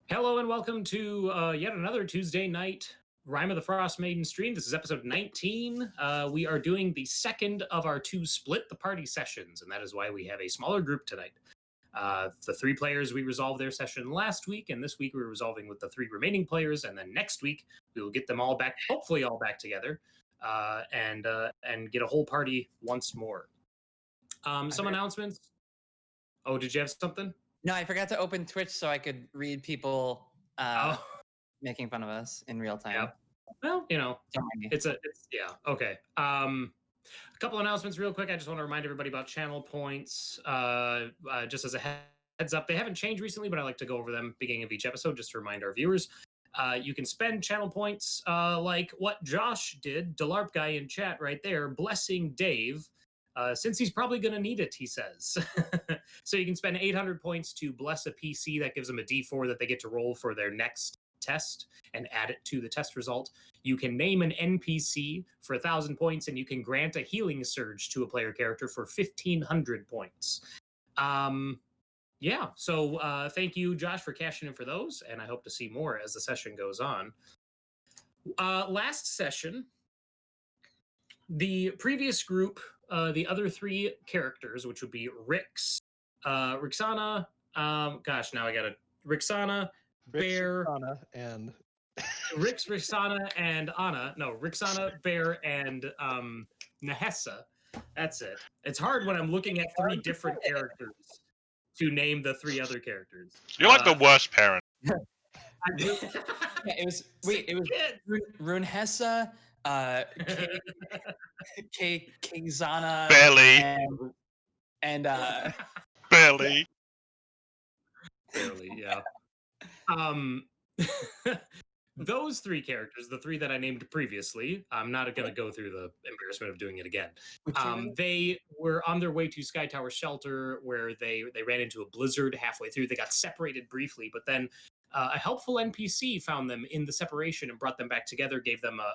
Hello and welcome to yet another Tuesday night Rime of the Frostmaiden stream. This is episode 19. We are doing the second of our two split the party sessions, and that is why we have a smaller group tonight. The three players, we resolved their session last week, and this week we're resolving with the three remaining players, and then next week we will get them all back, hopefully all back together, and get a whole party once more. Some announcements. Oh, did you have something? No, I forgot to open Twitch so I could read people making fun of us in real time. Yep. Well, you know, it's yeah, okay. A couple announcements real quick. I just want to remind everybody about channel points. Just as a heads up, they haven't changed recently, but I like to go over them beginning of each episode just to remind our viewers. You can spend channel points like what Josh did, Delarp guy in chat right there, blessing Dave. Since he's probably going to need it, he says. So you can spend 800 points to bless a PC. That gives them a D4 that they get to roll for their next test and add it to the test result. You can name an NPC for 1,000 points, and you can grant a healing surge to a player character for 1,500 points. Yeah, so thank you, Josh, for cashing in for those, and I hope to see more as the session goes on. Last session, the previous group, the other three characters, which would be Rix, Rixana, gosh, now I got it. Rixana, Bear, Rixana, and Rixana, and Anna. No, Rixana, Bear, and Nehessa. That's it. It's hard when I'm looking at three different characters to name the three other characters. You're like the worst parent. It was Runhessa, Kingzana, Barely. and Barely. Barely, yeah. Those three characters, the three that I named previously, I'm not going to go through the embarrassment of doing it again. They were on their way to Sky Tower Shelter, where they ran into a blizzard halfway through. They got separated briefly, but then a helpful NPC found them in the separation and brought them back together, gave them a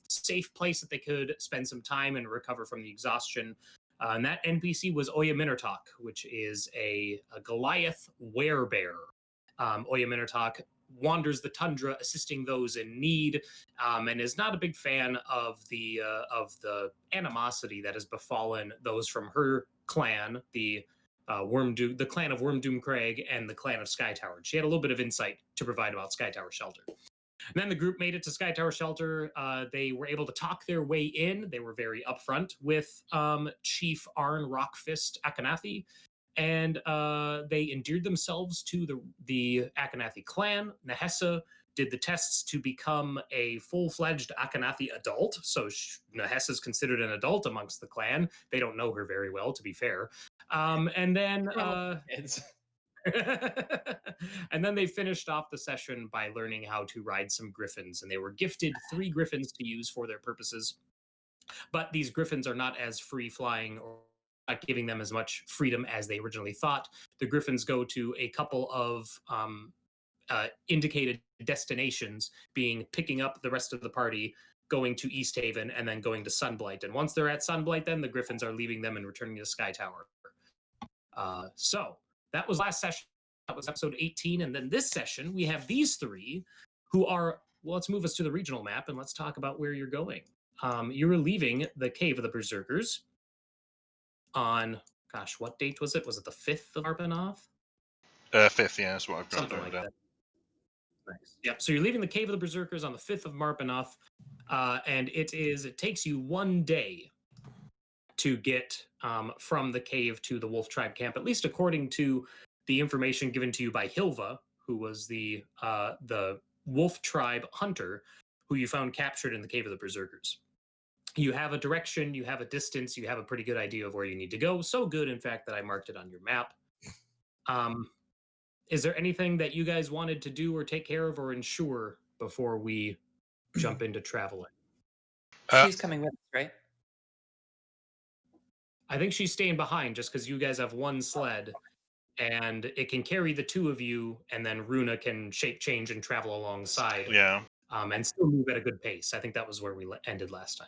safe place that they could spend some time and recover from the exhaustion. And that NPC was Oya Minartok, which is a Goliath werebear. Oya Minartok wanders the tundra, assisting those in need, and is not a big fan of the animosity that has befallen those from her clan, the clan of Wormdoom Crag and the clan of Sky Tower. She had a little bit of insight to provide about Sky Tower Shelter. And then the group made it to Sky Tower Shelter. They were able to talk their way in. They were very upfront with Chief Arn Rockfist Akhenathi, and they endeared themselves to the Akhenathi clan. Nehessa did the tests to become a full-fledged Akhenathi adult, so Nehessa is considered an adult amongst the clan. They don't know her very well, to be fair. And then... and then they finished off the session by learning how to ride some griffins, and they were gifted 3 griffins to use for their purposes. But these griffins are not as free-flying or not giving them as much freedom as they originally thought. The griffins go to a couple of indicated destinations, being picking up the rest of the party, going to East Haven, and then going to Sunblight. And once they're at Sunblight, then the griffins are leaving them and returning to Sky Tower. So that was last session. That was episode 18. And then this session, we have these 3 who are, well, let's move us to the regional map and let's talk about where you're going. You're leaving the Cave of the Berserkers on, gosh, what date was it? Was it the 5th of Marpenoth? 5th, yeah, that's what I've got. Something like that. Nice. Yep. So you're leaving the Cave of the Berserkers on the 5th of Marpenoth, and it takes you 1 day to get from the cave to the Wolf Tribe camp, at least according to the information given to you by Hilva, who was the Wolf Tribe hunter who you found captured in the Cave of the Berserkers. You have a direction, you have a distance, you have a pretty good idea of where you need to go. So good, in fact, that I marked it on your map. Is there anything that you guys wanted to do or take care of or ensure before we jump into traveling? She's coming with us, right? I think she's staying behind just because you guys have 1 sled, and it can carry the 2 of you, and then Rúna can shape change and travel alongside. Yeah. And still move at a good pace. I think that was where we ended last time.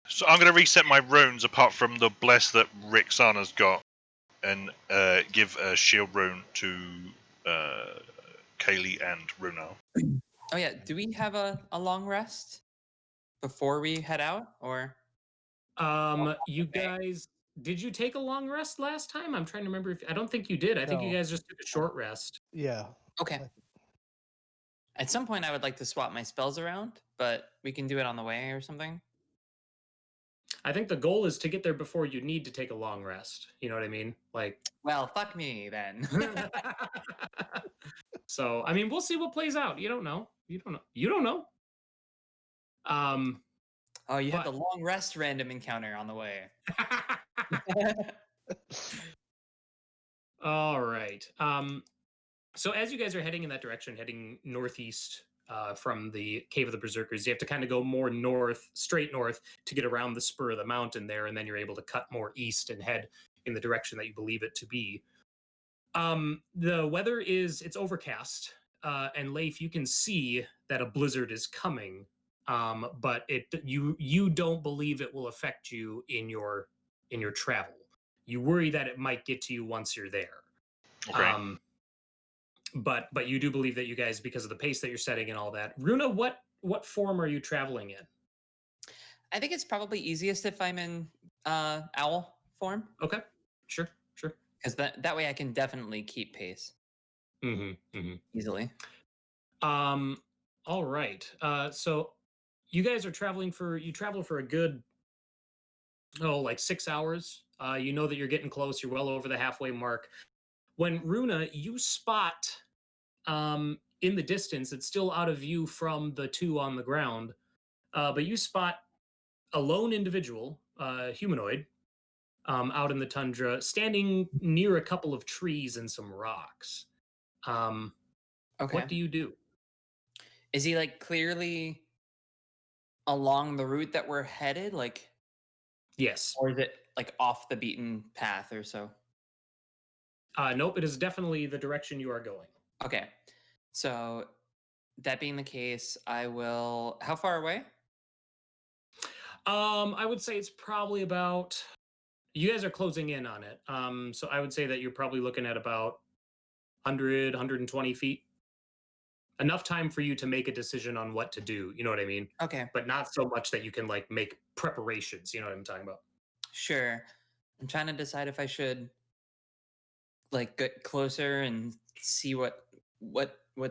So I'm going to reset my runes apart from the bless that Rixana's got, and give a shield rune to Cayleigh and Rúna. Oh yeah, do we have a long rest before we head out, or? You Okay. guys, did you take a long rest last time? I'm trying to remember if I don't think you did. I think you No. guys just took a short rest. Yeah. Okay. At some point, I would like to swap my spells around, but we can do it on the way or something. I think the goal is to get there before you need to take a long rest. You know what I mean? Like, Well, fuck me then. so I mean, we'll see what plays out. You don't know. You don't know. You don't know. Oh, you have But- the long rest random encounter on the way. All right. So as you guys are heading in that direction, heading northeast from the Cave of the Berserkers, you have to kind of go more north, straight north, to get around the spur of the mountain there, and then you're able to cut more east and head in the direction that you believe it to be. The weather it's overcast, and Leif, you can see that a blizzard is coming, but you don't believe it will affect you in your travel. You worry that it might get to you once you're there. Okay. But you do believe that you guys, because of the pace that you're setting and all that. Rúna, what form are you traveling in? I think it's probably easiest if I'm in owl form, Okay, sure. because that way I can definitely keep pace easily. All right. So you guys are travel for a good like 6 hours. You know that you're getting close. You're well over the halfway mark. When Rúna, you spot in the distance, it's still out of view from the two on the ground, but you spot a lone individual, humanoid, out in the tundra, standing near a couple of trees and some rocks. Okay. What do you do? Is he like clearly along the route that we're headed, like, Yes. or is it like off the beaten path or so? Nope, it is definitely the direction you are going. Okay. So that being the case, I will. How far away? I would say it's probably about. You guys are closing in on it. So I would say that you're probably looking at about 100, 120 feet. Enough time for you to make a decision on what to do. You know what I mean? Okay. But not so much that you can like make preparations. You know what I'm talking about? Sure. I'm trying to decide if I should like get closer and see what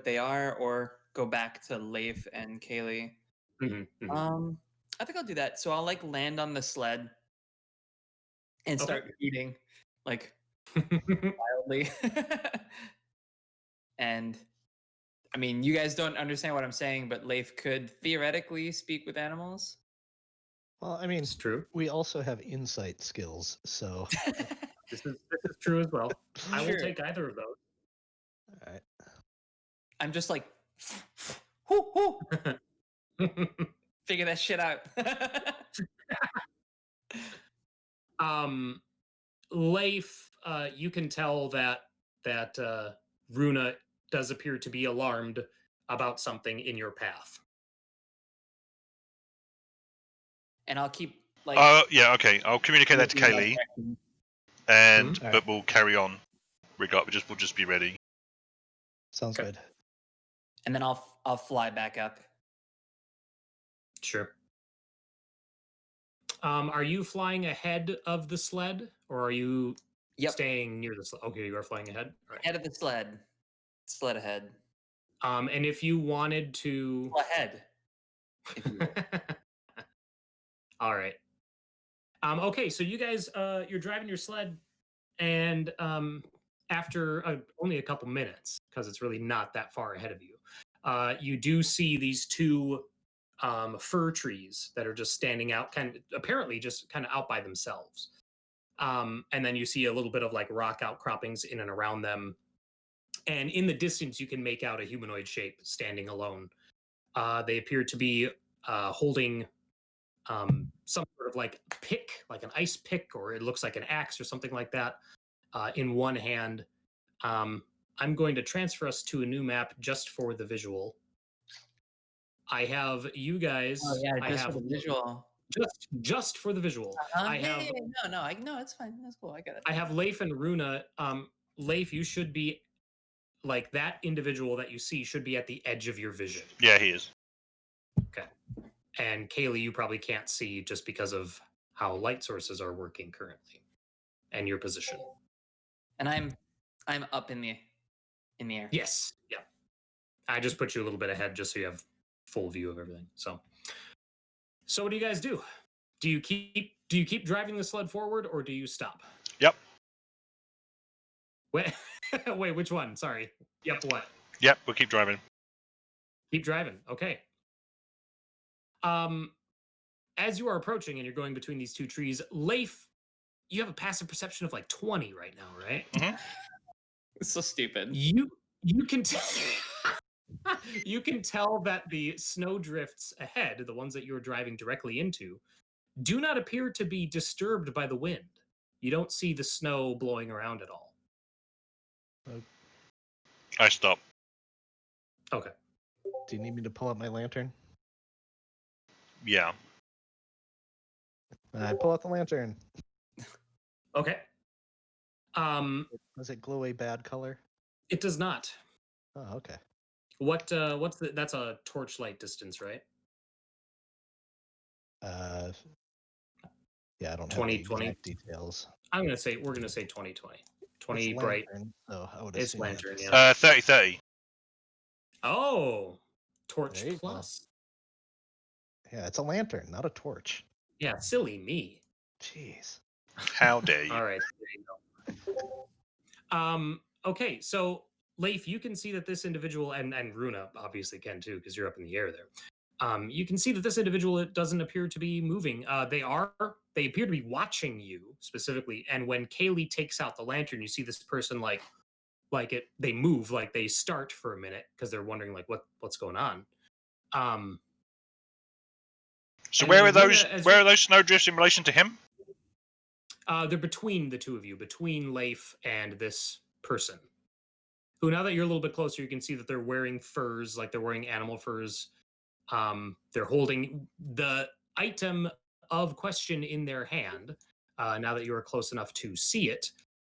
they are, or go back to Leif and Cayleigh. I think I'll do that. So I'll like land on the sled and start eating like wildly. And I mean, you guys don't understand what I'm saying, but Leif could theoretically speak with animals. Well, I mean, It's true. we also have insight skills, so. This is true as well. I will Sure. take either of those. All right. I'm just like, whoo, whoo, figure that shit out. Leif, you can tell that Rúna does appear to be alarmed about something in your path. And I'll keep like. Yeah, okay. I'll communicate that to looking in Cayleigh, direction. and Mhm. but we'll carry on. We'll just be ready. Sounds Okay. good. And then I'll fly back up. Sure. Are you flying ahead of the sled, or are you Yep. staying near the sled? Okay, you are flying ahead. All right. Head of the sled. Sled ahead. And if you wanted to, Ahead. If you will. all right. Okay, so you guys, you're driving your sled, and after only a couple minutes, because it's really not that far ahead of you, you do see these two fir trees that are just standing out, apparently just kind of out by themselves. And then you see a little bit of like rock outcroppings in and around them. And in the distance, you can make out a humanoid shape standing alone. They appear to be holding some sort of like pick, like an ice pick, or it looks like an axe or something like that, in one hand. I'm going to transfer us to a new map just for the visual. I have you guys. Oh yeah, I just have for the visual. just for the visual. I have no, it's fine. That's cool. I get it. I have Leif and Rúna. Leif, you should be like that individual that you see should be at the edge of your vision. Yeah, he is. Okay. And Cayleigh, you probably can't see just because of how light sources are working currently and your position. And I'm up in the air. Yes. Yeah. I just put you a little bit ahead just so you have full view of everything. So what do you guys do? Do you keep driving the sled forward or do you stop? Yep. Wait, wait, which one? Sorry. Yep, what? Yep, we'll keep driving. Keep driving. Okay. As you are approaching and you're going between these two trees, Leif, you have a passive perception of like 20 right now, right? Mm-hmm. It's so stupid. You can you can tell that the snow drifts ahead, the ones that you're driving directly into, do not appear to be disturbed by the wind. You don't see the snow blowing around at all. I stop. Okay. Do you need me to pull out my lantern? Yeah. I pull out the lantern. Okay. Does it glow a bad color? It does not. Oh, okay. What's that's a torchlight distance, right? Yeah, I don't have 20, the 20. exact details. We're gonna say 2020. 20 It's bright. lantern, so I would It's assume lantern, that's- yeah. 30-30. Oh, torch There you go. plus. Yeah, it's a lantern, not a torch. Yeah, silly me. Jeez. How dare you? All right. There you go. Okay, so Leif, you can see that this individual, and Rúna obviously can too, because you're up in the air there. You can see that this individual doesn't appear to be moving. They appear to be watching you specifically. And when Cayleigh takes out the lantern, you see this person they move, like they start for a minute because they're wondering like what's going on. So and where then are those? Rúna, Where are those snowdrifts in relation to him? They're between the two of you, between Leif and this person. Who, now that you're a little bit closer, you can see that they're wearing furs, like they're wearing animal furs. They're holding the item of question in their hand. Now that you are close enough to see it,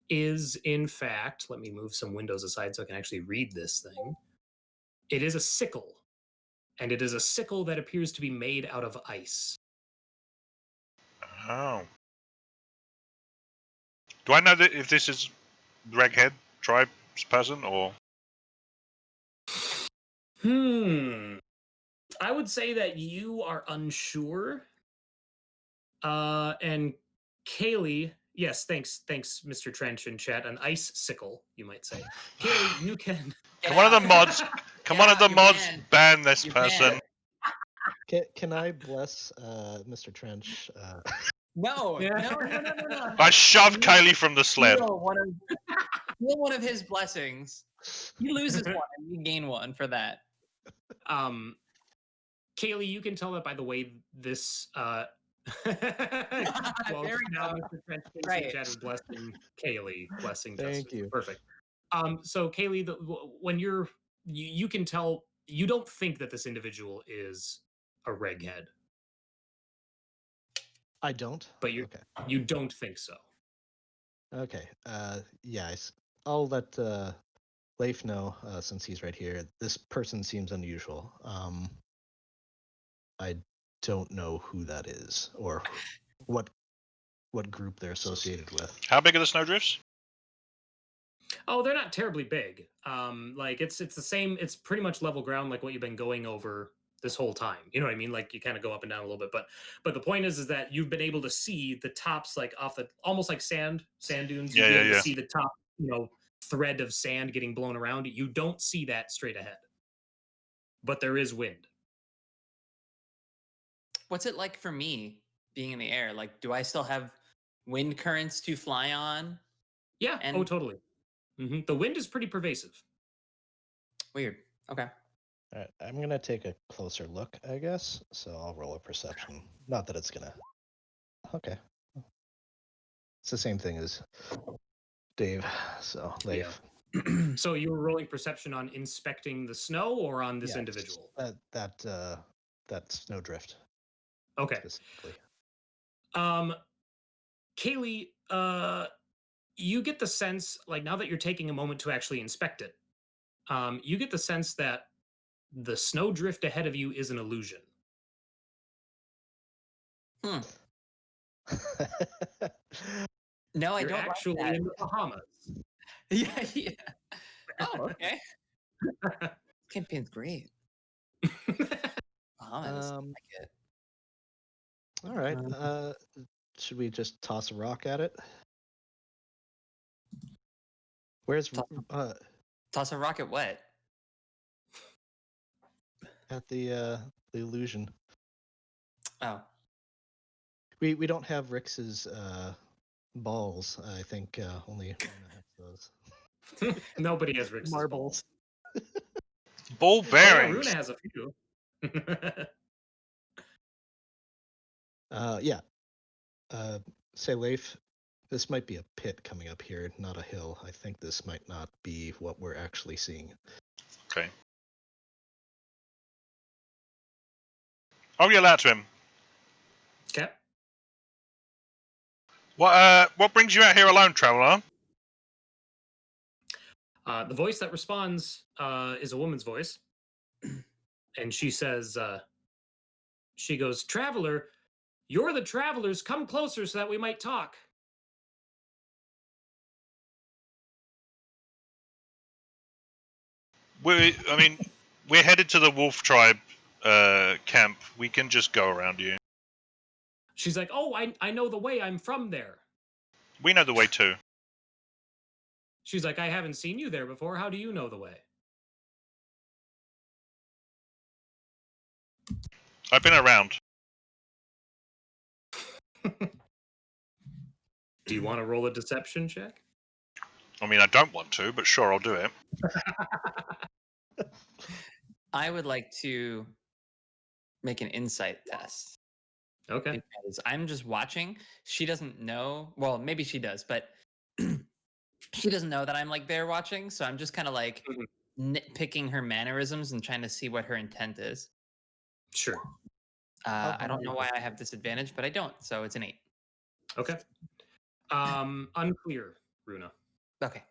is in fact, let me move some windows aside so I can actually read this thing. It is a sickle, and it is a sickle that appears to be made out of ice. Oh. Do I know that if this is Reghead tribe's person or? I would say that you are unsure. And Cayleigh, yes, thanks, Mr. Trench in chat. An ice sickle, you might say. Cayleigh, you can. Can one of the mods? Can one of the mods ban this person? Can I bless Mr. Trench? No. I shoved Cayleigh from the sled. Steal one of his blessings. He loses one, and you gain one for that. Cayleigh, you can tell that by the way this. Well, There we now go. Mr. Trench Right. in chat is blessing Cayleigh, blessing Thank Justin. you. Perfect. So Cayleigh, when you can tell, you don't think that this individual is a reghead. I don't. But Okay. you don't think so. Okay. Yeah. I'll let Leif know since he's right here. This person seems unusual. I don't know who that is or what group they're associated with. How big are the snowdrifts? Oh, they're not terribly big. Like it's the same. It's pretty much level ground, like what you've been going over this whole time. You know what I mean? Like you kind of go up and down a little bit, but the point is that you've been able to see the tops, like off the almost like sand dunes. You've been able to see the top, thread of sand getting blown around. You don't see that straight ahead, but there is wind. What's it like for me being in the air? Like, do I still have wind currents to fly on? Yeah. Oh, totally. The wind is pretty pervasive. Weird. Okay. All right, I'm gonna take a closer look, I guess. So I'll roll a perception. Not that it's gonna. Okay. It's the same thing as Dave. So Leif. Yeah. So you were rolling perception on inspecting the snow or on this individual? That snowdrift. Okay. Specifically. Cayleigh, you get the sense, like now that you're taking a moment to actually inspect it, you get the sense that the snowdrift ahead of you is an illusion. No, I You're don't actually like that. in the Bahamas. Yeah. Oh, okay. Campaign's great. Bahamas. I like it. All right. Should we just toss a rock at it? Where's Toss a rock at what? at the illusion? Oh. We don't have Rix's balls. I think only Rúna has those. Nobody has Rick's Marbles. Ball Yeah, bearings. Rúna has a few. Yeah. Say, Leif, this might be a pit coming up here, not a hill. I think this might not be what we're actually seeing. Okay. I'll yell out to him. Okay. What brings you out here alone, traveler? The voice that responds is a woman's voice. And she says, she goes, "Traveler, you're the travelers. Come closer so that we might talk." We're headed to the Wolf Tribe camp. We can just go around you. She's like, "Oh, I know the way. I'm from there." We know the way too. She's like, "I haven't seen you there before. How do you know the way?" I've been around. Do you want to roll a deception check? I mean, I don't want to, but sure, I'll do it. I would like to make an insight test. Okay. Because I'm just watching. She doesn't know. Well, maybe she does, but she doesn't know that I'm like there watching. So I'm just kind of like nitpicking her mannerisms and trying to see what her intent is. Sure. I don't know why I have disadvantage, but I don't. So it's an 8. Okay. Unclear, Rúna. Okay.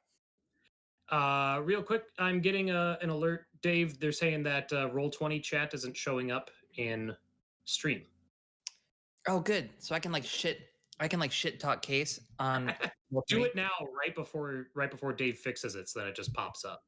Real quick, I'm getting an alert, Dave. They're saying that Roll20 chat isn't showing up in stream. Oh, good. So I can like shit talk Case on. Do it now, right before Dave fixes it, so that it just pops up.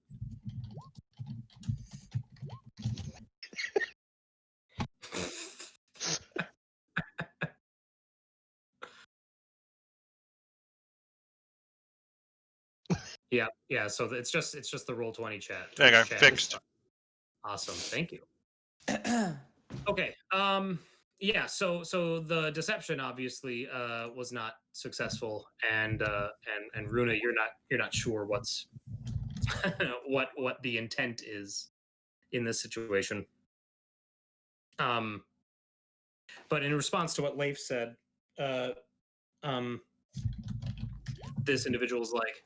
Yeah. So it's just the Roll20 chat. There you go. Chat. Fixed. Awesome. Thank you. Okay. Yeah. So the deception obviously was not successful, and Rúna, you're not sure what's what the intent is in this situation. But in response to what Leif said, this individual's like,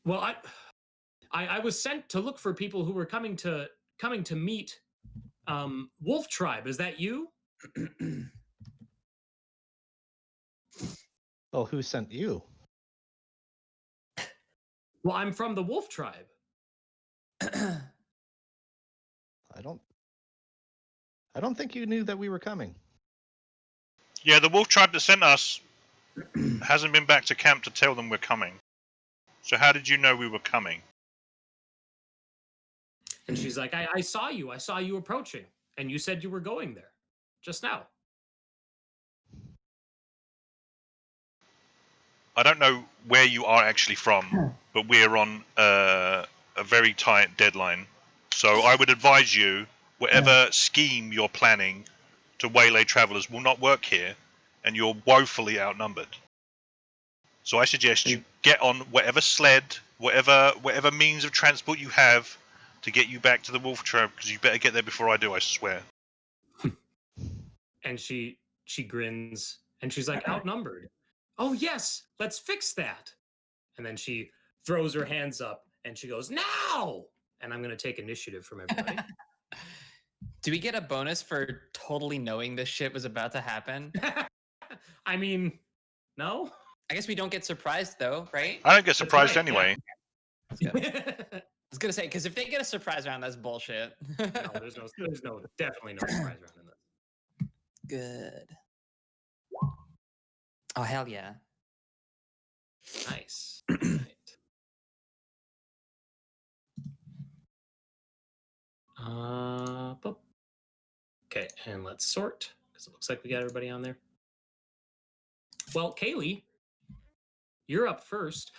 well, I was sent to look for people who were coming to meet Wolf Tribe. Is that you? Oh, who sent you? Well, I'm from the Wolf Tribe. I don't think you knew that we were coming. Yeah, the Wolf Tribe that sent us hasn't been back to camp to tell them we're coming. So how did you know we were coming? And she's like, I saw you. I saw you approaching, and you said you were going there just now. I don't know where you are actually from, but we're on a very tight deadline. So I would advise you, whatever scheme you're planning to waylay travelers will not work here, and you're woefully outnumbered. So I suggest you get on whatever sled, whatever means of transport you have to get you back to the Wolf Tribe, because you better get there before I do, I swear. And she grins, and she's like, outnumbered. Oh, yes, let's fix that. And then she throws her hands up, and she goes, now! And I'm going to take initiative from everybody. Do we get a bonus for totally knowing this shit was about to happen? I mean, no? I guess we don't get surprised, though, right? I don't get surprised right, anyway. Yeah. was gonna say, because if they get a surprise round, that's bullshit. No, definitely no surprise round in this. Good. Oh hell yeah. Nice. Right. Boop. Okay, and let's sort because it looks like we got everybody on there. Well, Cayleigh, you're up first.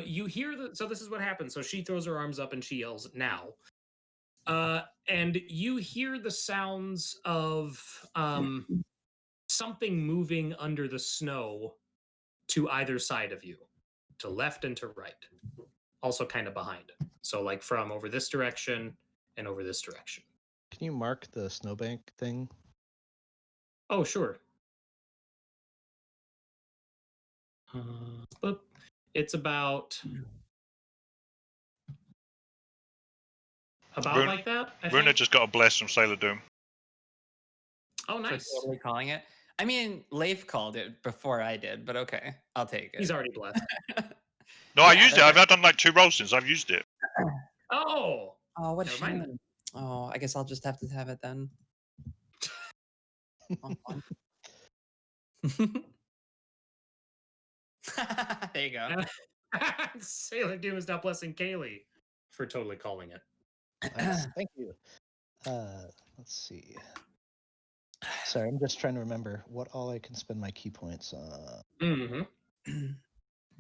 You hear so this is what happens. So she throws her arms up and she yells, "Now!" And you hear the sounds of something moving under the snow to either side of you, to left and to right, also kind of behind. So like from over this direction and over this direction. Can you mark the snowbank thing? Oh, sure. But it's about Rúna- like that. I Rúna think. just got a bless from Sailor Doom. Oh, For nice. totally calling it. I mean, Leif called it before I did, but okay, I'll take it. He's already blessed. No, I Yeah, used it. that's I've done like 2 rolls since I've used it. Oh, Oh, what a Never mind shame. Oh, I guess I'll just have to have it then. There you go. Sailor Doom is now blessing Cayleigh for totally calling it. Nice. Thank you. Let's see. Sorry, I'm just trying to remember what all I can spend my key points on. Mm-hmm.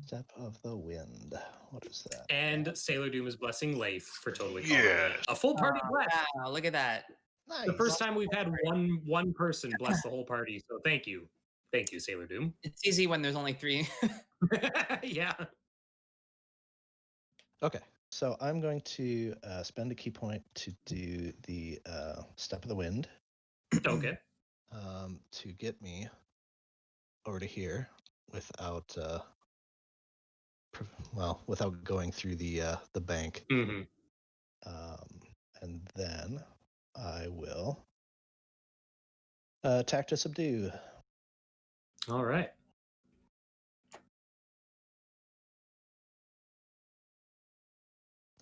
Step of the Wind. What is that? And Sailor Doom is blessing Leif for totally calling Yes. it. A full party bless. Wow, look at that. Nice. The first time we've had one person bless the whole party. So thank you, Sailor Doom. It's easy when there's only 3. Yeah. Okay, so I'm going to spend a key point to do the Step of the Wind Okay. to get me over to here without without going through the bank. Mm-hmm. And then I will attack to subdue. All right.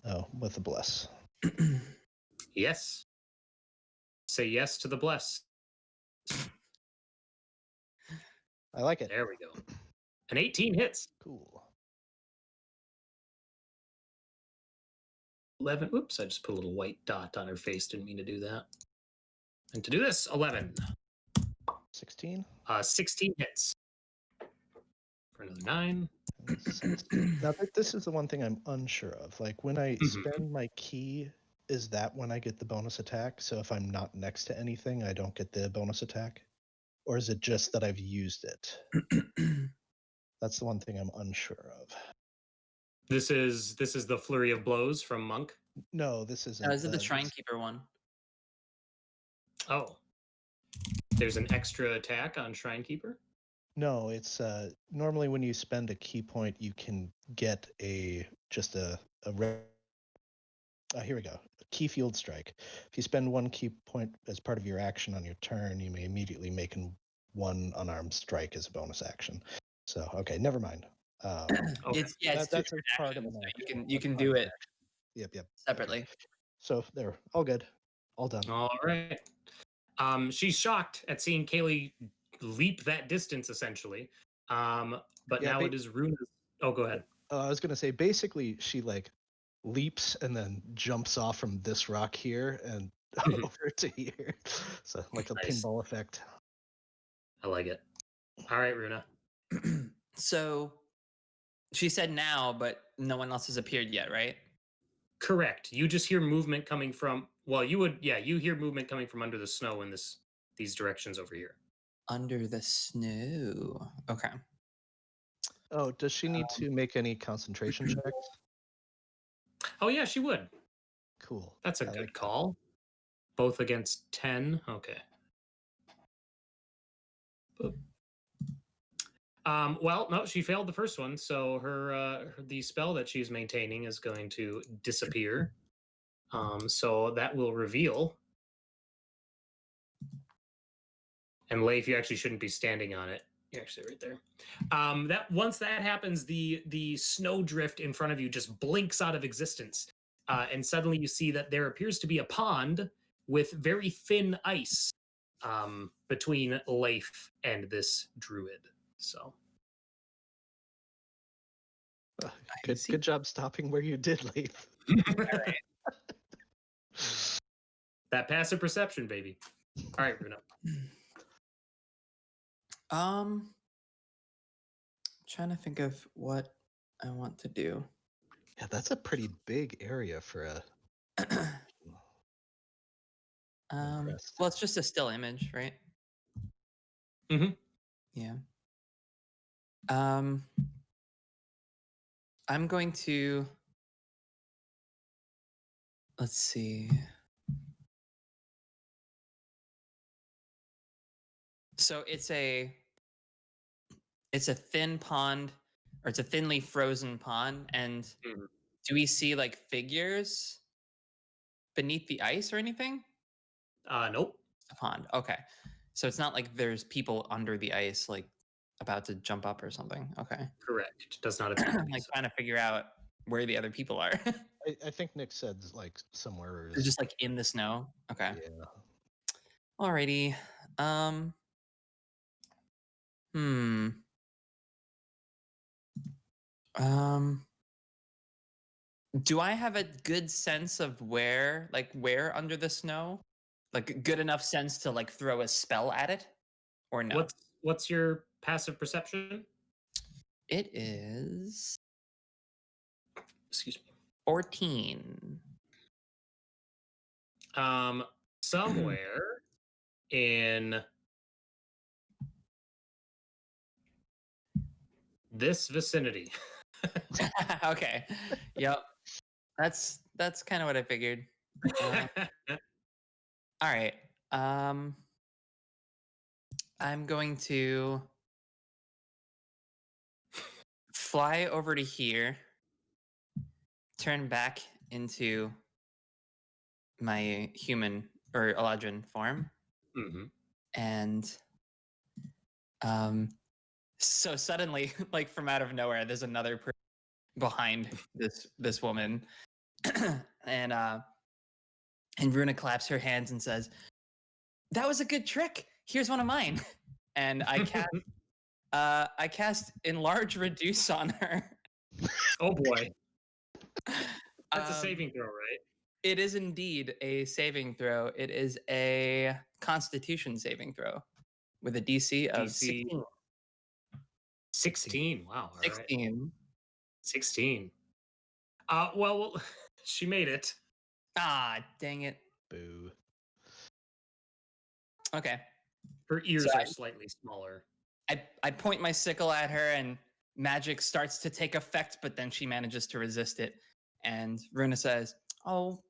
Oh, with a bless. Yes. Say yes to the bless. I like it. There we go. An 18 hits. Cool. 11. Oops, I just put a little white dot on her face. Didn't mean to do that. And to do this, 11. 16. 16 hits. For another 9. Now, this is the one thing I'm unsure of. Like, when I spend my key, is that when I get the bonus attack? So if I'm not next to anything, I don't get the bonus attack? Or is it just that I've used it? That's the one thing I'm unsure of. This is the flurry of blows from Monk. No, this isn't. Oh, is it the Shrine Keeper one? Oh. There's an extra attack on Shrine Keeper? No, it's normally when you spend a key point, you can get here we go. A key field strike. If you spend 1 key point as part of your action on your turn, you may immediately make one unarmed strike as a bonus action. So, okay, never mind. Okay. It's that's future a part of action, an so action. you can do it Yep. separately. Okay. So there, all good, all done. All right. She's shocked at seeing Cayleigh leap that distance, essentially. But Yeah, now it is Rúna's. Oh, go ahead. I was gonna say, basically, she like leaps and then jumps off from this rock here and over to here. So like a Nice. pinball effect. I like it. All right, Rúna. So she said now, but no one else has appeared yet, right? Correct. You just hear movement coming from. Well, you hear movement coming from under the snow in these directions over here. Under the snow. Okay. Oh, does she need to make any concentration checks? Oh yeah, she would. Cool. That's a I good like that. call. Both against 10. Okay. Boop. Well, no, she failed the first one, so the spell that she's maintaining is going to disappear. So that will reveal. And Leif, you actually shouldn't be standing on it. You're actually right there. That once that happens, the snowdrift in front of you just blinks out of existence. and suddenly you see that there appears to be a pond with very thin ice between Leif and this druid. So Good job stopping where you did leave. that passive perception, baby. All right, Rúna. Trying to think of what I want to do. Yeah, that's a pretty big area for a. Impressed. Well, it's just a still image, right? Mhm. Yeah. I'm going to. Let's see. So it's a thin pond, or it's a thinly frozen pond, and do we see like figures beneath the ice or anything? Nope. It's a pond. Okay. So it's not like there's people under the ice, like about to jump up or something. Okay. Correct. Does not appear to I'm be like so. trying to figure out where the other people are. I think Nick said like somewhere. They're just like in the snow. Okay. Yeah. Alrighty. Hmm. Do I have a good sense of where under the snow? Like good enough sense to like throw a spell at it? Or no? What's your passive perception? It is Excuse me. 14. Somewhere in this vicinity. Okay. Yep. That's kind of what I figured. All right. I'm going to fly over to here, turn back into my human or Eladrin form, and so suddenly, like from out of nowhere, there's another person behind this woman, and Rúna claps her hands and says, "That was a good trick. Here's one of mine." And I cast Enlarge Reduce on her. Oh boy. That's a saving throw, right? It is indeed a saving throw. It is a Constitution saving throw with a DC of 16. 16. Wow. All 16. Right. 16. Well, she made it. Ah, dang it. Boo. Okay. Her ears are slightly smaller. I point my sickle at her and magic starts to take effect, but then she manages to resist it. And Rúna says, "Oh,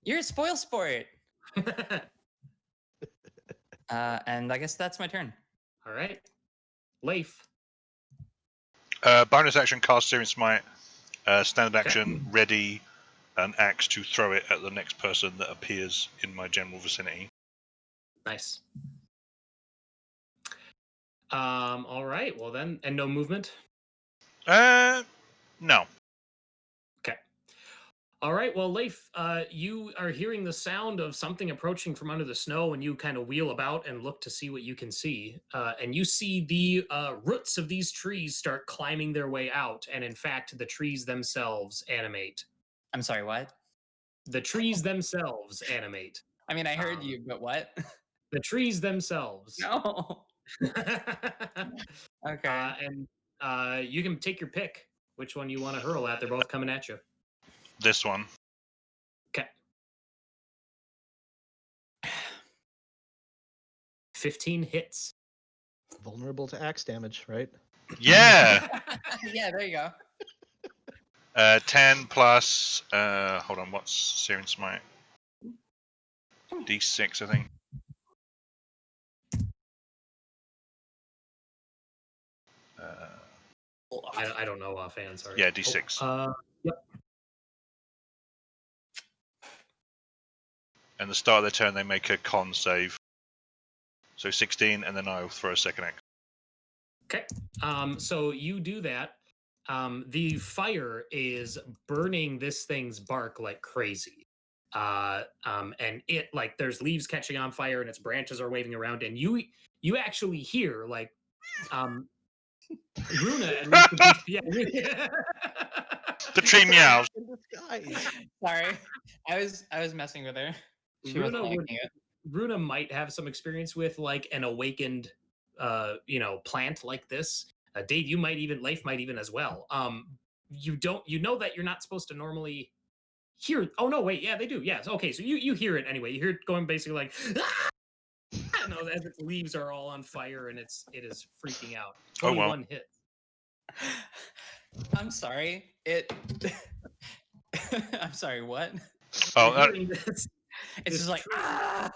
you're a spoil sport." And I guess that's my turn. All right. Leif. Bonus action, cast Searing Smite. Standard action, ready an axe to throw it at the next person that appears in my general vicinity. Nice. All right. Well then, and no movement? No. Okay. All right. Well, Leif, you are hearing the sound of something approaching from under the snow, and you kind of wheel about and look to see what you can see. And you see the roots of these trees start climbing their way out, and in fact, the trees themselves animate. I'm sorry, what? The trees themselves animate. I mean, I heard you, but what? The trees themselves. No. Okay. And you can take your pick which one you want to hurl at. They're both coming at you. This one. Okay. 15 hits. Vulnerable to axe damage, right? Yeah. Yeah, there you go. 10 plus. Hold on. What's Searing Smite? D6, I think. I don't know offhand. Sorry. Yeah, D6. Yep. And the start of their turn, they make a con save. So 16, and then I'll throw a second axe. Okay. So you do that, The fire is burning this thing's bark like crazy. And it like there's leaves catching on fire and its branches are waving around, and you actually hear like Rúna and Leif, yeah. The tree meows. In disguise. Sorry, I was messing with her. She wasn't Rúna liking it. Rúna might have some experience with like an awakened plant like this. Dave, Leif might even as well. You know that you're not supposed to normally hear. Oh no, wait, yeah, they do. Yes, okay, so you hear it anyway. You hear it going basically like, I don't know, as its leaves are all on fire and it is freaking out. Oh, well. 21 hit. I'm sorry. I'm sorry. What? Oh, Hearing this, It's just like. tree-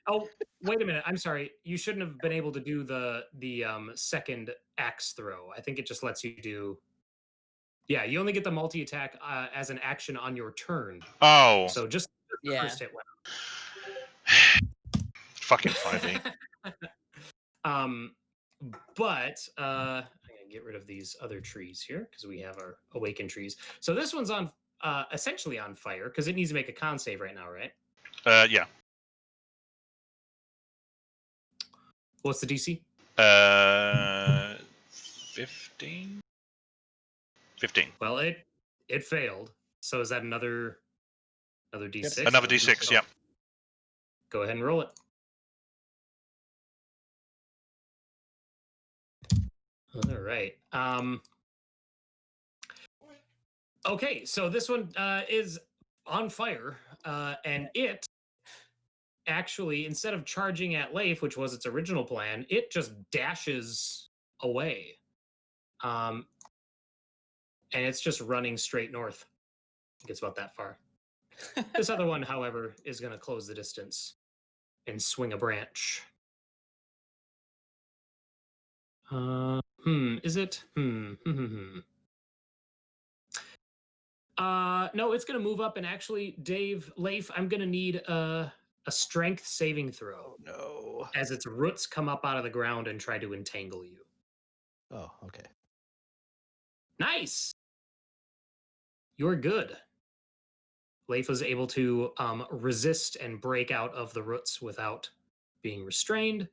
Oh, wait a minute. I'm sorry. You shouldn't have been able to do the second axe throw. I think it just lets you do. Yeah, you only get the multi attack as an action on your turn. oh, So just the Yeah. first hit went. fucking 5e. But I'm gonna get rid of these other trees here because we have our awakened trees. So this one's on essentially on fire because it needs to make a con save right now, right? Yeah. What's the DC? 15. 15. Well, it failed. So is that another D6? Another D6. Yeah. Go ahead and roll it. All right. Okay, so this one is on fire, and it actually, instead of charging at Leif, which was its original plan, it just dashes away. And it's just running straight north. I think it's about that far. This other one, however, is going to close the distance and swing a branch. Is it? No, it's gonna move up and actually, Leif, I'm gonna need a strength saving throw Oh no. as its roots come up out of the ground and try to entangle you. Oh, okay. Nice. You're good. Leif was able to resist and break out of the roots without being restrained.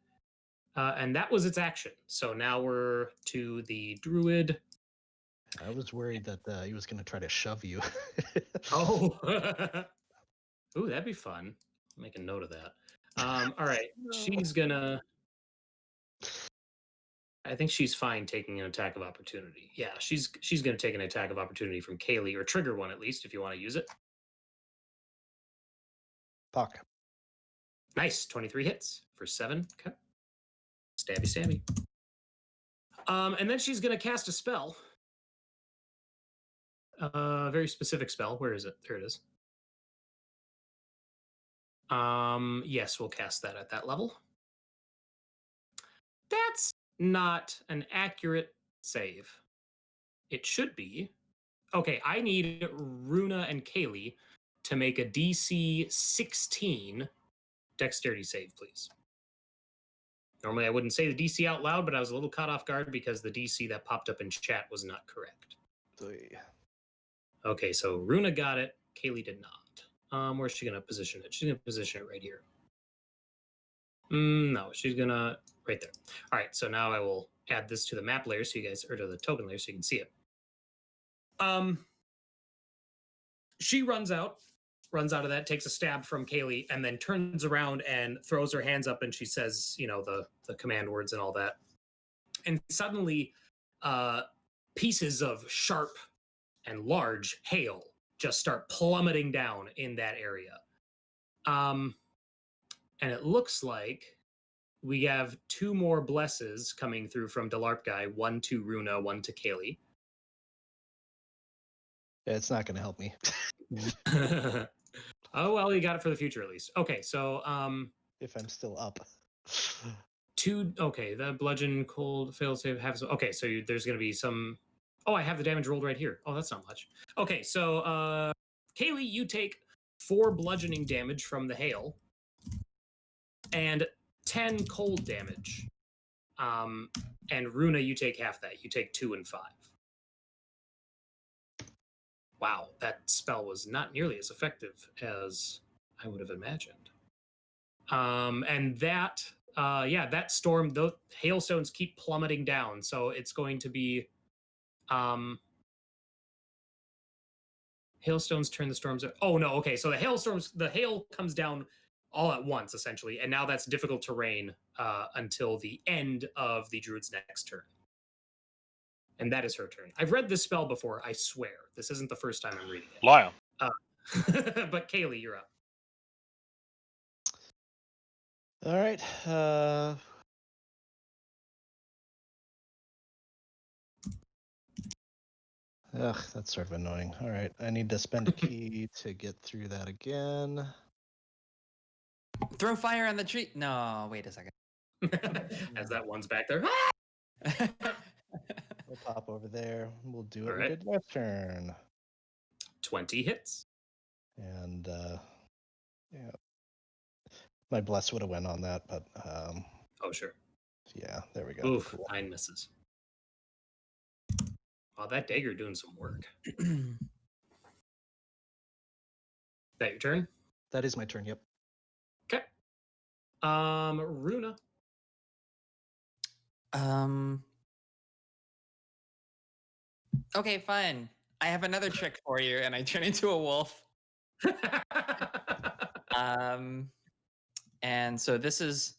And that was its action. So now we're to the druid. I was worried that he was going to try to shove you. Oh. Ooh, that'd be fun. I'll make a note of that. All right. She's gonna. I think she's fine taking an attack of opportunity. Yeah, she's gonna take an attack of opportunity from Cayleigh, or trigger one at least if you want to use it. Fuck. Nice, 23 hits for 7. Okay. Stabby. And then she's gonna cast a spell. Very specific spell. Where is it? There it is. Yes, we'll cast that at that level. That's not an accurate save. It should be. Okay, I need Rúna and Cayleigh to make a DC 16 dexterity save, please. Normally I wouldn't say the DC out loud, but I was a little caught off guard because the DC that popped up in chat was not correct. Okay, so Rúna got it. Cayleigh did not. Where's she gonna position it? She's gonna position it right here. No, she's gonna right there. All right, so now I will add this to the map layer so you guys, or to the token layer so you can see it. She runs out of that, takes a stab from Cayleigh, and then turns around and throws her hands up, and she says, the command words and all that. And suddenly, pieces of sharp and large hail just start plummeting down in that area. And it looks like we have 2 more blesses coming through from Delarp guy, 1 to Rúna, 1 to Cayleigh. Yeah, it's not going to help me. Oh, well, you got it for the future at least. Okay, so If I'm still up. 2. Okay, the bludgeon, cold, fail save, have. Okay, so there's going to be some. Oh, I have the damage rolled right here. Oh, that's not much. Okay, so Cayleigh, you take 4 bludgeoning damage from the hail and 10 cold damage. And Rúna, you take half that. You take 2 and 5. Wow, that spell was not nearly as effective as I would have imagined. And that, that storm, the hailstones keep plummeting down. So it's going to be, hailstones turn the storms. Oh no, okay. So the hail comes down all at once, essentially, and now that's difficult terrain until the end of the druid's next turn. And that is her turn. I've read this spell before, I swear. This isn't the first time I'm reading it. Liar. But Cayleigh, you're up. All right. Ugh, that's sort of annoying. All right, I need to spend a key to get through that again. Throw fire on the tree. No, wait a second. As that one's back there. We'll pop over there. We'll do All what we right. did last turn. 20 hits. And yeah, my bless would have went on that, but Oh, sure. yeah, there we go. Oof, Cool. 9 misses. Wow, that dagger doing some work. That your turn? That is my turn. Yep. Okay. Rúna. Okay, fine. I have another trick for you, and I turn into a wolf. And so this is,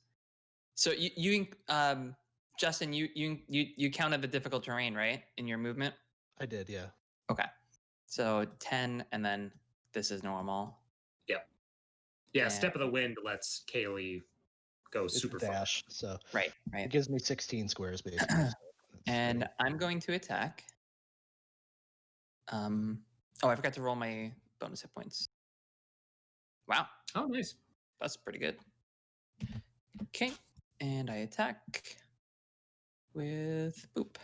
so you Justin, you counted the difficult terrain, right, in your movement? I did. Yeah. Okay. So 10, and then this is normal. Yep. Yeah, And- Step of the Wind lets Cayleigh go It's super a far. dash, so Right. it gives me 16 squares basically. So And great. I'm going to attack. Oh, I forgot to roll my bonus hit points. Wow, Oh, nice. that's pretty good. Okay, and I attack with boop.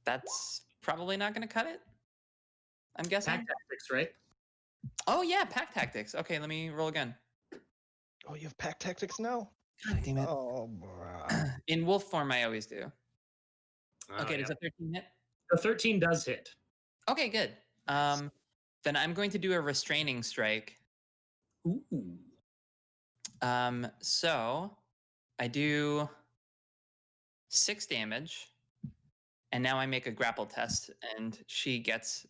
That's probably not going to cut it, I'm guessing. Pack tactics, right? Oh yeah, pack tactics. Okay, let me roll again. Oh, you have pack tactics now? God damn it. Oh, bruh. In wolf form, I always do. Oh, Okay, yeah. does a 13 hit? The 13 does hit. Okay, good. Then I'm going to do a restraining strike. Ooh. So I do 6 damage, and now I make a grapple test, and she gets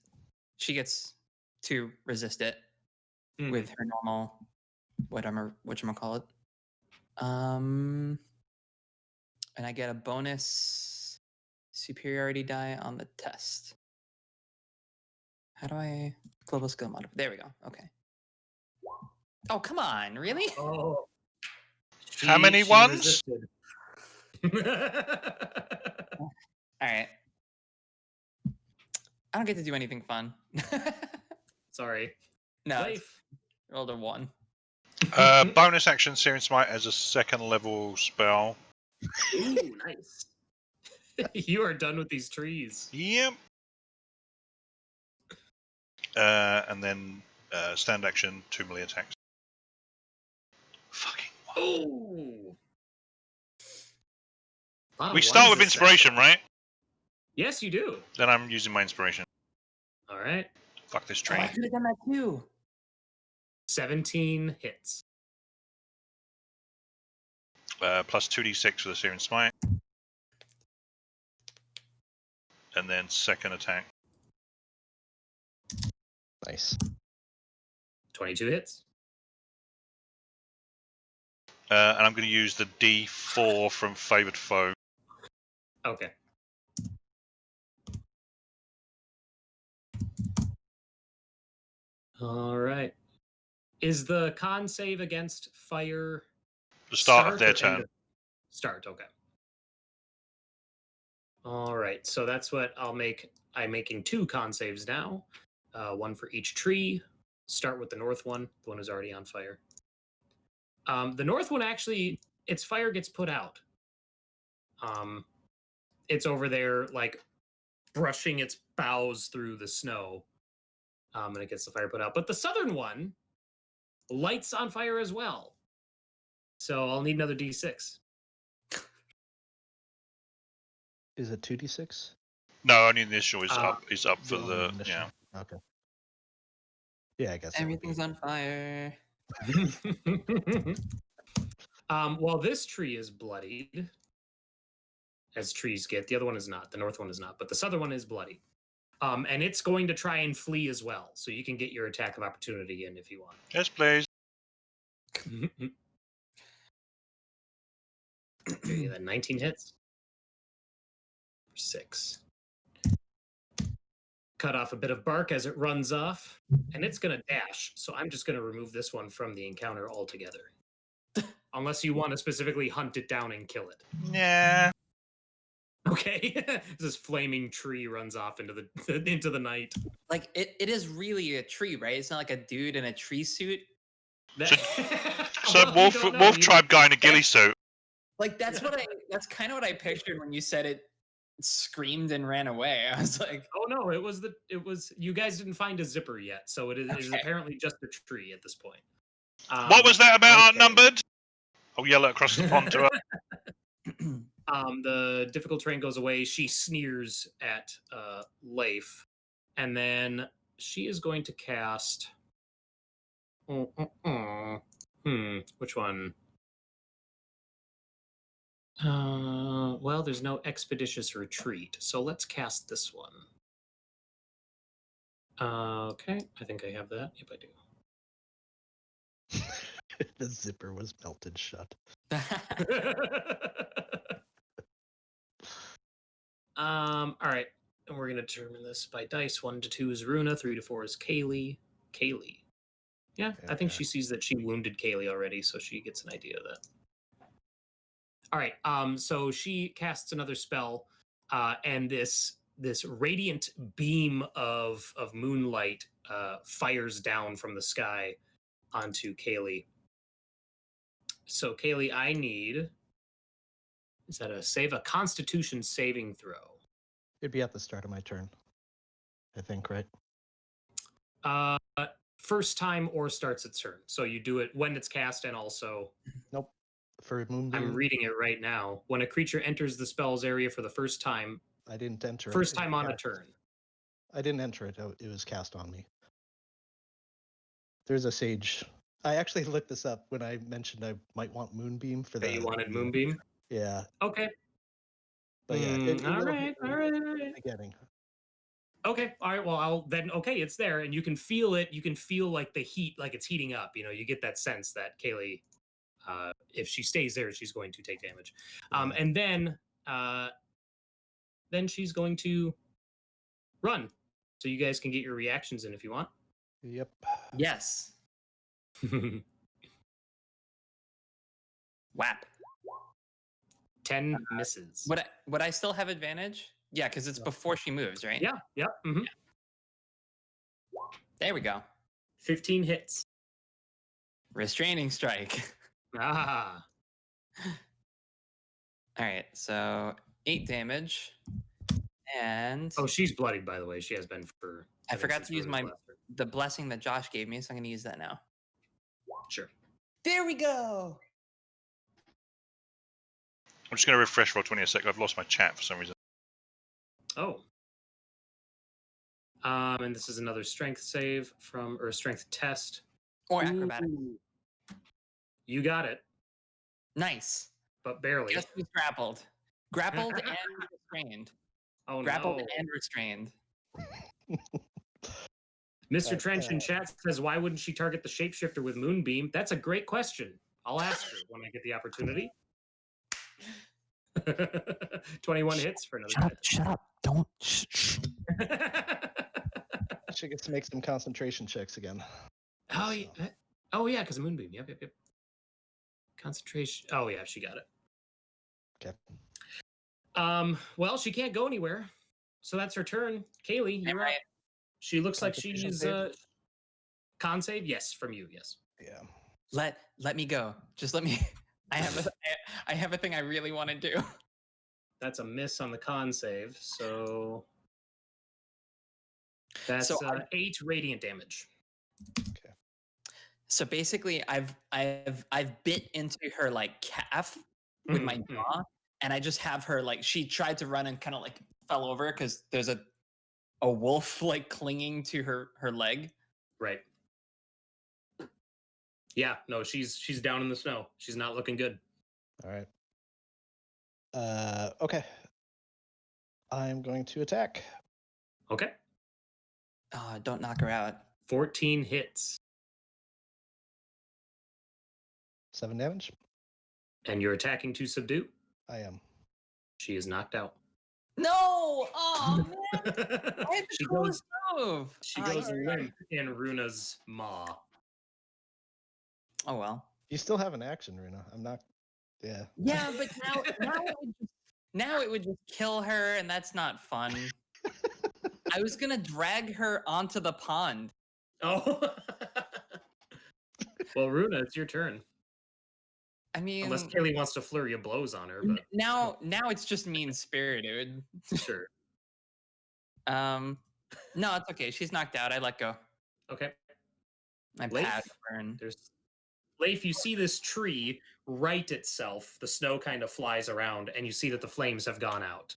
to resist it with her normal whatchamacallit. And I get a bonus superiority die on the test. How do I global skill modifier? There we go. Okay. Oh, come on, really? Oh. How many She ones? resisted. All right. I don't get to do anything fun. Sorry. No, Leif. rolled a 1. Bonus action Searing Smite as a second level spell. Ooh, nice. You are done with these trees. Yep. And then stand action 2 melee attacks. Fucking one. Ooh. We start with inspiration, right? Yes, you do. Then I'm using my inspiration. All right. Fuck this Oh, I train. could have done that too. 17 hits. Plus 2d6 for the Searing Smite. And then second attack. Nice. 22 hits. And I'm going to use the d4 from Favored Foe. Okay. All right. Is the con save against fire The start of their or end turn. Start, okay. All right, so that's what I'll make. I'm making 2 con saves now, 1 for each tree. Start with the north one, the one who's already on fire. The north one actually, its fire gets put out. It's over there, like brushing its boughs through the snow, and it gets the fire put out. But the southern one lights on fire as well. So I'll need another D6. Is it 2d6? No, only initial is Uh, up for The the initial? yeah. Okay. Yeah, I guess Everything's on fire. Well, this tree is bloodied, as trees get. The other one is not. The north one is not, but the southern one is bloody. And it's going to try and flee as well. So you can get your attack of opportunity in if you want. Yes, please. Okay, that 19 hits. 6. Cut off a bit of bark as it runs off, and it's going to dash. So I'm just going to remove this one from the encounter altogether. Unless you want to specifically hunt it down and kill it. Yeah. Okay. This flaming tree runs off into the night. Like it is really a tree, right? It's not like a dude in a tree suit. So wolf tribe guy in a ghillie suit. Like that's kind of what I pictured when you said it screamed and ran away. I was like, oh no, it was you guys didn't find a zipper yet, so it is apparently just a tree at this point. What was that about outnumbered? I'll yell it across the pond to her. The difficult terrain goes away. She sneers at Leif, and then she is going to cast. Which one? Well, there's no expeditious retreat, so let's cast this one. Okay, I think I have that. Yep, I do. The zipper was melted shut. All right, and we're gonna determine this by dice. 1 to 2 is Rúna, 3 to 4 is Cayleigh. Yeah, I think she sees that she wounded Cayleigh already, so she gets an idea of that. All right, so she casts another spell, and this radiant beam of moonlight fires down from the sky onto Cayleigh. So Cayleigh, I need a Constitution saving throw. It'd be at the start of my turn, I think, right? First time or starts its turn. So you do it when it's cast and also. Nope. For Moonbeam. I'm reading it right now. When a creature enters the spell's area for the first time. I didn't enter it. First time on a turn. I didn't enter it. It was cast on me. There's a sage. I actually looked this up when I mentioned I might want Moonbeam for that. You wanted Moonbeam? Yeah. Okay. But yeah. All right. Beginning. Okay. All right. Well, okay, it's there, and you can feel it. You can feel like the heat, like it's heating up. You get that sense that Cayleigh, if she stays there, she's going to take damage. And then she's going to run. So you guys can get your reactions in if you want. Yep. yes. Whap. 10 misses. Would I still have advantage? Yeah, because it's before she moves, right? Yeah. Yep. Mm-hmm. There we go. 15 hits. Restraining strike. Ah. All right, so 8 damage. And Oh, she's bloodied, by the way. She has been for. I forgot to use Runa's last turn. the blessing that Josh gave me, so I'm gonna use that now. Sure. There we go. I'm just going to refresh Roll20 a sec. I've lost my chat for some reason. Oh. And this is another strength save or a strength test. Or acrobatic. Ooh. You got it, Nice. but barely. Just was grappled. Grappled and restrained. Oh Grappled no. and restrained. Mr. Trench in chat says, why wouldn't she target the shapeshifter with Moonbeam? That's a great question. I'll ask her when I get the opportunity. 21 hits for another. Shut up. Don't. Shh. She gets to make some concentration checks again. Oh, yeah, because of Moonbeam. Yep. Concentration. Oh, yeah, she got it. Okay. Well, she can't go anywhere, so that's her turn. Cayleigh, you're right. She looks like she's con save. Yes, from you. Yes. Yeah. Let me go. Just let me. I have a thing I really want to do. That's a miss on the con save. So that's 8 radiant damage. Okay. So basically, I've bit into her like calf with my jaw, and I just have her like she tried to run and kind of like fell over because there's a a wolf like clinging to her leg. Right. Yeah, no, she's down in the snow. She's not looking good. All right. Okay. I'm going to attack. Okay. Don't knock her out. 14 hits. 7 damage. And you're attacking to subdue? I am. She is knocked out. No! Oh man! I had the She coolest move. She goes you're limp in Runa's maw. Oh well. You still have an action, Rúna. I'm not. Yeah. Yeah, but now it would just kill her, and that's not fun. I was gonna drag her onto the pond. Oh. Well, Rúna, it's your turn. I mean, Unless Cayleigh wants to flurry of blows on her, but now it's just mean spirited. sure. No, it's okay. She's knocked out. I let go. Okay. My Leif? pad burn. There's Leif, you see this tree right itself. The snow kind of flies around, and you see that the flames have gone out.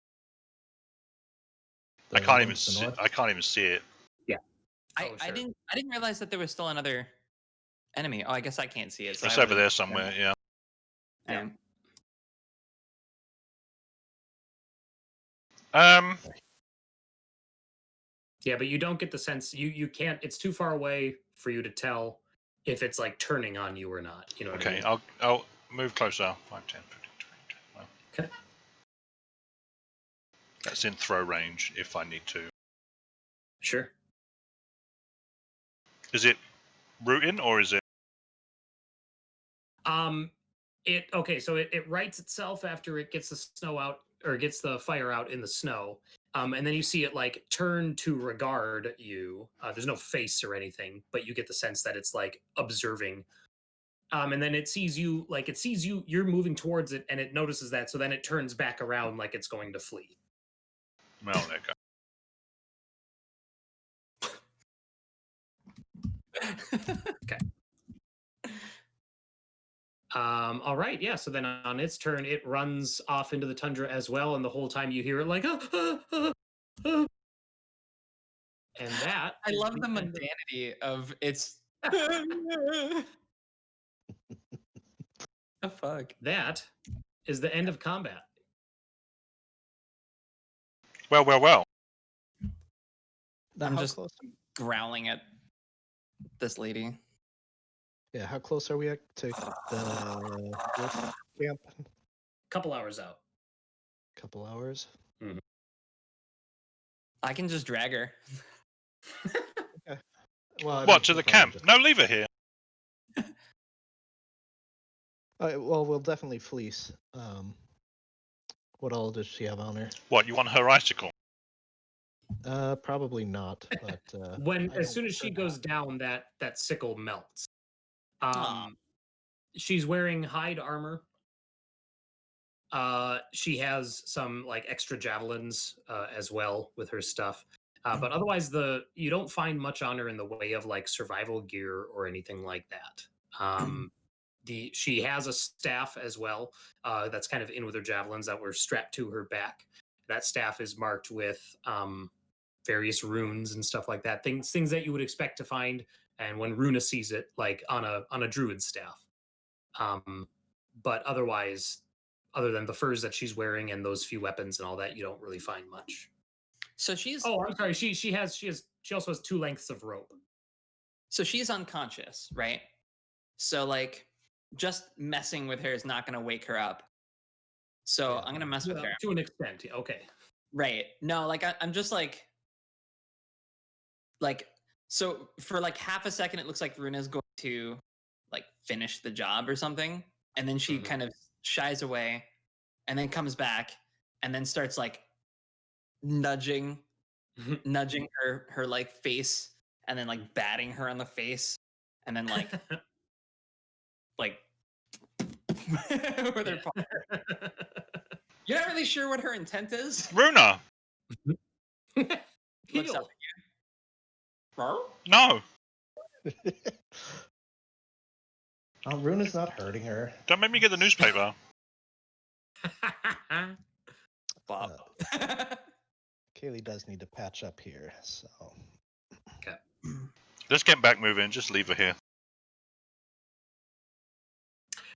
I can't even see it. Oh, I sure. didn't realize that there was still another enemy. Oh, I guess I can't see it. So It's I over would've- there somewhere. Yeah. Yeah. Yeah, but you don't get the sense you can't. It's too far away for you to tell if it's like turning on you or not. You know what I Okay. mean? I'll move closer. 5, 10, 15, 20, 25. Okay. That's in throw range if I need to. Sure. Is it rooting or is it? So it rights itself after it gets the snow out or gets the fire out in the snow. And then you see it like turn to regard you. There's no face or anything, but you get the sense that it's like observing. And then it sees you, you're moving towards it, and it notices that. So then it turns back around like it's going to flee. Well, there you go. Okay. All right, yeah. So then on its turn, it runs off into the tundra as well, and the whole time you hear it like, and that I is love the end of- mundanity of its. The fuck. That is the end of combat. Well. Now, I'm how just close? growling at this lady. Yeah, how close are we to the wolf camp? Couple hours out. Couple hours. I can just drag her. Well, I mean, What, to the we'll probably camp? just- No, leave it here. Well, we'll definitely fleece. What all does she have on her? What, you want her icicle? Probably not. But As soon as she goes down, that sickle melts. Aw. She's wearing hide armor. She has some like extra javelins as well with her stuff. But otherwise, you don't find much on her in the way of like survival gear or anything like that. She has a staff as well that's kind of in with her javelins that were strapped to her back. That staff is marked with various runes and stuff like that. Things that you would expect to find, and when Rúna sees it, like on a druid staff. But otherwise, other than the furs that she's wearing and those few weapons and all that, you don't really find much. So she's. Oh, I'm sorry. She also has 2 lengths of rope. So she's unconscious, right? So like, just messing with her is not going to wake her up. So Yeah. I'm going to mess with her. To an extent, yeah, okay. Right. No, like I'm just like, so for like half a second, it looks like Rúna's going to like finish the job or something. And then she Mhm. kind of shies away and then comes back and then starts like nudging her like face and then like batting her on the face and then like with her paw. You're not really sure what her intent is? Rúna! Looks up Heal. at you. No! Rúna's not hurting her. Don't make me get the newspaper. Bob. Cayleigh does need to patch up here, so Let's get back moving. Just leave her here.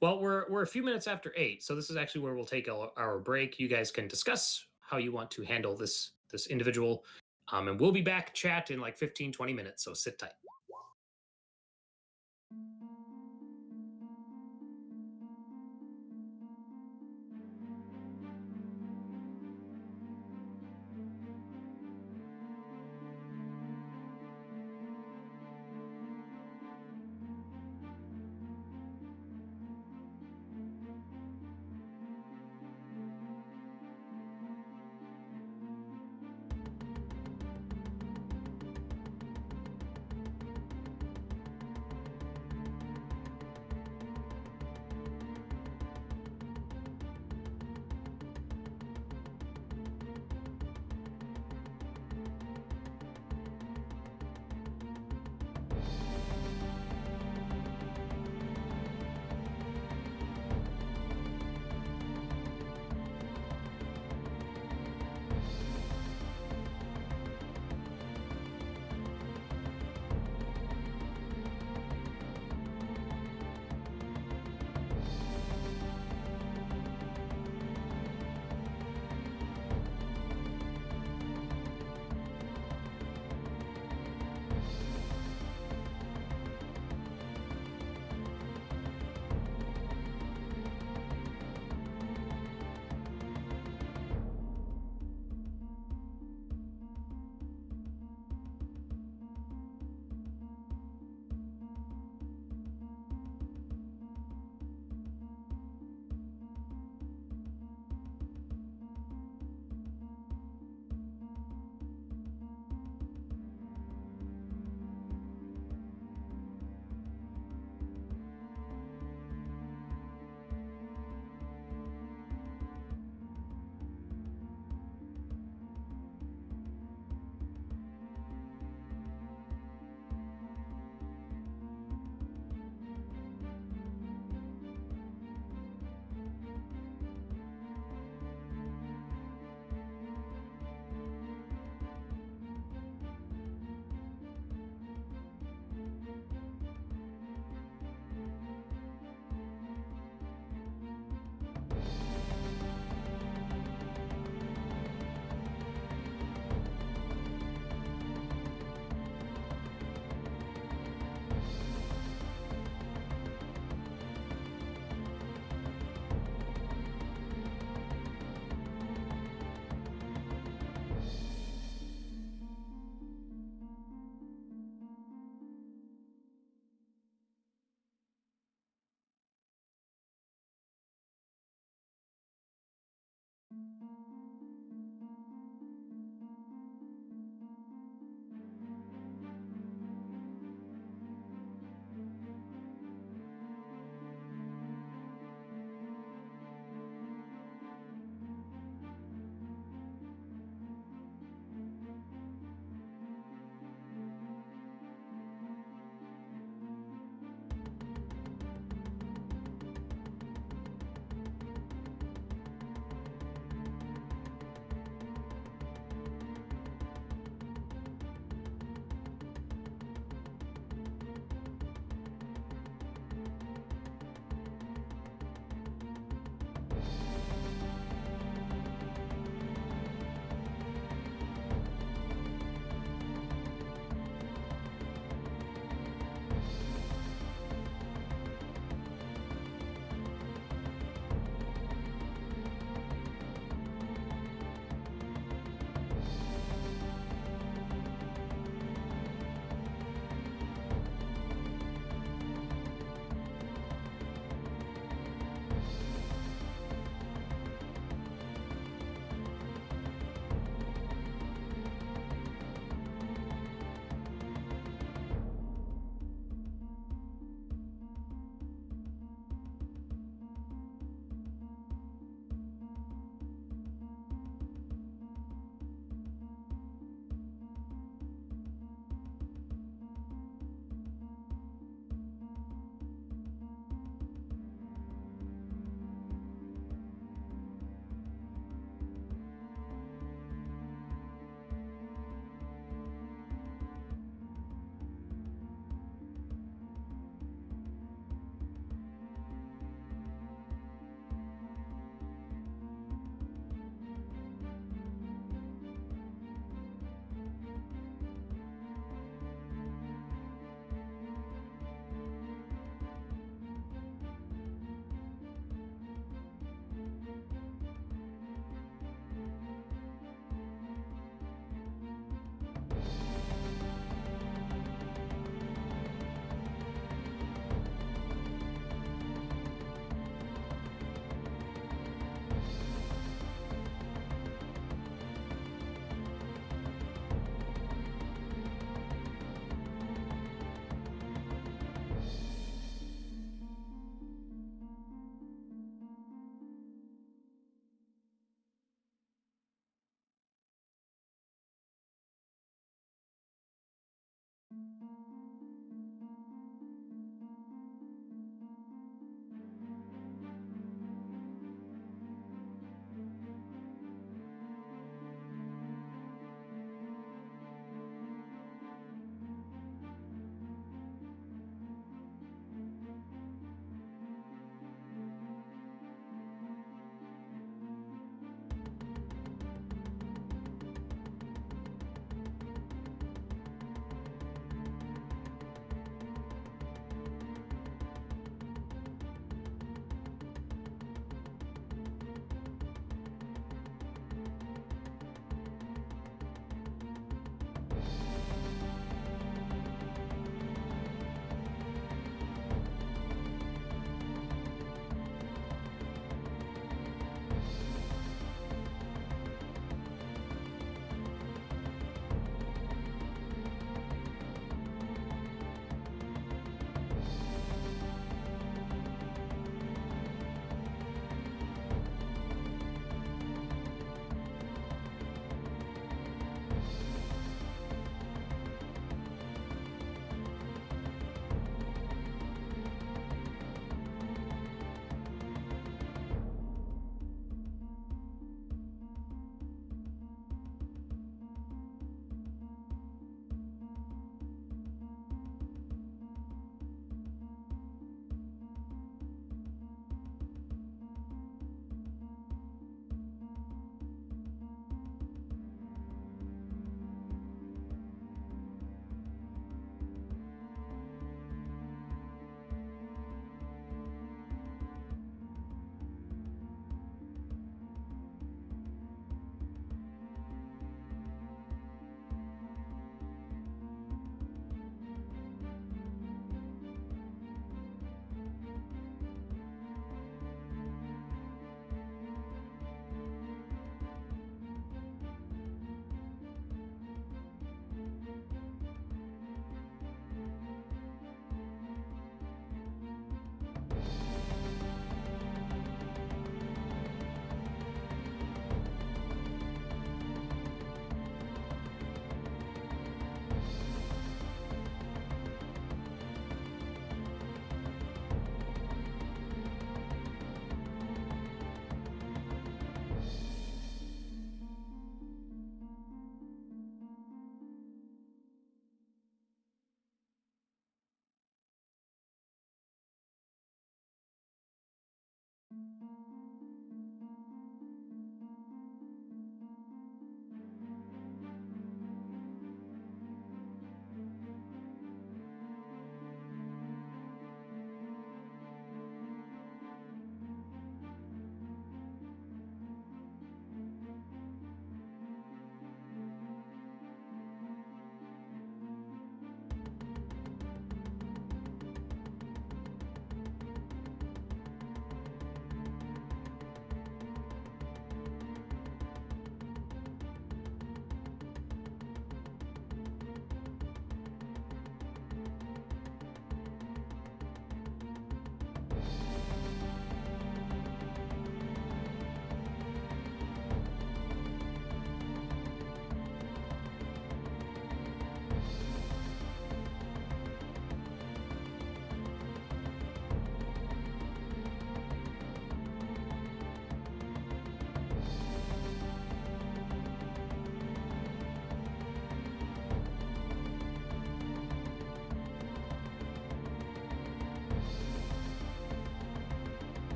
Well, we're a few minutes after 8, so this is actually where we'll take our break. You guys can discuss how you want to handle this individual, and we'll be back chat in like 15-20 minutes. So sit tight.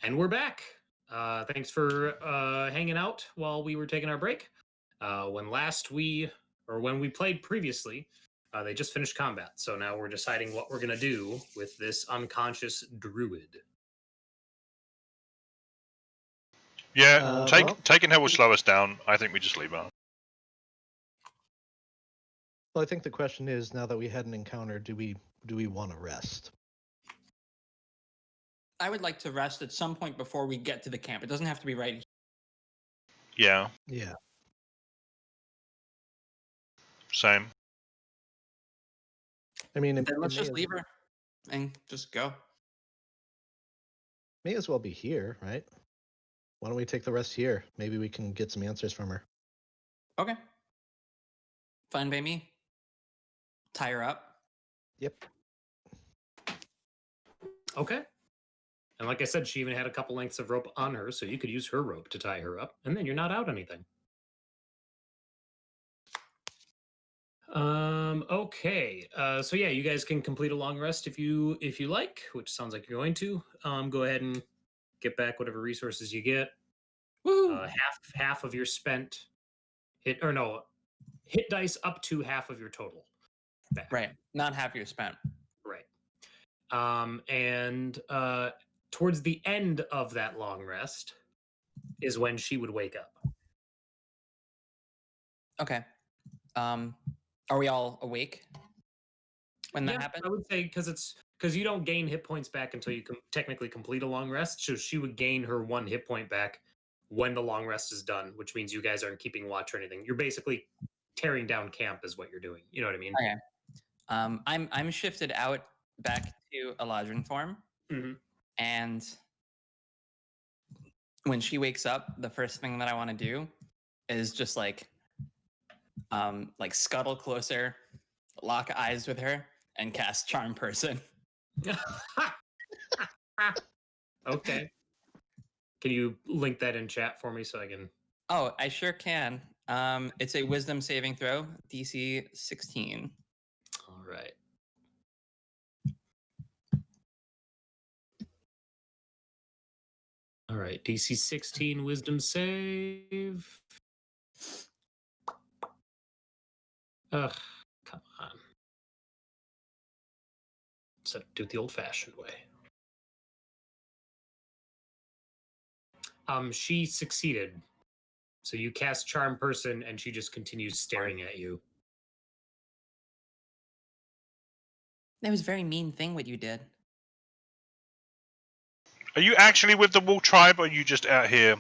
And we're back. Thanks for hanging out while we were taking our break. When we played previously, they just finished combat. So now we're deciding what we're going to do with this unconscious druid. Yeah, Well- taking her will slow us down. I think we just leave her. Well, I think the question is, now that we had an encounter, do we want to rest? I would like to rest at some point before we get to the camp. It doesn't have to be right. Yeah, Yeah. same. I mean, Then let's just leave her and just go. May as well be here, right? Why don't we take the rest here? Maybe we can get some answers from her. Okay. Fine by me. Tie her up. Yep. Okay. And like I said, she even had a couple lengths of rope on her, so you could use her rope to tie her up, and then you're not out anything. Okay. So yeah, you guys can complete a long rest if you like, which sounds like you're going to. Go ahead and get back whatever resources you get. Woo! Half of your spent hit dice up to half of your total back. Right. Not half your spent. Right. And towards the end of that long rest is when she would wake up. Okay. Are we all awake when that happens? I would say because you don't gain hit points back until you technically complete a long rest. So she would gain her 1 hit point back when the long rest is done, which means you guys aren't keeping watch or anything. You're basically tearing down camp is what you're doing. You know what I mean? Okay. I'm shifted out back to Eladrin form, Mhm. and when she wakes up, the first thing that I want to do is just like scuttle closer, lock eyes with her, and cast Charm Person. Okay. Can you link that in chat for me so I can? Oh, I sure can. It's a Wisdom saving throw, DC 16. All right. All right. DC 16 Wisdom save. Ugh, come on. So do it the old-fashioned way. She succeeded. So you cast Charm Person, and she just continues staring at you. That was a very mean thing what you did. Are you actually with the Wolf Tribe, or are you just out here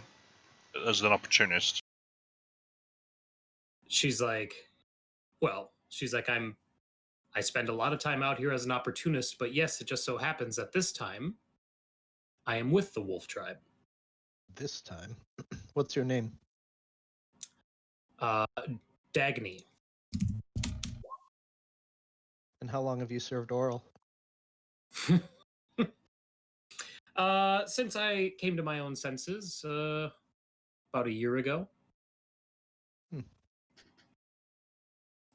as an opportunist? She's like, I spend a lot of time out here as an opportunist, but yes, it just so happens that this time I am with the Wolf Tribe. This time. What's your name? Dagny. And how long have you served oral? Since I came to my own senses, about a year ago.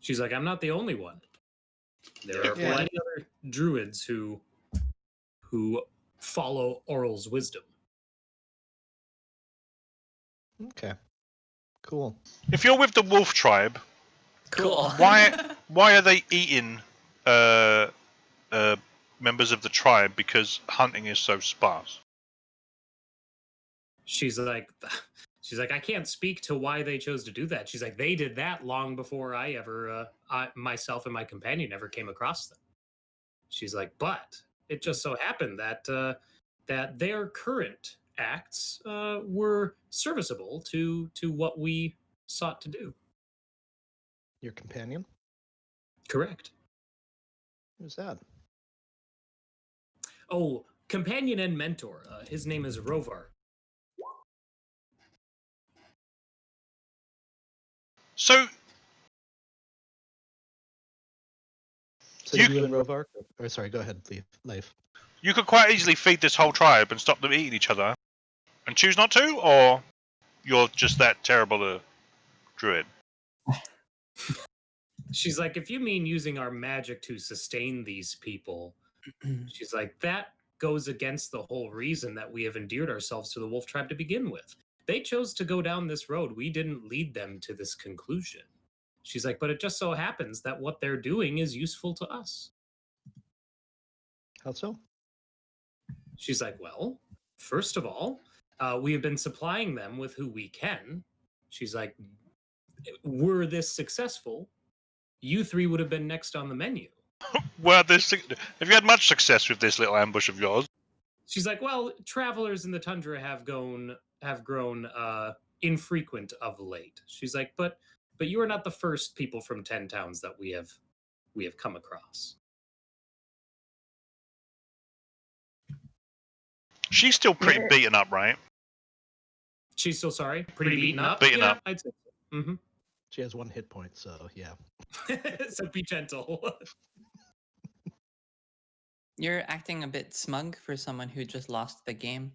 She's like, I'm not the only one. There are plenty other druids who follow Oral's wisdom. Okay. Cool. If you're with the Wolf Tribe, Cool. why are they eating members of the tribe? Because hunting is so sparse. She's like, I can't speak to why they chose to do that. She's like, they did that long before I ever, myself and my companion ever came across them. She's like, but it just so happened that that their current acts were serviceable to what we sought to do. Your companion? Correct. Who's that? Oh, companion and mentor. His name is Rovar. So You and Rovar? Or sorry, go ahead, Leif. you could quite easily feed this whole tribe and stop them eating each other, and choose not to, or you're just that terrible a druid. She's like, if you mean using our magic to sustain these people, she's like, that goes against the whole reason that we have endeared ourselves to the wolf tribe to begin with. They chose to go down this road. We didn't lead them to this conclusion. She's like, but it just so happens that what they're doing is useful to us. How so? She's like, well, first of all, we have been supplying them with who we can. She's like, were this successful, you three would have been next on the menu. Well, have you had much success with this little ambush of yours? She's like, well, travelers in the tundra have grown infrequent of late. She's like, but you are not the first people from 10 towns that we have come across. She's still pretty beaten up, right? She's still sorry, pretty beaten up. Beaten up. I'd say so. Mm-hmm. She has 1 hit point, so yeah. So be gentle. You're acting a bit smug for someone who just lost the game.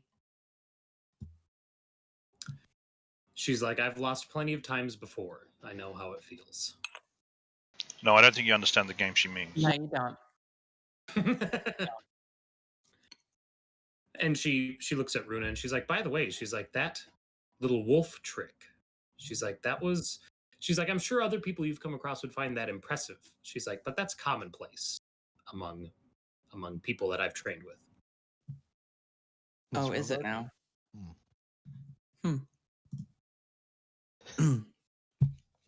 She's like, I've lost plenty of times before. I know how it feels. No, I don't think you understand the game she means. No, you don't. And she looks at Rúna and she's like, by the way, she's like, that little wolf trick. She's like, I'm sure other people you've come across would find that impressive. She's like, but that's commonplace among people that I've trained with. Oh, is it now?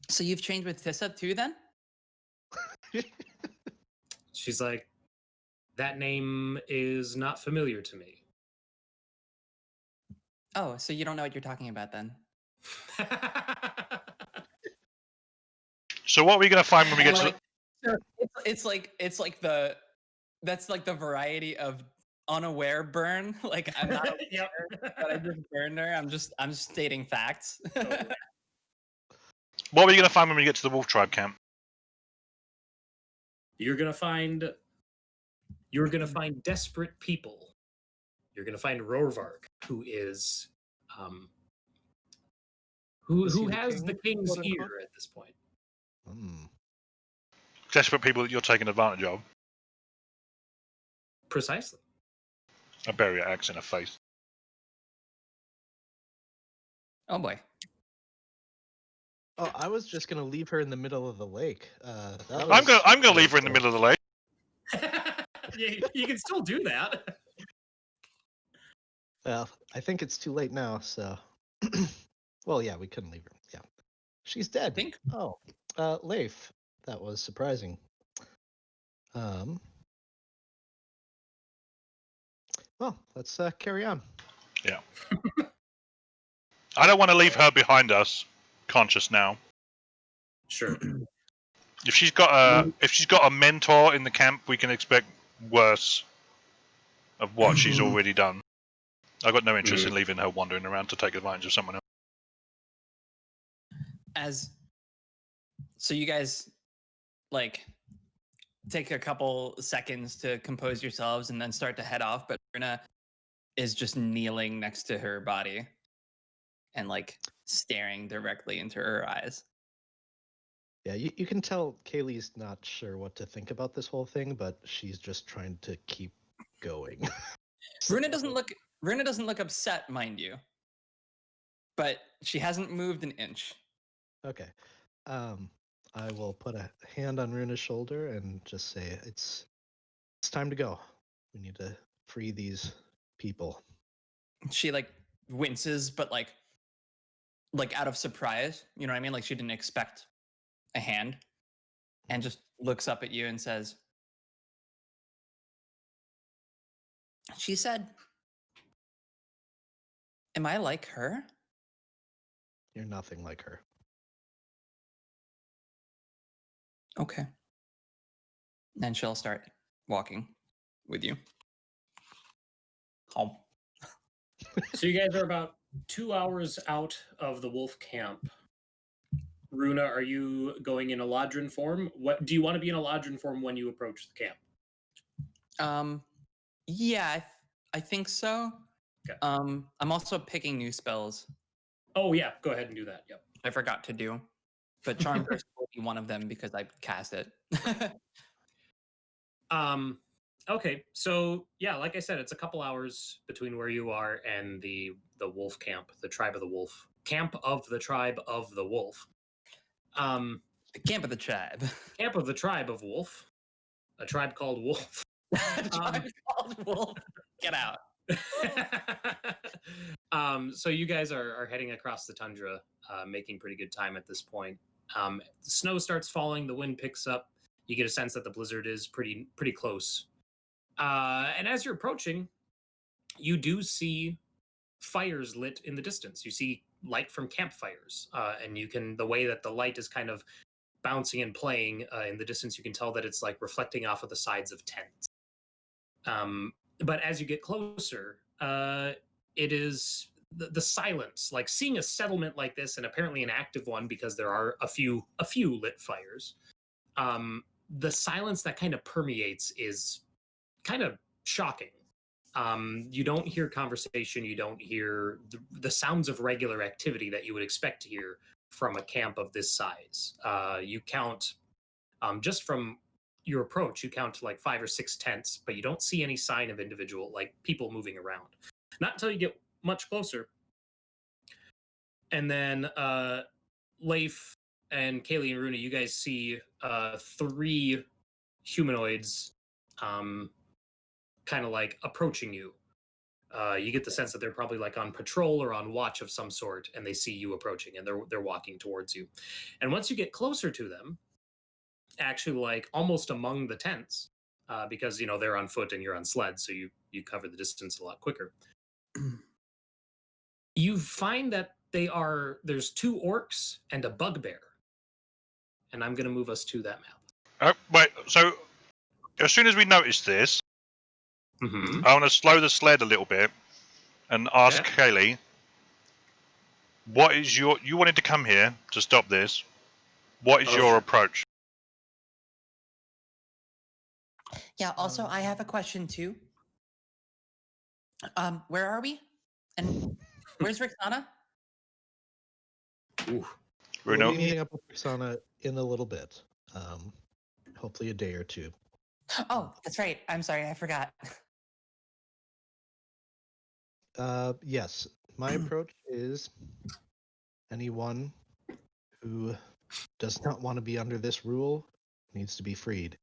So you've trained with Tissa too, then? She's like, that name is not familiar to me. Oh, so you don't know what you're talking about then? So what are we going to find when we get to So it's like that's like the variety of unaware burn. Like I'm not aware Yep. that I just burned her. I'm just stating facts. What are we going to find when we get to the wolf tribe camp? You're gonna find desperate people. You're gonna find Rorvark, who is who has the king's ear at this point. Desperate people that you're taking advantage of. Precisely. I bury your axe in her face. Oh boy. Oh, I was just gonna leave her in the middle of the lake. I'm gonna leave her in the middle of the lake. You can still do that. Well, I think it's too late now, so. Well, yeah, we couldn't leave her. Yeah, she's dead. I think. Oh, Leif, that was surprising. Well, let's carry on. Yeah. I don't want to leave her behind us, conscious now. Sure. If she's got a mentor in the camp, we can expect worse of what she's already done. I've got no interest in leaving her wandering around to take advantage of someone else. So you guys like take a couple seconds to compose yourselves and then start to head off, but Rúna is just kneeling next to her body and like staring directly into her eyes. Yeah, you can tell Cayleigh's not sure what to think about this whole thing, but she's just trying to keep going. Rúna doesn't look upset, mind you, but she hasn't moved an inch. Okay. I will put a hand on Rúna's shoulder and just say it's time to go. We need to free these people. She like winces, but like out of surprise, you know what I mean? Like she didn't expect a hand, and just looks up at you and says, she said, am I like her? You're nothing like her. Okay. Then she'll start walking with you home. So you guys are about 2 hours out of the wolf camp. Rúna, are you going in Eladrin form? What do you want to be in Eladrin form when you approach the camp? Yeah, I think so. Okay. I'm also picking new spells. Oh yeah, go ahead and do that. Yep. I forgot to do, but Charm Person will be one of them because I cast it. Okay, so yeah, like I said, it's a couple hours between where you are and the wolf camp, the tribe of the wolf, camp of the tribe of the wolf. The camp of the tribe. Camp of the tribe of wolf, a tribe called Wolf. The tribe called Wolf. Get out. So you guys are heading across the tundra, making pretty good time at this point. The snow starts falling, the wind picks up. You get a sense that the blizzard is pretty close. And as you're approaching, you do see fires lit in the distance. You see light from campfires, and the way that the light is kind of bouncing and playing in the distance, you can tell that it's like reflecting off of the sides of tents. But as you get closer, it is the silence. Like seeing a settlement like this, and apparently an active one because there are a few lit fires. The silence that kind of permeates is kind of shocking. You don't hear conversation. You don't hear the sounds of regular activity that you would expect to hear from a camp of this size. You count, just from your approach, you count like 5 or 6 tents, but you don't see any sign of individual, like people moving around. Not until you get much closer. And then Leif and Cayleigh and Rúna, you guys see 3 humanoids kind of like approaching you. You get the sense that they're probably like on patrol or on watch of some sort, and they see you approaching, and they're walking towards you. And once you get closer to them, actually like almost among the tents, because they're on foot and you're on sled, so you cover the distance a lot quicker. You find that there's 2 orcs and a bugbear, and I'm going to move us to that map. Wait, so as soon as we notice this, Mm-hmm. I want to slow the sled a little bit and ask Cayleigh, what is you wanted to come here to stop this. What is your approach? Yeah, also I have a question too. Where are we? And where's Rixana? Ooh. We'll Rúna? be meeting up with Rixana in a little bit. Hopefully a day or 2. Oh, that's right. I'm sorry, I forgot. Yes, my approach is anyone who does not want to be under this rule needs to be freed.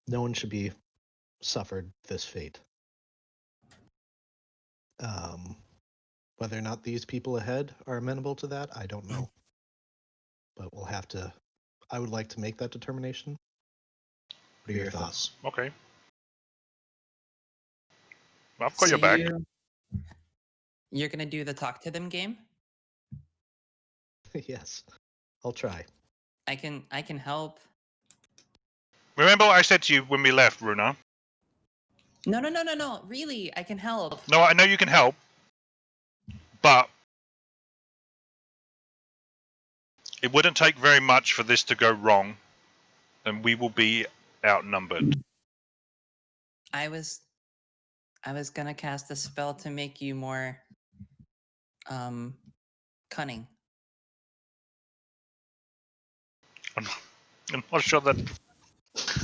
No one should be suffered this fate. Whether or not these people ahead are amenable to that, I don't know. But we'll have to. I would like to make that determination. What are your thoughts? Okay. I've got your back. You're gonna do the talk to them game? Yes, I'll try. I can help. Remember what I said to you when we left, Rúna? No. Really, I can help. No, I know you can help, but it wouldn't take very much for this to go wrong, and we will be outnumbered. I was gonna cast a spell to make you more cunning. I'm not sure that.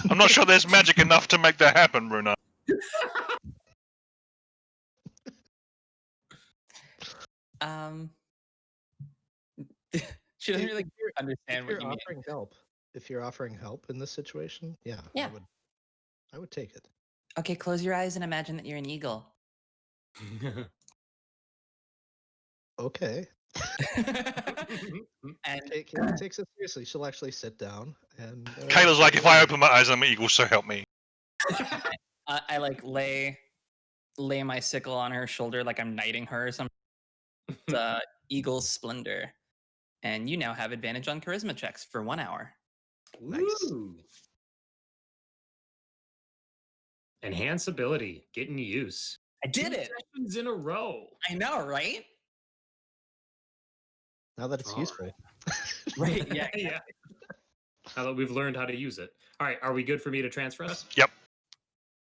I'm not sure there's magic enough to make that happen, Rúna. She doesn't really understand what you mean. If you're offering help in this situation, yeah. I would take it. Okay, close your eyes and imagine that you're an eagle. Okay. And Cayleigh takes it seriously. She'll actually sit down and. Cayleigh's like, if I open my eyes, I'm an eagle, so help me. I like lay my sickle on her shoulder like I'm knighting her or something. It's Eagle Splendor. And you now have advantage on charisma checks for 1 hour. Nice. Ooh. Enhance ability, getting use. I did 2 it. sessions in a row. I know, right? Now that it's useful. Right, yeah. Yeah. Now that we've learned how to use it. All right, are we good for me to transfer us? Yep.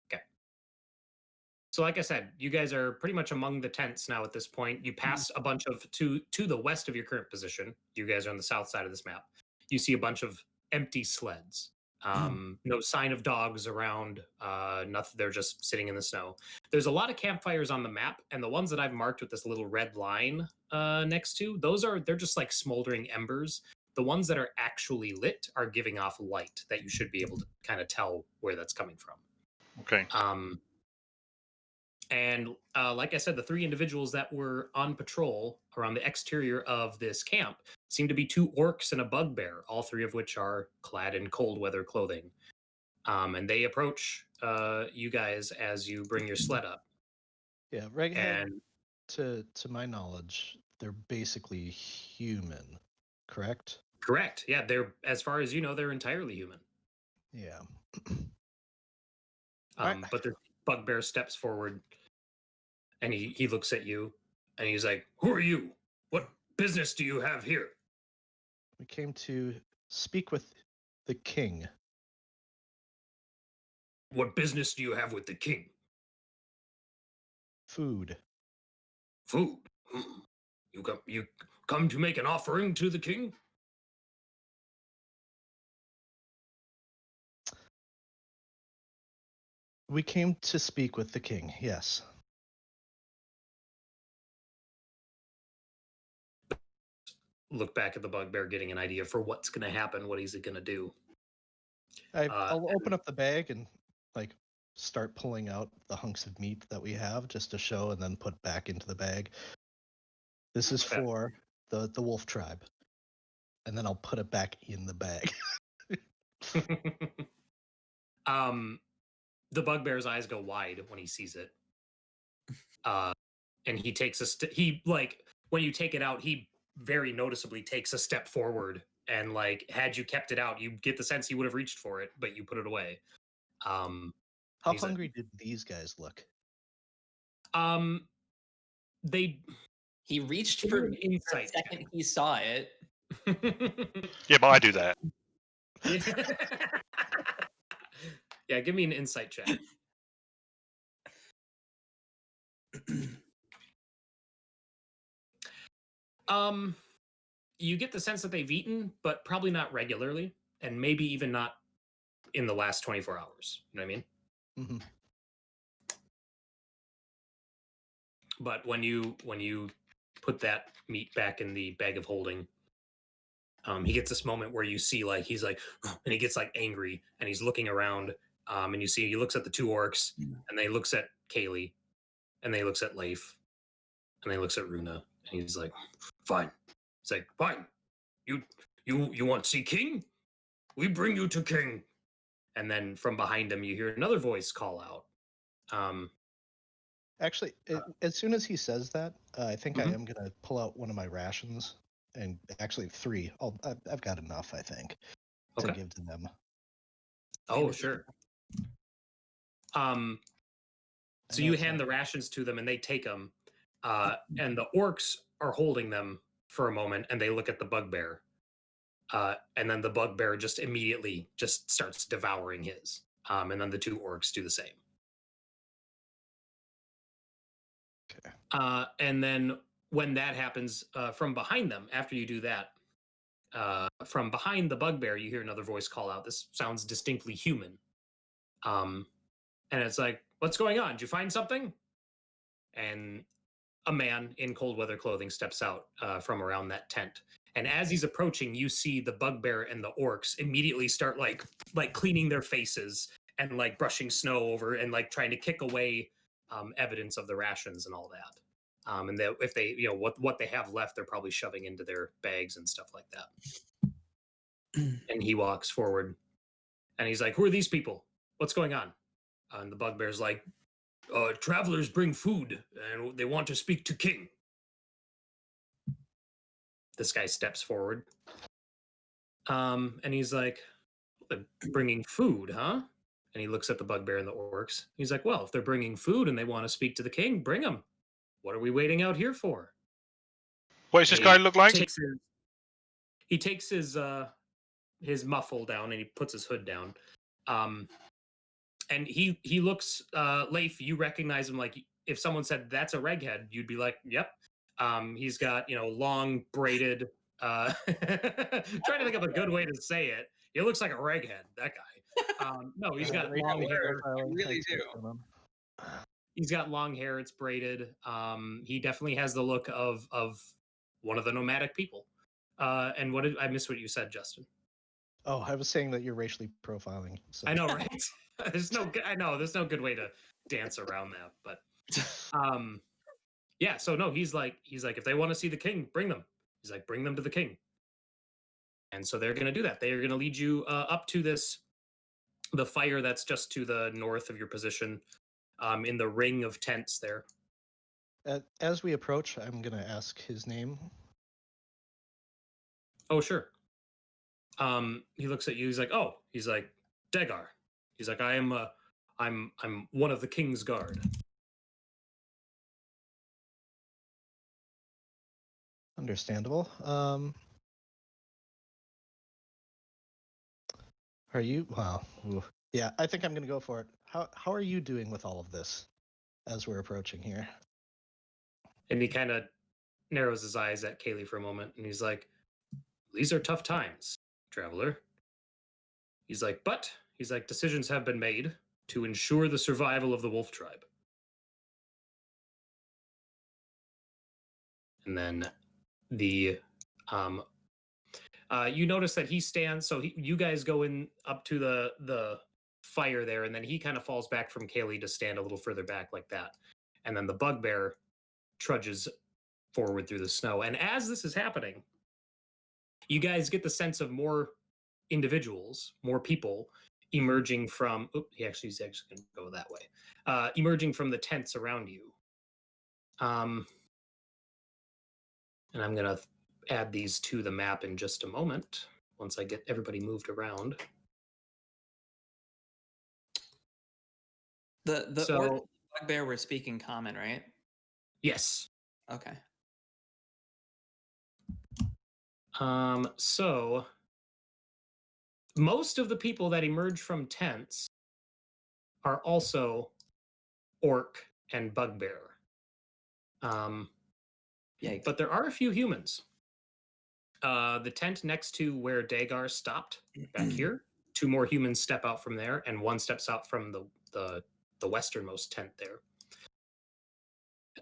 Okay. So like I said, you guys are pretty much among the tents now at this point. You pass a bunch of, to the west of your current position. You guys are on the south side of this map. You see a bunch of empty sleds. No sign of dogs around. Nothing. They're just sitting in the snow. There's a lot of campfires on the map, and the ones that I've marked with this little red line next to they're just like smoldering embers. The ones that are actually lit are giving off light that you should be able to kind of tell where that's coming from. Okay. And like I said, the three individuals that were on patrol around the exterior of this camp seem to be two orcs and a bugbear, all three of which are clad in cold weather clothing. And they approach you guys as you bring your sled up. Yeah, Reghead, And to my knowledge, they're basically human, correct? correct. Yeah, they're, as far as you know, they're entirely human. Yeah. But the bugbear steps forward and he looks at you and he's like, "Who are you? What business do you have here?" We came to speak with the king. "What business do you have with the king?" Food. "Food. You come to make an offering to the king?" We came to speak with the king, yes. Look back at the bugbear, getting an idea for what's going to happen. What is he going to do? I'll open up the bag and like start pulling out the hunks of meat that we have just to show, and then put back into the bag. This is Okay. for the wolf tribe. And then I'll put it back in the bag. The bugbear's eyes go wide when he sees it. And he takes he like, when you take it out, he very noticeably takes a step forward, and like, had you kept it out, you get the sense he would have reached for it, but you put it away. How he's like, hungry did these guys look? They He reached Give for me an me the insight second he saw it. Yeah, but I do that. Yeah, give me an insight check. You get the sense that they've eaten, but probably not regularly, and maybe even not in the last 24 hours. You know what I mean? Mm-hmm. But when you put that meat back in the bag of holding, he gets this moment where you see, like, he's like, and he gets like angry, and he's looking around, and you see he looks at the two orcs, and they looks at Cayleigh, and they looks at Leif, and they looks at Rúna, and he's like, "Fine." It's like, "Fine. You want to see King? We bring you to King." And then from behind him, you hear another voice call out. Actually, as soon as he says that, I think Mhm. I am going to pull out one of my rations, and actually 3. I've got enough, I think, to Okay. give to them. Oh, sure. So you hand the rations to them, and they take them. And the orcs are holding them for a moment, and they look at the bugbear. And then the bugbear just immediately just starts devouring his. And then the two orcs do the same. Okay. And then when that happens, from behind them, after you do that, from behind the bugbear, you hear another voice call out. This sounds distinctly human. And it's like, "What's going on? Did you find something?" And a man in cold weather clothing steps out from around that tent. And as he's approaching, you see the bugbear and the orcs immediately start like cleaning their faces and like brushing snow over and like trying to kick away evidence of the rations and all that. And that if they, what they have left, they're probably shoving into their bags and stuff like that. And he walks forward and he's like, "Who are these people? What's going on?" And the bugbear's like, "Travelers bring food and they want to speak to King." This guy steps forward. And he's like, "They're bringing food, huh?" And he looks at the bugbear and the orcs. He's like, "Well, if they're bringing food and they want to speak to the king, bring them. What are we waiting out here for?" What does this guy look like? He takes his muffle down and he puts his hood down. And he looks, Leif, you recognize him. Like, if someone said that's a reghead, you'd be like, "Yep." He's got, long braided, trying to think of a good way to say it. He looks like a raghead, that guy. No, he's got long hair. You really do. He's got long hair. It's braided. He definitely has the look of one of the nomadic people. And what did I miss? What you said, Justin? Oh, I was saying that you're racially profiling. So. I know, right? I know there's no good way to dance around that. But yeah. So no, he's like, if they want to see the king, bring them. He's like, bring them to the king. And so they're going to do that. They are going to lead you up to the fire that's just to the north of your position, in the ring of tents there. As we approach, I'm going to ask his name. Oh, sure. He looks at you. He's like, oh, he's like, Dagar. He's like, I'm one of the king's guard. Understandable. Are you? Wow. Yeah, I think I'm going to go for it. How are you doing with all of this as we're approaching here? And he kind of narrows his eyes at Cayleigh for a moment, and he's like, these are tough times, traveler. He's like, but he's like, decisions have been made to ensure the survival of the wolf tribe. And then the you notice that he stands, so you guys go in up to the fire there, and then he kind of falls back from Cayleigh to stand a little further back like that. And then the bugbear trudges forward through the snow. And as this is happening, you guys get the sense of more individuals, more people emerging from. He's actually going to go that way. Emerging from the tents around you. And I'm going to add these to the map in just a moment once I get everybody moved around. The bugbear were speaking common, right? Yes. Okay. So most of the people that emerge from tents are also orc and bugbear. Yikes. But there are a few humans. The tent next to where Dagar stopped back here, 2 more humans step out from there, and 1 steps out from the westernmost tent there.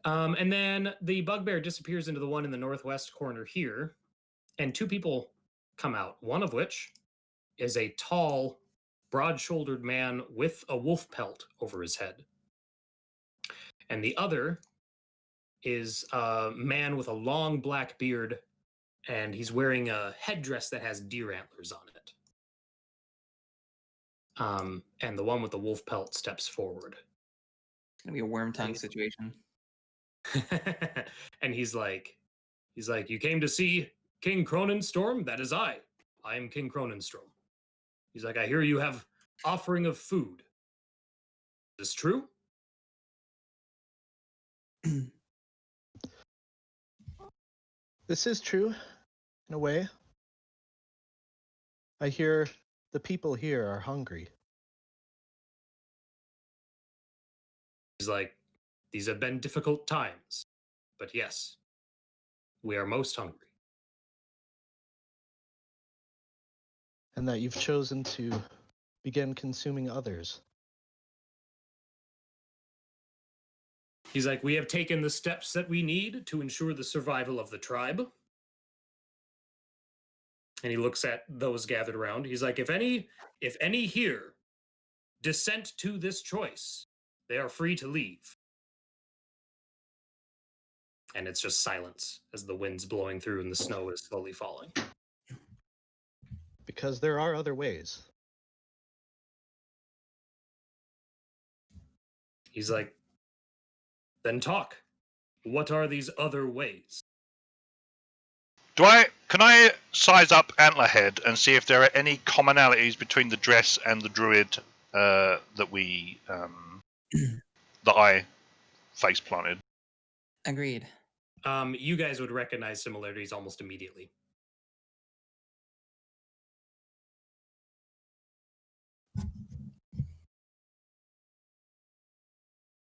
And then the bugbear disappears into the one in the northwest corner here, and 2 people come out, one of which is a tall, broad-shouldered man with a wolf pelt over his head. And the other is a man with a long black beard, and he's wearing a headdress that has deer antlers on it. And the one with the wolf pelt steps forward. It's gonna be a worm tongue situation. And he's like, you came to see King Kronenstrom? That is I. I am King Kronenstrom. He's like, I hear you have offering of food. Is this true? This is true, in a way. I hear the people here are hungry. He's like, these have been difficult times, but yes, we are most hungry. And that you've chosen to begin consuming others. He's like, we have taken the steps that we need to ensure the survival of the tribe. And he looks at those gathered around. He's like, if any here dissent to this choice, they are free to leave. And it's just silence as the wind's blowing through and the snow is slowly falling. Because there are other ways. He's like, then talk. What are these other ways? Can I size up Antlerhead and see if there are any commonalities between the dress and the druid that I face planted? Agreed. You guys would recognize similarities almost immediately.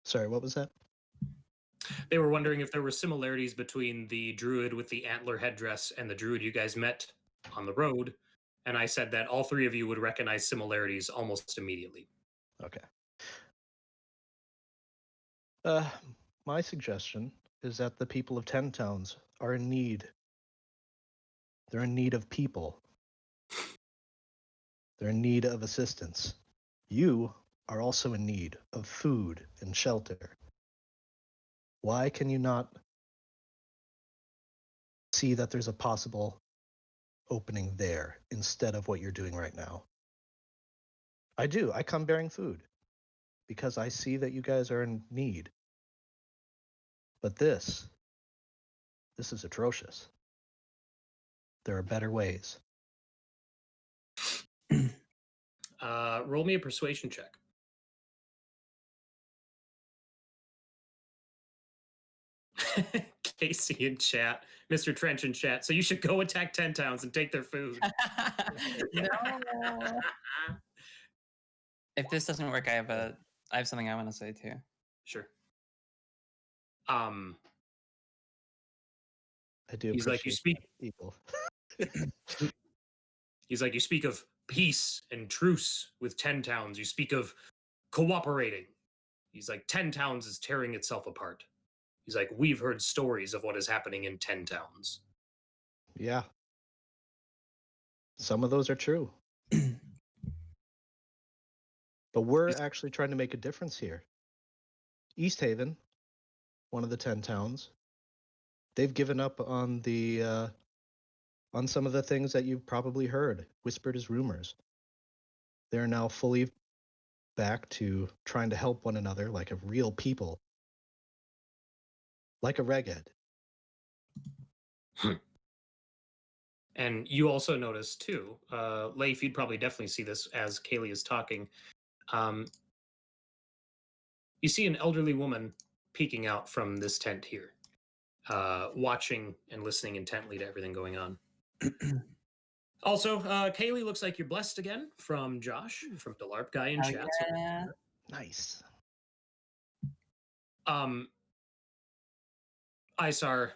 Sorry, what was that? They were wondering if there were similarities between the druid with the antler headdress and the druid you guys met on the road and I said that all three of you would recognize similarities almost immediately. Okay. My suggestion is that the people of 10 towns are in need. They're in need of people. They're in need of assistance. You are also in need of food and shelter. Why can you not see that there's a possible opening there instead of what you're doing right now? I do. I come bearing food because I see that you guys are in need. But this is atrocious. There are better ways. Roll me a persuasion check. Casey in chat, Mr. Trench in chat. So you should go attack 10 towns and take their food. No. If this doesn't work, I have something I want to say too. Sure. I do. He's like, you speak. People. He's like, you speak of peace and truce with 10 towns. You speak of cooperating. He's like, 10 towns is tearing itself apart. He's like, we've heard stories of what is happening in 10 towns. Yeah. Some of those are true. But we're actually trying to make a difference here. East Haven, one of the 10 towns, they've given up on the on some of the things that you've probably heard, whispered as rumors. They're now fully back to trying to help one another like a real people. Like a reggae. And you also notice too, Leif, you'd probably definitely see this as Cayleigh is talking. You see an elderly woman peeking out from this tent here, watching and listening intently to everything going on. Also, Cayleigh, looks like you're blessed again from Josh, from the LARP guy in chat. Yeah. So, Nice. Isarr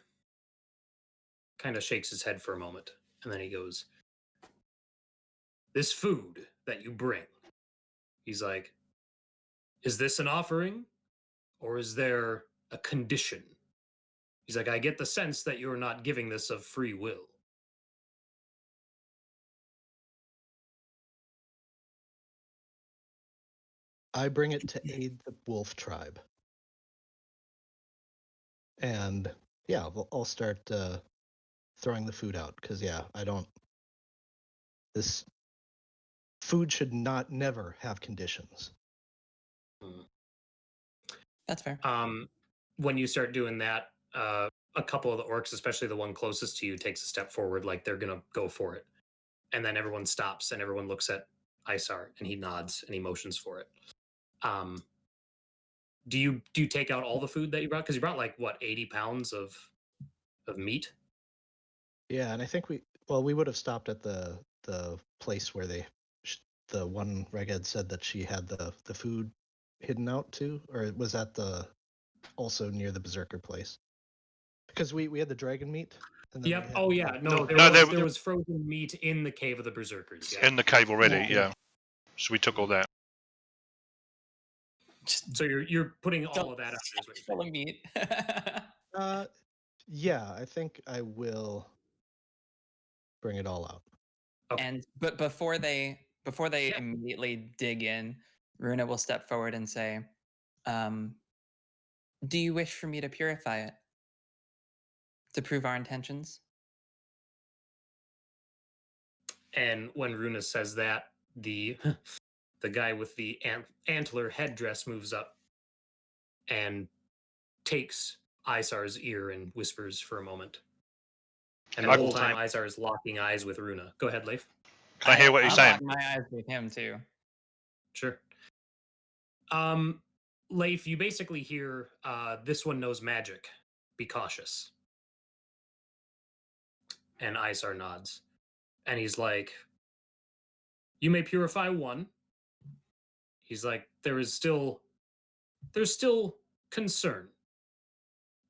kind of shakes his head for a moment, and then he goes, this food that you bring, he's like, is this an offering or is there a condition? He's like, I get the sense that you're not giving this of free will. I bring it to aid the wolf tribe. And yeah, I'll start throwing the food out because this food should never have conditions. That's fair. When you start doing that, a couple of the orcs, especially the one closest to you, takes a step forward, like they're gonna go for it, and then everyone stops and everyone looks at Isarr, and he nods and he motions for it. Do you take out all the food that you brought? Because you brought like what, 80 pounds of meat? Yeah, and I think we would have stopped at the place where the one reggae said that she had the food hidden out too, or was that also near the berserker place? Because we had the dragon meat. And then Yep. we had, Oh yeah. No, there was frozen meat in the cave of the berserkers. Yeah. In the cave already, yeah. So we took all that. So you're putting all of that out there. Full of meat. Yeah, I think I will bring it all out. Okay. And but before they immediately dig in, Rúna will step forward and say, do you wish for me to purify it? To prove our intentions? And when Rúna says that, the guy with the antler headdress moves up and takes Isar's ear and whispers for a moment. And the whole time Isarr is locking eyes with Rúna. Go ahead, Leif. Can I hear what he's saying? My eyes with him too. Sure. Leif, you basically hear, this one knows magic. Be cautious. And Isarr nods. And he's like, you may purify one. He's like, there's still concern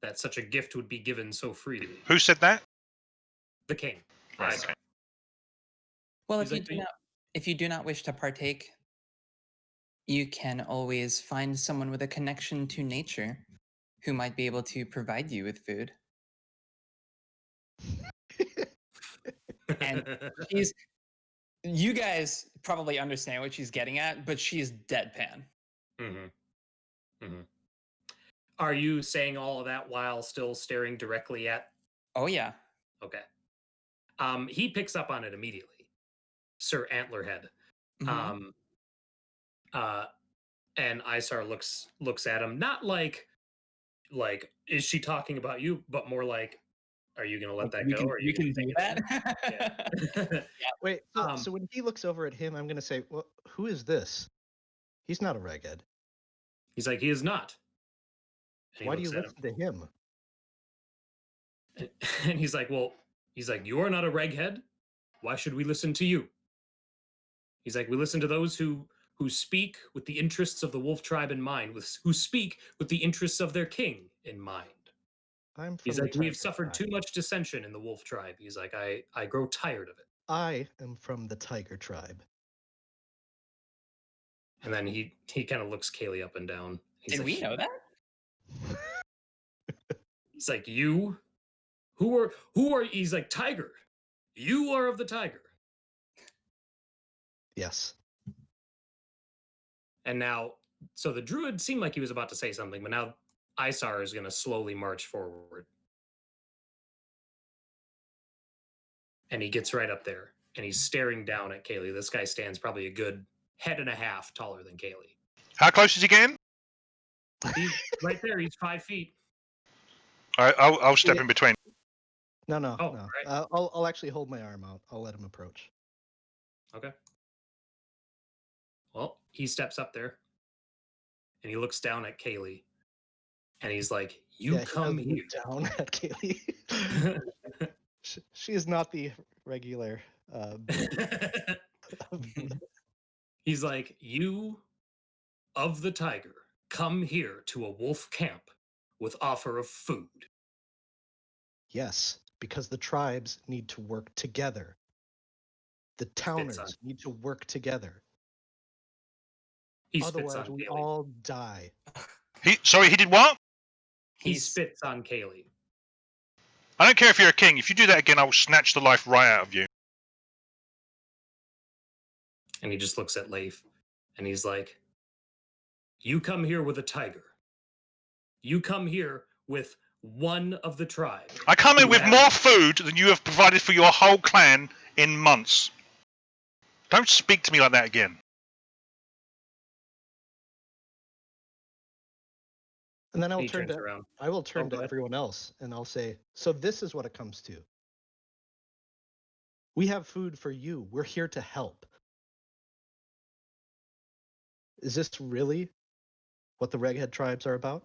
that such a gift would be given so freely. Who said that? The king. Right, Isarr. okay. Well, He's like, if you do not wish to partake, you can always find someone with a connection to nature who might be able to provide you with food. And you guys probably understand what she's getting at, but she's deadpan. Are you saying all of that while still staring directly at? Oh yeah. Okay. He picks up on it immediately, Sir Antlerhead. Mhm. And Isarr looks at him, not like is she talking about you, but more like, are you gonna let that you go? can Or are you gonna can do take it that. in? Wait, so, Um, so when he looks over at him, I'm gonna say, well, who is this? He's not a reghead. He's like, he is not. And he Why do you looks at listen to him? him, and he's like, well, you are not a reghead. Why should we listen to you? He's like, we listen to those who speak with the interests of the wolf tribe in mind, who speak with the interests of their king in mind. I'm from He's the like, we have tiger suffered tribe. too much dissension in the wolf tribe. He's like, I grow tired of it. I am from the tiger tribe. And then he kind of looks Cayleigh up and down. He's Did like, we know that? He's like, you? Who are? He's like, tiger. You are of the tiger. Yes. And now, so the druid seemed like he was about to say something, but now Isarr is going to slowly march forward. And he gets right up there and he's staring down at Cayleigh. This guy stands probably a good head and a half taller than Cayleigh. How close is he getting? He's right there. He's 5 feet. All right, I'll step in between. No. Oh, right. I'll actually hold my arm out. I'll let him approach. Okay. Well, he steps up there and he looks down at Cayleigh and he's like, you come he here. does look down at Cayleigh. she is not the regular. He's like, you of the tiger come here to a wolf camp with offer of food. Yes, because the tribes need to work together. The towners need to work together. Otherwise, we all die. He did what? He spits on Cayleigh. I don't care if you're a king. If you do that again, I will snatch the life right out of you. And he just looks at Leif and he's like, you come here with a tiger. You come here with one of the tribe. I come in with more food than you have provided for your whole clan in months. Don't speak to me like that again. And then I will He turn turns around. to everyone else and I'll say, so this is what it comes to. We have food for you. We're here to help. Is this really what the Reghead tribes are about?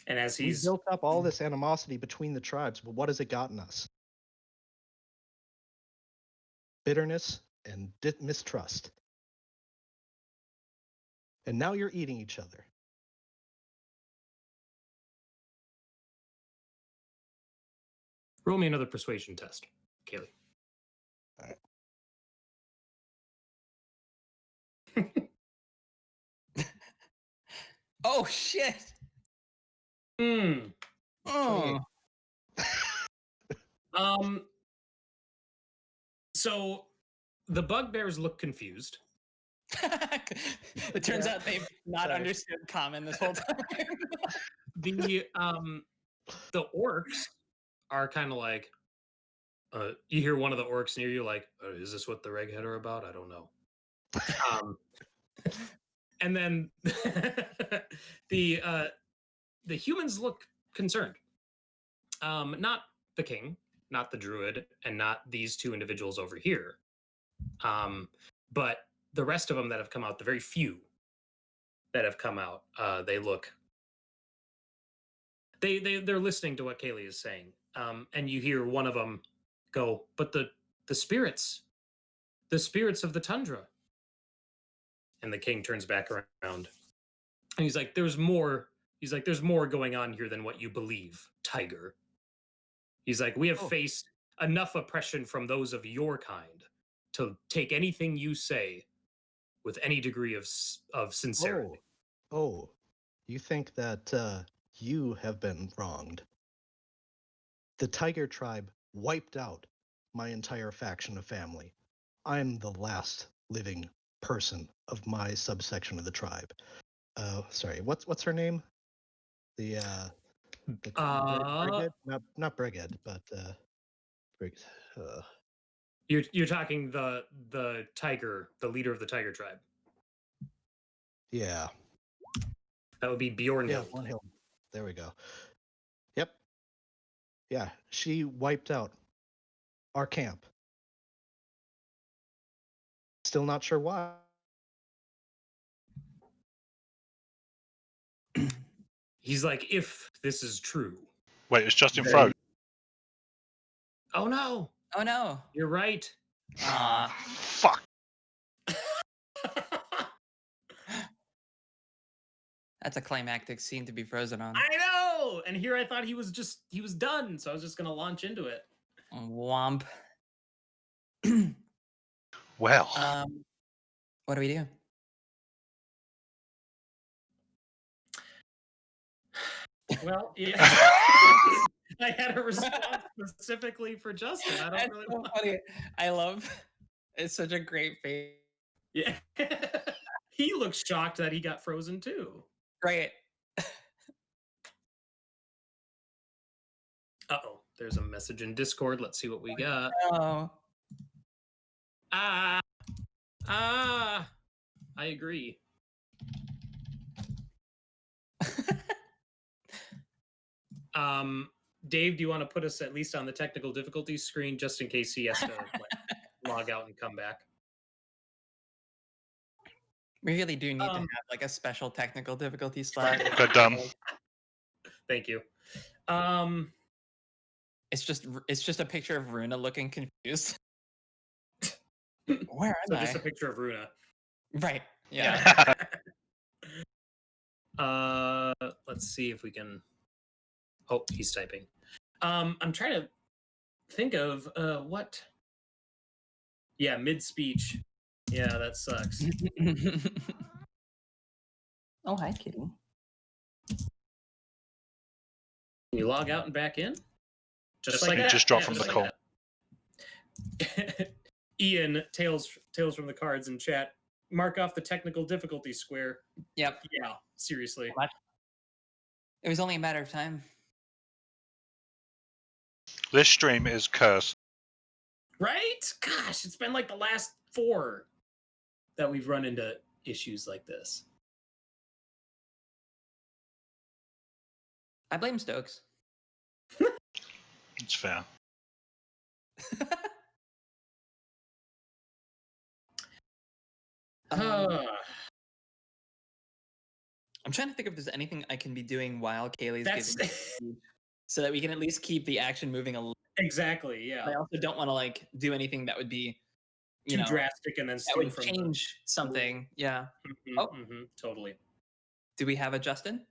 And as We've built up all this animosity between the tribes, but what has it gotten us? Bitterness and mistrust. And now you're eating each other. Roll me another persuasion test, Cayleigh. All right. Oh shit! Oh. So the bugbears look confused. It turns out they've not understood common this whole time. The orcs are kind of like, you hear one of the orcs near you like, is this what the reghead are about? I don't know. And then the humans look concerned. Not the king, not the druid, and not these two individuals over here. But the rest of them that have come out, the very few that have come out, they look. They're listening to what Cayleigh is saying, and you hear one of them go, "But the spirits of the tundra." And the king turns back around, and he's like, "There's more." He's like, "There's more going on here than what you believe, Tiger." He's like, "We have faced enough oppression from those of your kind to take anything you say with any degree of sincerity. Oh, you think that you have been wronged? The Tiger Tribe wiped out my entire faction of family. I'm the last living person of my subsection of the tribe. Sorry, what's her name? The Brigid? Not Brigid, but Brigid. You're talking the tiger, the leader of the Tiger Tribe. Yeah. That would be Bjorn. Yeah, Warden. There we go. Yep. Yeah, she wiped out our camp. Still not sure why. He's like, if this is true. Wait, it's Justin then- Frost. Oh no, Oh no. you're right. Fuck. That's a climactic scene to be frozen on. I know. And here I thought he was done, so I was just gonna launch into it. Womp. Well, What do we do? Well, yeah. I had a response specifically for Justin. I don't That's really so know. funny. I love. It's such a great face. Yeah. He looks shocked that he got frozen too. Great. Uh-oh. There's a message in Discord. Let's see what we got. Oh. I agree. Dave, do you want to put us at least on the technical difficulty screen just in case he has to log out and come back? We really do need to have like a special technical difficulty slot. they're done. Thank you. It's just a picture of Rúna looking confused. Where am So I? just a picture of Rúna. Right. Yeah. Let's see if we can. Oh, he's typing. I'm trying to think of what. Yeah, mid-speech. Yeah, that sucks. Oh, hi, kitty. Can you log out and back in? Just like that. Just drop from the call. That. Ian, Tales from the Cards in chat. Mark off the technical difficulty square. Yep. Yeah, seriously. What? It was only a matter of time. This stream is cursed. Right? Gosh, it's been like the last 4 that we've run into issues like this. I blame Stokes. It's fair. I'm trying to think if there's anything I can be doing while Cayleigh's That's giving me so that we can at least keep the action moving a little. exactly, yeah. I also don't want to like do anything that would be Too drastic and then that steal would from change something. Yeah. Mhm, Oh. mhm, totally. Do we have a Justin?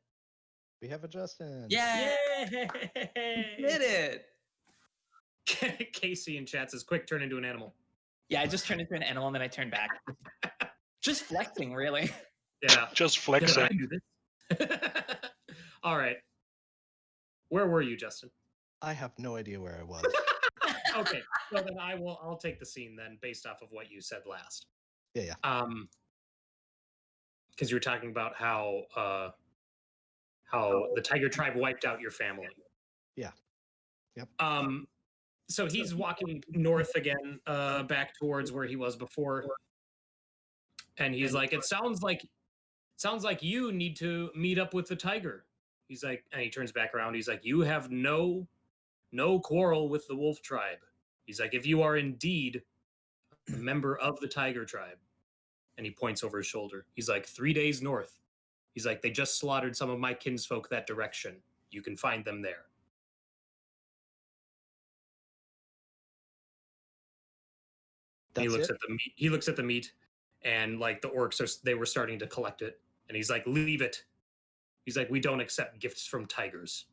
We have a Justin. Yeah. Yay! Did it. Casey in chat says, quick, turn into an animal. Yeah, I just turned into an animal and then I turned back. Just flexing, really. Yeah. Just Did flexing. I do this? All right. Where were you, Justin? I have no idea where I was. Okay, so then I'll take the scene then based off of what you said last. Yeah. Because you were talking about how the Tiger Tribe wiped out your family. Yeah. Yep. So he's walking north again, back towards where he was before, and he's like, "It sounds like you need to meet up with the tiger." He's like, and he turns back around. He's like, "You have no quarrel with the Wolf Tribe." He's like, "If you are indeed a member of the Tiger Tribe," and he points over his shoulder. He's like, 3 days north. He's like, "They just slaughtered some of my kinsfolk that direction. You can find them there." That's He looks it? at the meat. He looks at the meat, and like the orcs they were starting to collect it, and he's like, "Leave it." He's like, "We don't accept gifts from tigers."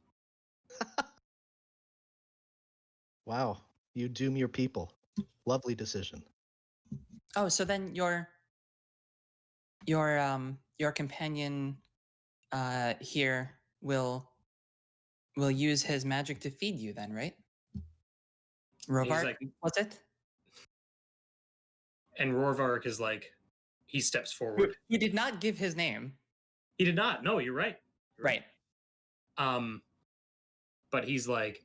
Wow. You doom your people. Lovely decision. Oh, so then your companion here will use his magic to feed you then, right? Rovark, like, what's it? and Rorvark is like, he steps Who, forward. who did not give his name. He did not. No, you're right. You're Right. But he's like,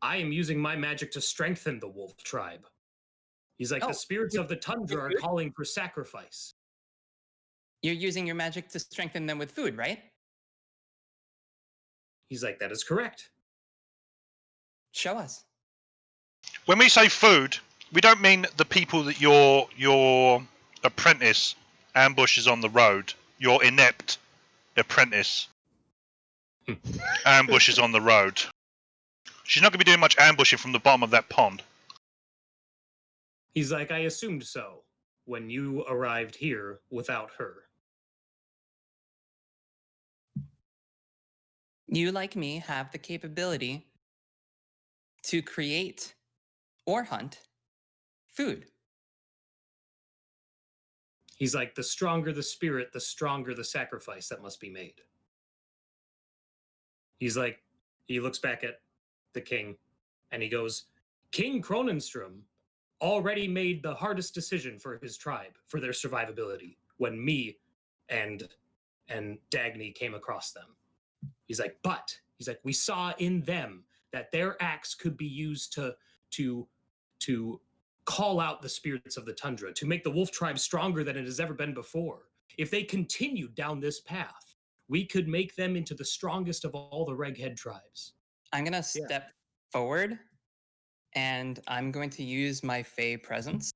I am using my magic to strengthen the wolf tribe. He's like, Oh, the spirits of the tundra are food? calling for sacrifice. You're using your magic to strengthen them with food, right? He's like, that is correct. Show us. When we say food, we don't mean the people that your apprentice ambushes on the road. Your inept apprentice ambushes on the road. She's not going to be doing much ambushing from the bottom of that pond. He's like, I assumed so when you arrived here without her. You, like me, have the capability to create or hunt food. He's like, the stronger the spirit, the stronger the sacrifice that must be made. He's like, he looks back at the king and he goes, King Kronenstrom already made the hardest decision for his tribe, for their survivability, when me and Dagny came across them. He's like, but he's like, we saw in them that their acts could be used to call out the spirits of the tundra, to make the wolf tribe stronger than it has ever been before. If they continued down this path, we could make them into the strongest of all the Reghead tribes. I'm going to step forward, and I'm going to use my Fey presence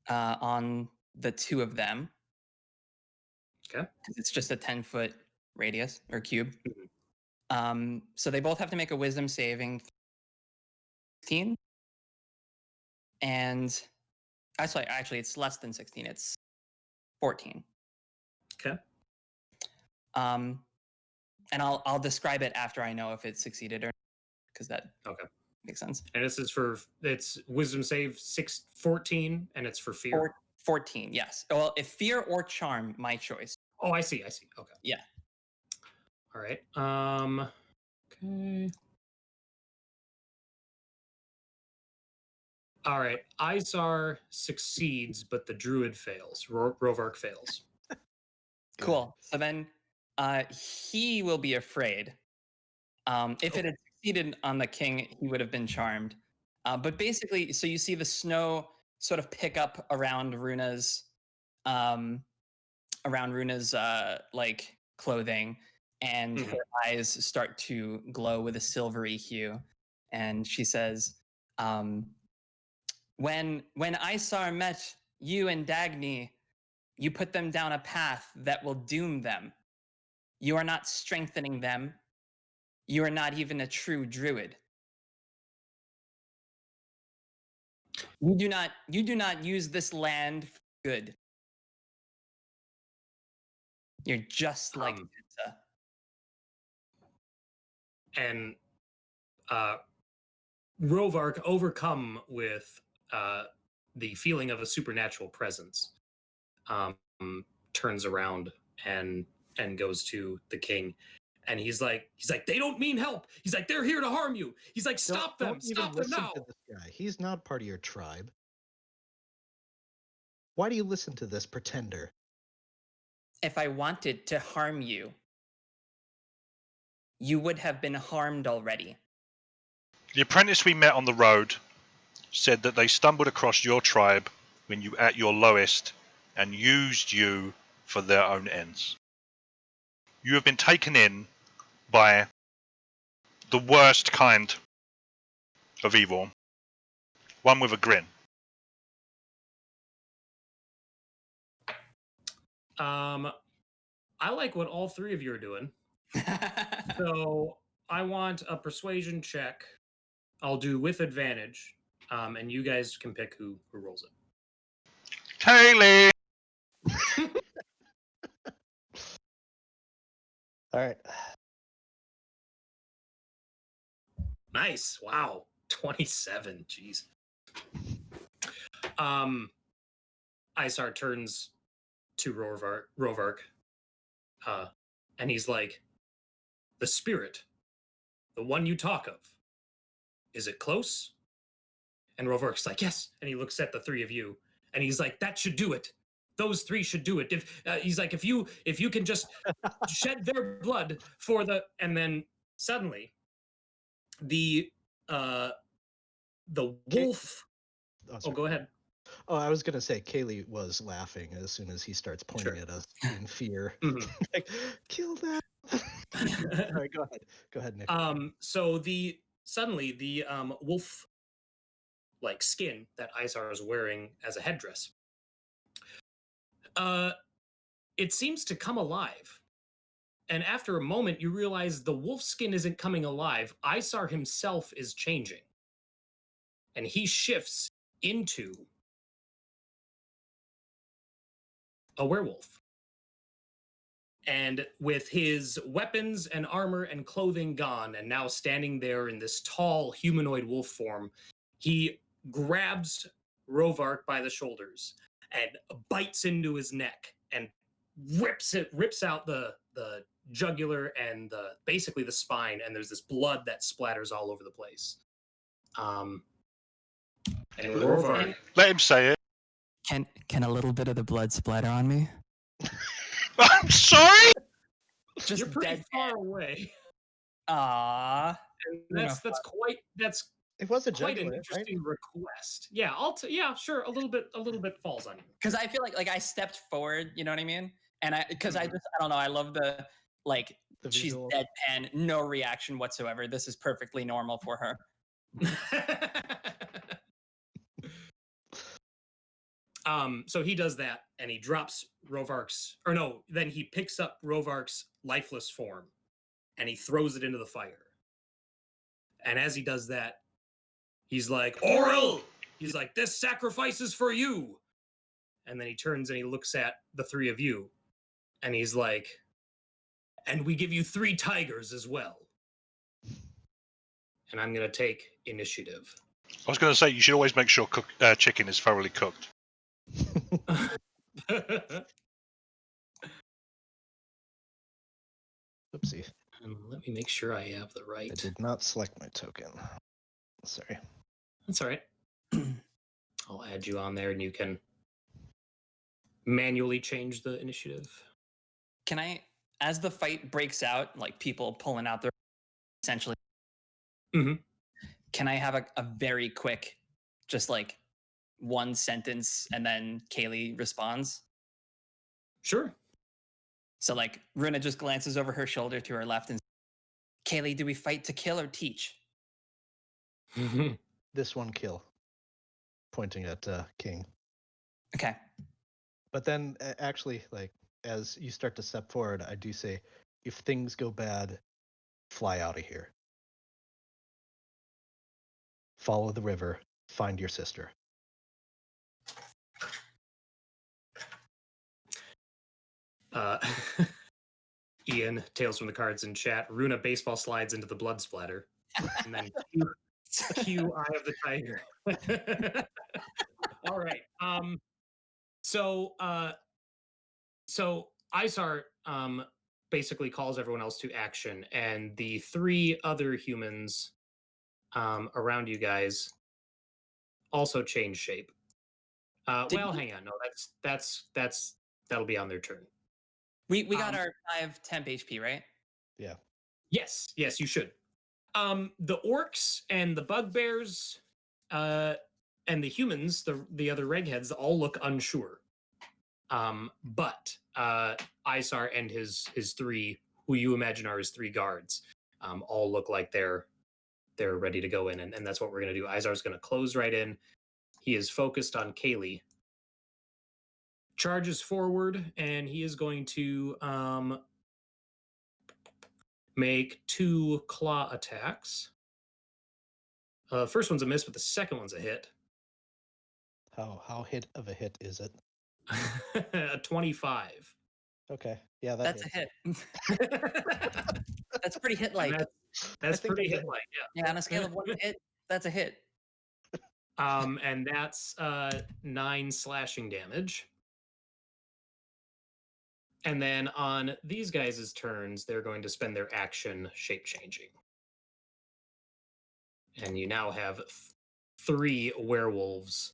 on the two of them. Okay. It's just a 10-foot radius, or cube. So they both have to make a wisdom saving 16. And actually, it's less than 16. It's 14. Okay. And I'll describe it after I know if it succeeded or because that makes sense. And this is it's wisdom save 14, and it's for fear. 14, yes. Well, if fear or charm, my choice. Oh, I see. Okay. Yeah. All right. Okay. All right. Isarr succeeds, but the druid fails. Rovark fails. Cool. So then he will be afraid. If it had succeeded on the king, he would have been charmed. But basically, so you see the snow sort of pick up around Rúna's like clothing, and her eyes start to glow with a silvery hue. And she says, when Isarr met you and Dagny, you put them down a path that will doom them. You are not strengthening them. You are not even a true druid. You do not use this land for good. You're just like Pizza. And Rovark, overcome with the feeling of a supernatural presence, turns around and goes to the king, and he's like, they don't mean help. He's like, they're here to harm you. He's like, stop them, stop them now. To this guy. He's not part of your tribe. Why do you listen to this pretender? If I wanted to harm you, you would have been harmed already. The apprentice we met on the road said that they stumbled across your tribe when you were at your lowest and used you for their own ends. You have been taken in by the worst kind of evil, one with a grin. I like what all three of you are doing. So I want a persuasion check. I'll do with advantage, and you guys can pick who rolls it. Cayleigh! All right. Nice. Wow. 27. Jeez. Isarr turns to Rovark, and he's like, "The spirit, the one you talk of, is it close?" And Rovark's like, "Yes." And he looks at the three of you, and he's like, "That should do it. Those three should do it. If he's like, if you can just shed their blood for the," and then suddenly, the wolf. Oh, go ahead. Oh, I was gonna say Cayleigh was laughing as soon as he starts pointing at us in fear. Like, kill that. All right, go ahead, Nick. So suddenly the wolf like skin that Isarr is wearing as a headdress, it seems to come alive. And after a moment, you realize the wolf skin isn't coming alive. Isarr himself is changing. And he shifts into a werewolf. And with his weapons and armor and clothing gone, and now standing there in this tall humanoid wolf form, he grabs Rovark by the shoulders and bites into his neck and rips out the jugular and basically the spine, and there's this blood that splatters all over the place. And Rovark, Let him say it. Can a little bit of the blood splatter on me? I'm sorry. Just you're pretty dead. far away. Ah, And that's It was a quite an jugular, right? interesting request. Yeah, yeah, sure. A little bit falls on you. Because I feel like I stepped forward, you know what I mean? And I don't know, I love the she's visual. deadpan, no reaction whatsoever. This is perfectly normal for her. So he does that, and he drops then he picks up Rovark's lifeless form, and he throws it into the fire. And as he does that, he's like, "Oral!" He's like, "This sacrifice is for you." And then he turns and he looks at the three of you, and he's like, "And we give you 3 tigers as well." And I'm going to take initiative. I was going to say you should always make sure chicken is thoroughly cooked. Oopsie. And let me make sure I have the I right. did not select my token. Sorry. That's all right. I'll add you on there, and you can manually change the initiative. Can I, as the fight breaks out, like people pulling out their essentially, can I have a very quick, just like one sentence, and then Cayleigh responds? Sure. So like Rúna just glances over her shoulder to her left and, "Cayleigh, do we fight to kill or teach?" This one kill. Pointing at King. Okay. But then actually, like, as you start to step forward, I do say, if things go bad, fly out of here. Follow the river, find your sister. Ian, Tales from the Cards in chat. Rúna baseball slides into the blood splatter. And then cue Eye of the Tiger. All right. So Isarr basically calls everyone else to action, and the 3 other humans around you guys also change shape. Well, hang on. No, that'll be on their turn. We got our 5 temp HP, right? Yeah. Yes, you should. The orcs and the bugbears and the humans, the other regheads, all look unsure. But Isarr and his 3, who you imagine are his 3 guards, all look like they're ready to go in, and that's what we're gonna do. Isar's gonna close right in. He is focused on Cayleigh. Charges forward, and he is going to make 2 claw attacks. First one's a miss, but the second one's a hit. How hit of a hit is it? A 25. Okay. Yeah, That's a hit. That's pretty hit-like. That's pretty hit-like, yeah. Yeah, on a scale of 1 to hit, That's a hit. And that's 9 slashing damage. And then on these guys' turns, they're going to spend their action shape changing. And you now have 3 werewolves.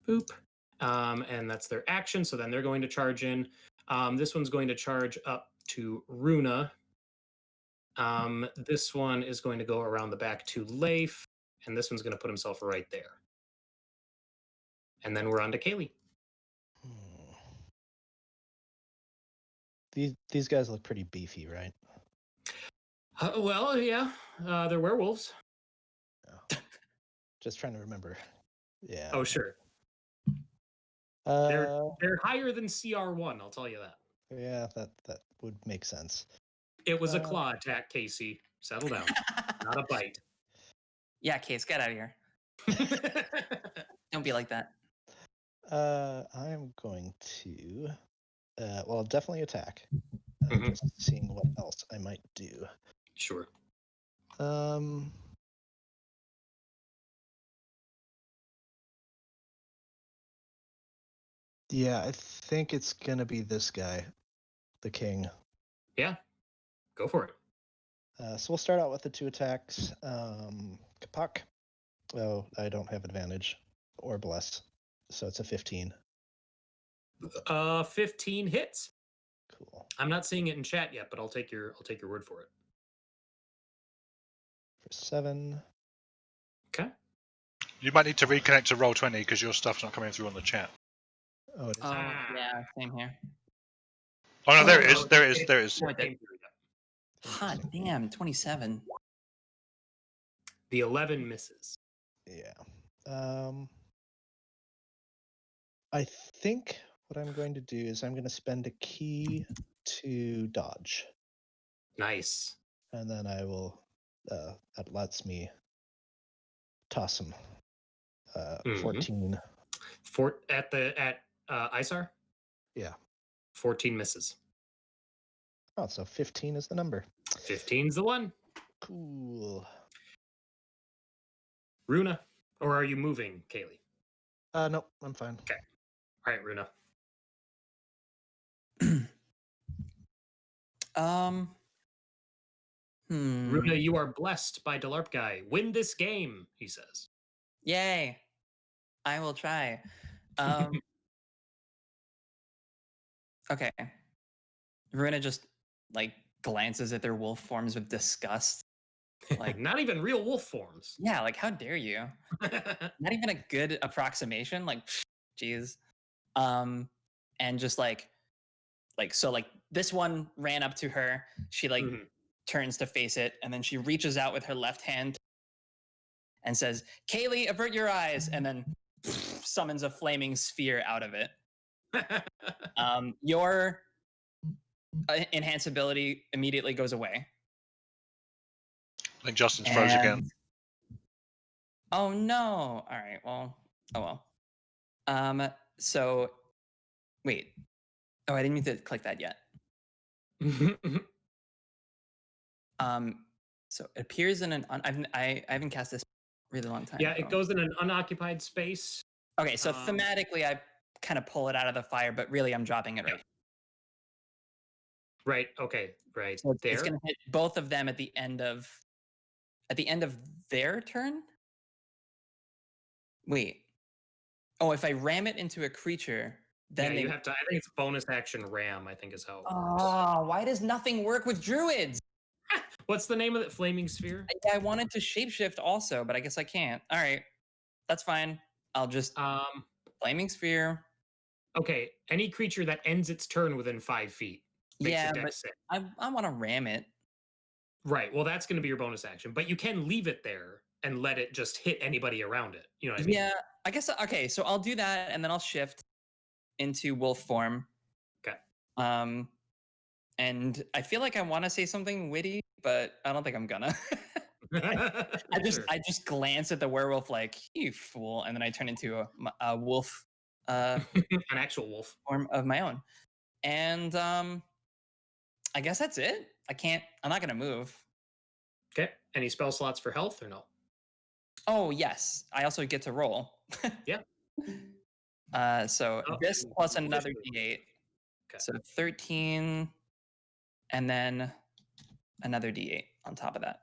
Boop. And that's their action. So then they're going to charge in. This one's going to charge up to Rúna. This one is going to go around the back to Leif. And this one's going to put himself right there. And then we're on to Cayleigh. These guys look pretty beefy, right? Well, yeah. They're werewolves. Yeah. Just trying to remember. Yeah. Oh, sure. Uh, They're higher than CR1, I'll tell you that. yeah, that would make sense. It was a claw attack, Casey. Settle down. Not a bite. Yeah, Case, get out of here. Don't be like that. I'm going to, well, definitely attack. Mhm. Just seeing what else I might do. Sure. Yeah, I think it's gonna be this guy, the king. Yeah. Go for it. So we'll start out with the 2 attacks. Kapak. Oh, I don't have advantage or bless, so it's a 15. 15 hits. Cool. I'm not seeing it in chat yet, but I'll take your word for it. For 7. Okay. You might need to reconnect to Roll20 because your stuff's not coming through on the chat. Oh, it is. Oh, yeah, same here. Oh no, there it no, is. There it is. There it is. Oh, it did. Came through, yeah. Hot damn, 27. The 11 misses. Yeah. I think what I'm going to do is I'm going to spend a key to dodge, Nice. and then I will. That lets me toss him. Mhm. 14. At Isarr? Yeah. 14 misses. Oh, so 15 is the number. 15's the one. Cool. Rúna, or are you moving, Cayleigh? Nope, I'm fine. Okay. All right, Rúna. Rúna, you are blessed by Delarp Guy. Win this game, he says. Yay. I will try. Okay. Rúna just like glances at their wolf forms with disgust. Like, Not even real wolf forms. yeah, like how dare you? Not even a good approximation. Like, jeez. And just like this one ran up to her. She like Mhm. turns to face it, and then she reaches out with her left hand and says, "Cayleigh, avert your eyes," and then summons a flaming sphere out of it. Your enhance ability immediately goes away. I think Justin's froze again. And- Oh no! All right. Well. Oh well. So, wait. Oh, I didn't mean to click that yet. So it appears in an. I haven't cast this really long time. Yeah, so. it goes in an unoccupied space. Okay, so thematically, I kind of pull it out of the fire, but really, I'm dropping it right. Right. Okay. Right. So there. it's going to hit both of them at the end of their turn. Wait. Oh, if I ram it into a creature, then you have to. I think it's bonus action ram. I think is how. It works. Oh, why does nothing work with druids? What's the name of it? Flaming sphere. I wanted to shapeshift also, but I guess I can't. All right, that's fine. I'll just flaming sphere. Okay. Any creature that ends its turn within 5 feet. Yeah, but I want to ram it. Right. Well, that's going to be your bonus action, but you can leave it there and let it just hit anybody around it. You know what I mean? Yeah, I guess. Okay, so I'll do that, and then I'll shift into wolf form. Okay. And I feel like I want to say something witty, but I don't think I'm gonna. I just glance at the werewolf like, you fool, and then I turn into a wolf, an actual wolf form of my own. And I guess that's it. I'm not gonna move. Okay. Any spell slots for health or no? Oh yes, I also get to roll. Yeah. So Oh, this and plus you another officially- d8. Okay. So 13, and then another d8 on top of that.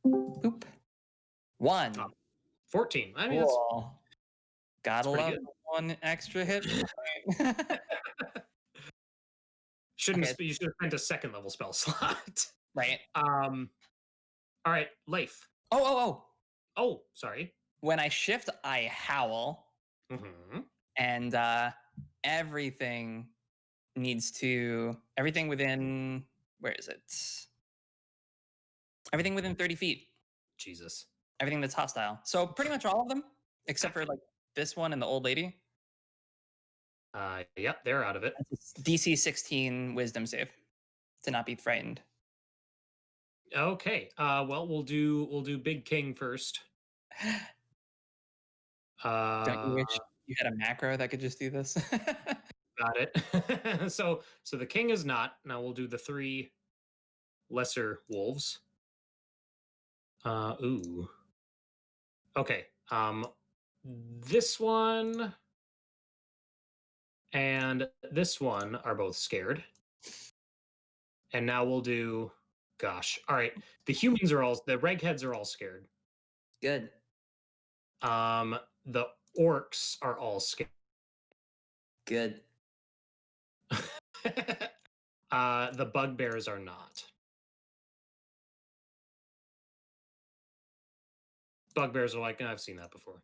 Boop. 1. Oh, 14. I mean, Cool. Gotta pretty love good. one extra hit point. Okay. You should have spent a second level spell slot. Right. All right, Leif. Oh. Oh, sorry. When I shift, I howl, Mm-hmm. and everything everything within, where is it? Everything within 30 feet. Jesus. Everything that's hostile. So pretty much all of them, except for like this one and the old lady. Yep, they're out of it. It's DC 16 Wisdom save to not be frightened. Okay. Well, we'll do Big King first. Don't you wish you had a macro that could just do this? Got it. So the king is not. Now we'll do the 3 lesser wolves. Ooh. Okay. This one and this one are both scared. And now we'll do, gosh. All right. The regheads are all scared. Good. The orcs are all scared. Good. The bugbears are not. Bugbears are like, I've seen that before.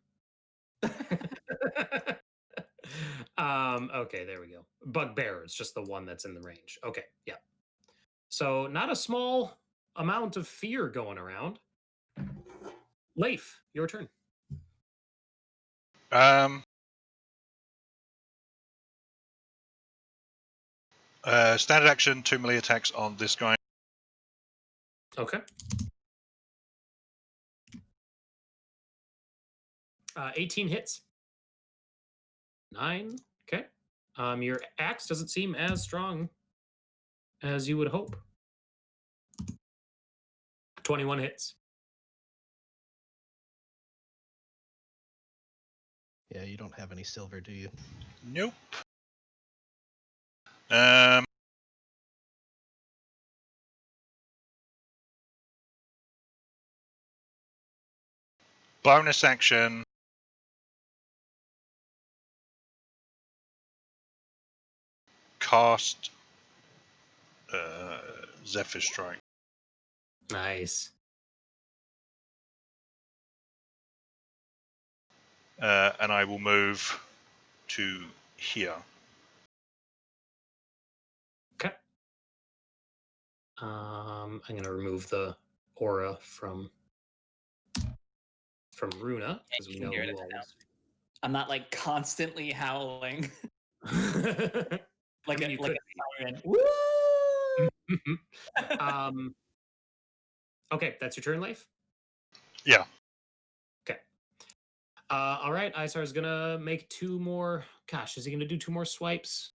Okay, there we go. Bugbear is just the one that's in the range. Okay, yeah. So not a small amount of fear going around. Leif, your turn. Standard action, 2 melee attacks on this guy. Okay. 18 hits. 9. Okay. Your axe doesn't seem as strong as you would hope. 21 hits. Yeah, you don't have any silver, do you? Nope. Bonus action. Cast Zephyr Strike. Nice. And I will move to here. Okay. I'm gonna remove the aura from Rúna because we You can know hear it who now. always. I'm not like constantly howling like I mean, you a could. siren. Woo! Okay, that's your turn, Leif? Yeah. Okay. All right, Isarr is gonna make 2 more. Gosh, is he gonna do 2 more swipes?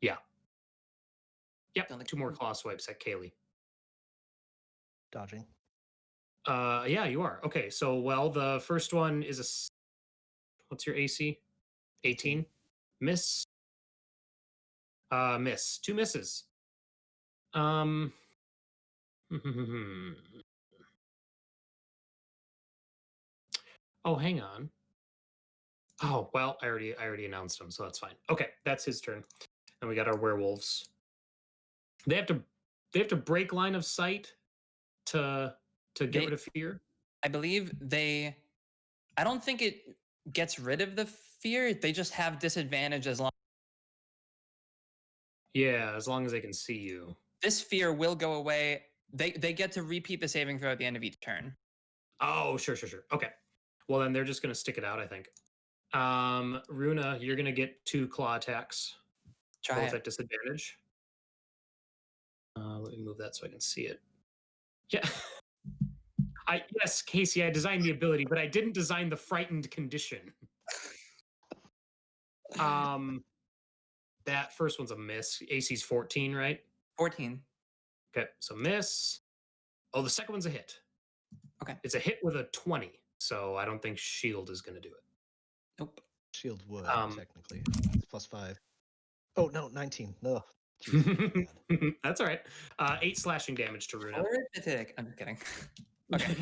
Yeah. Yep, 2 more claw swipes at Cayleigh. Dodging. Yeah, you are. Okay, so the first one is what's your AC? 18. Miss. Miss. 2 misses. Oh, hang on. Oh, well, I already announced him, so that's fine. Okay, that's his turn. And we got our werewolves. They have to break line of sight to get rid of fear. I believe I don't think it gets rid of the fear. They just have disadvantage as long. Yeah, as long as they can see you. This fear will go away. They get to repeat the saving throw at the end of each turn. Oh, sure. Okay. Well, then they're just gonna stick it out, I think. Rúna, you're gonna get 2 claw attacks. Try Both it. at disadvantage. Let me move that so I can see it. Yeah. Yes, Casey, I designed the ability, but I didn't design the frightened condition. That first one's a miss. AC's 14, right? 14. Okay, so miss. Oh, the second one's a hit. Okay. It's a hit with a 20, so I don't think shield is going to do it. Nope. Shield would, Um, technically. It's +5. Oh, no, 19. No. Jeez, God. That's all right. 8 slashing damage to Rúna. Horrific. I'm just kidding. Okay.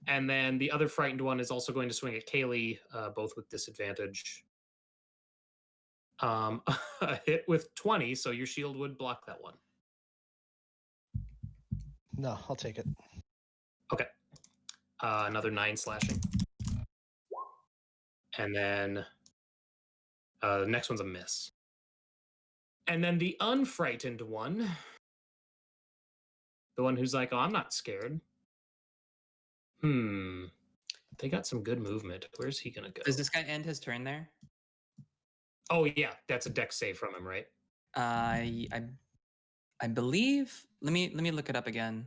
And then the other frightened one is also going to swing at Cayleigh, both with disadvantage. A hit with 20, so your shield would block that one. No, I'll take it. Okay. Another 9 slashing. And then the next one's a miss. And then the unfrightened one, the one who's like, oh, I'm not scared. They got some good movement. Where's he going to go? Does this guy end his turn there? Oh, yeah. That's a dex save from him, right? I believe. Let me look it up again.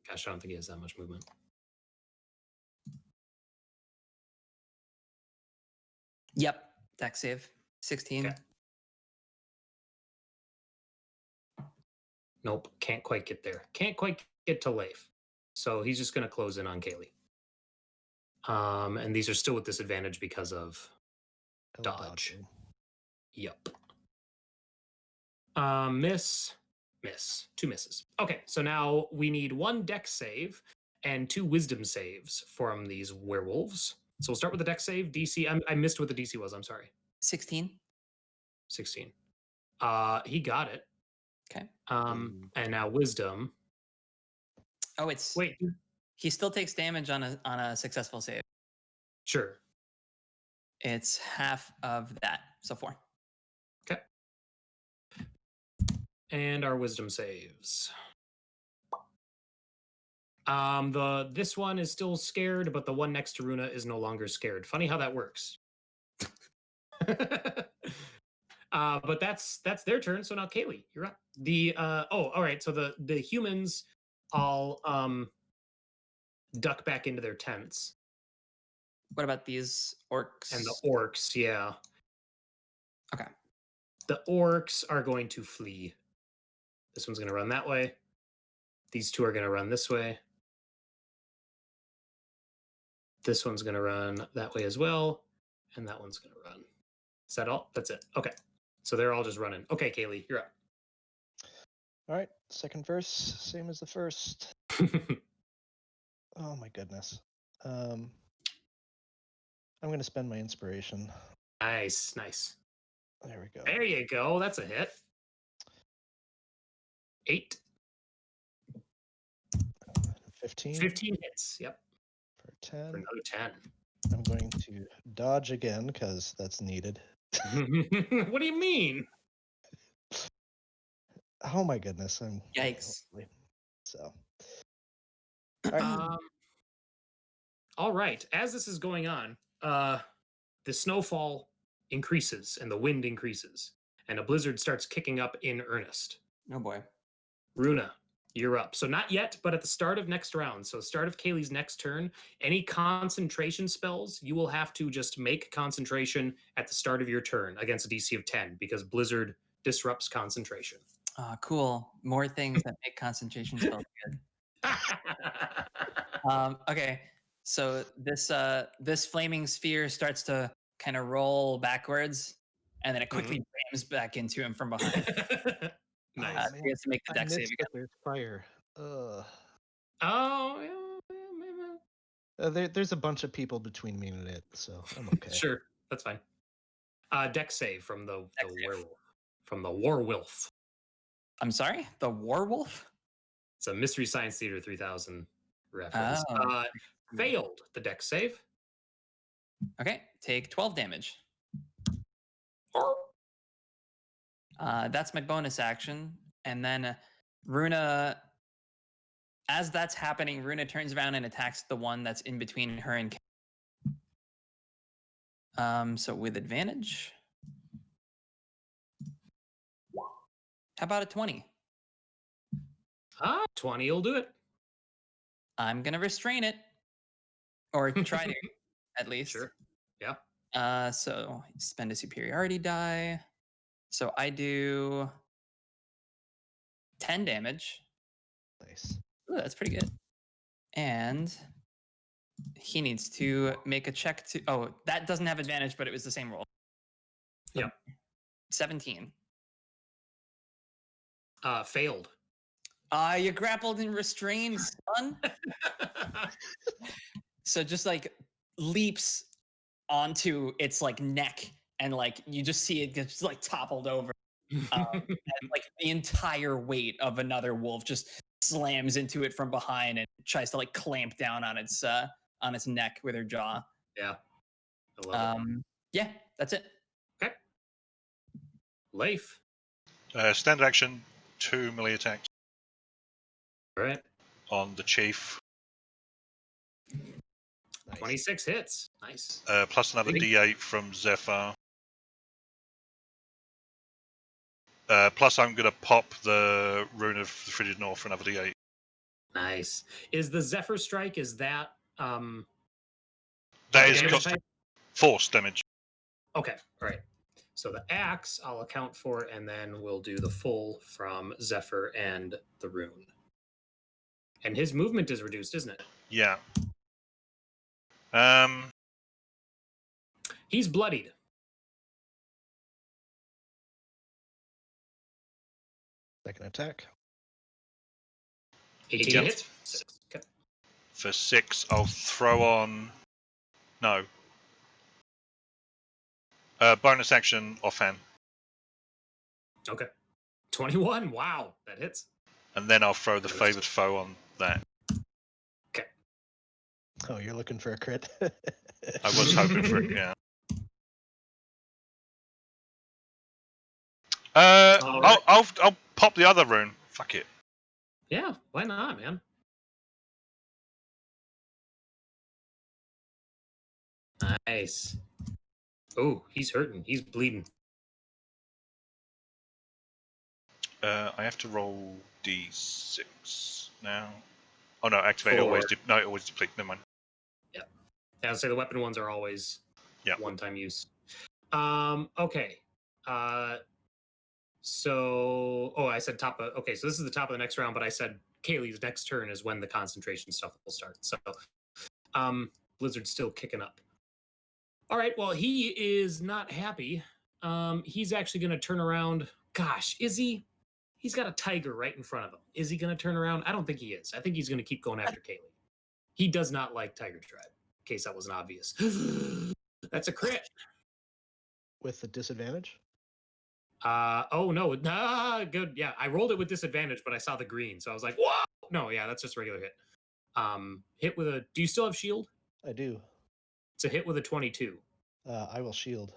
Gosh, I don't think he has that much movement. Yep. Dex save. 16. Okay. Nope, can't quite get there. Can't quite get to Leif. So he's just going to close in on Cayleigh. And these are still with disadvantage because of dodge. Yep. Miss. 2 misses. Okay, so now we need 1 dex save and 2 wisdom saves from these werewolves. So we'll start with the dex save. DC, I missed what the DC was. I'm sorry. 16. 16. He got it. Okay. And now wisdom. Oh, it's Wait. he still takes damage on a successful save. Sure. It's half of that, so 4. Okay. And our wisdom saves. This one is still scared, but the one next to Rúna is no longer scared. Funny how that works. But that's their turn. So now Cayleigh, you're up. All right. So the humans all duck back into their tents. What about these orcs? And the orcs, yeah. Okay. The orcs are going to flee. This one's going to run that way. These two are going to run this way. This one's going to run that way as well. And that one's going to run. Is that all? That's it. Okay. So they're all just running. Okay, Cayleigh, you're up. All right, second verse, same as the first. Oh my goodness. I'm going to spend my inspiration. Nice. There we go. There you go. That's a hit. 8. 15. 15 hits. Yep. For 10. For another 10. I'm going to dodge again because that's needed. What do you mean? Oh my goodness. Yikes. So. All right. All right. As this is going on, the snowfall increases and the wind increases, and a blizzard starts kicking up in earnest. Oh boy. Rúna, you're up. So not yet, but at the start of next round, so start of Cayleigh's next turn, any concentration spells, you will have to just make concentration at the start of your turn against a DC of 10 because blizzard disrupts concentration. Cool. More things that make concentration spells good. Okay. So this flaming sphere starts to kind of roll backwards, and then it quickly rams back into him from behind. Nice. He has to make the I dex save missed again. that there's fire. Oh, yeah. There's a bunch of people between me and it, so I'm okay. Sure, that's fine. Dex save from the Dex save. werewolf, from the Warwolf. I'm sorry? The Warwolf? It's a Mystery Science Theater 3000 reference. Oh. Failed the dex save. Okay, take 12 damage. That's my bonus action. And then Rúna, as that's happening, Rúna turns around and attacks the one that's in between her and so with advantage. How about a 20? 20 will do it. I'm going to restrain it. Or try to, at least. Sure. Yeah. So spend a superiority die. So I do 10 damage. Nice. Ooh, that's pretty good. And he needs to make a check to. Oh, that doesn't have advantage, but it was the same roll. Yep. 17. Failed. You grappled and restrained, son. So just like leaps onto its like neck, and like you just see it gets like toppled over. And, like the entire weight of another wolf just slams into it from behind and tries to like clamp down on its neck with her jaw. Yeah. I love it. Yeah, that's it. Okay. Leif. Standard action, 2 melee attacks All right. on the chief. Nice. 26 hits. Nice. Plus another Really? D8 from Zephyr. Plus I'm going to pop the Rune of the Frigid North for another D8. Nice. Is the Zephyr Strike, is that That is damage cost type? force damage. Okay. All right. So the axe I'll account for, and then we'll do the full from Zephyr and the rune. And his movement is reduced, isn't it? Yeah. He's bloodied. Second attack. 18 Yep. hits. 6. Okay. For 6, I'll throw on... No. Bonus action offhand. Okay. 21. Wow. That hits. And then I'll throw the favoured foe on that. Oh, you're looking for a crit? I was hoping for it, yeah. All right. I'll pop the other rune. Fuck it. Yeah. Why not, man? Nice. Oh, he's hurting. He's bleeding. I have to roll D6 now. Oh no, activate Four. always. No, it always deplete. Never mind. Yeah, I'll say the weapon ones are always Yeah. one-time use. Okay. So, I said top of, okay, so this is the top of the next round, but I said Cayleigh's next turn is when the concentration stuff will start. So, Blizzard's still kicking up. All right, well, he is not happy. He's actually going to turn around. Gosh, is he? He's got a tiger right in front of him. Is he going to turn around? I don't think he is. I think he's going to keep going after Cayleigh. He does not like tiger tread, in case that wasn't obvious. That's a crit. With the disadvantage? Oh no, good. Yeah, I rolled it with disadvantage, but I saw the green, so I was like, whoa! No, yeah, that's just a regular hit. Hit with a. Do you still have shield? I do. It's a hit with a 22. I will shield.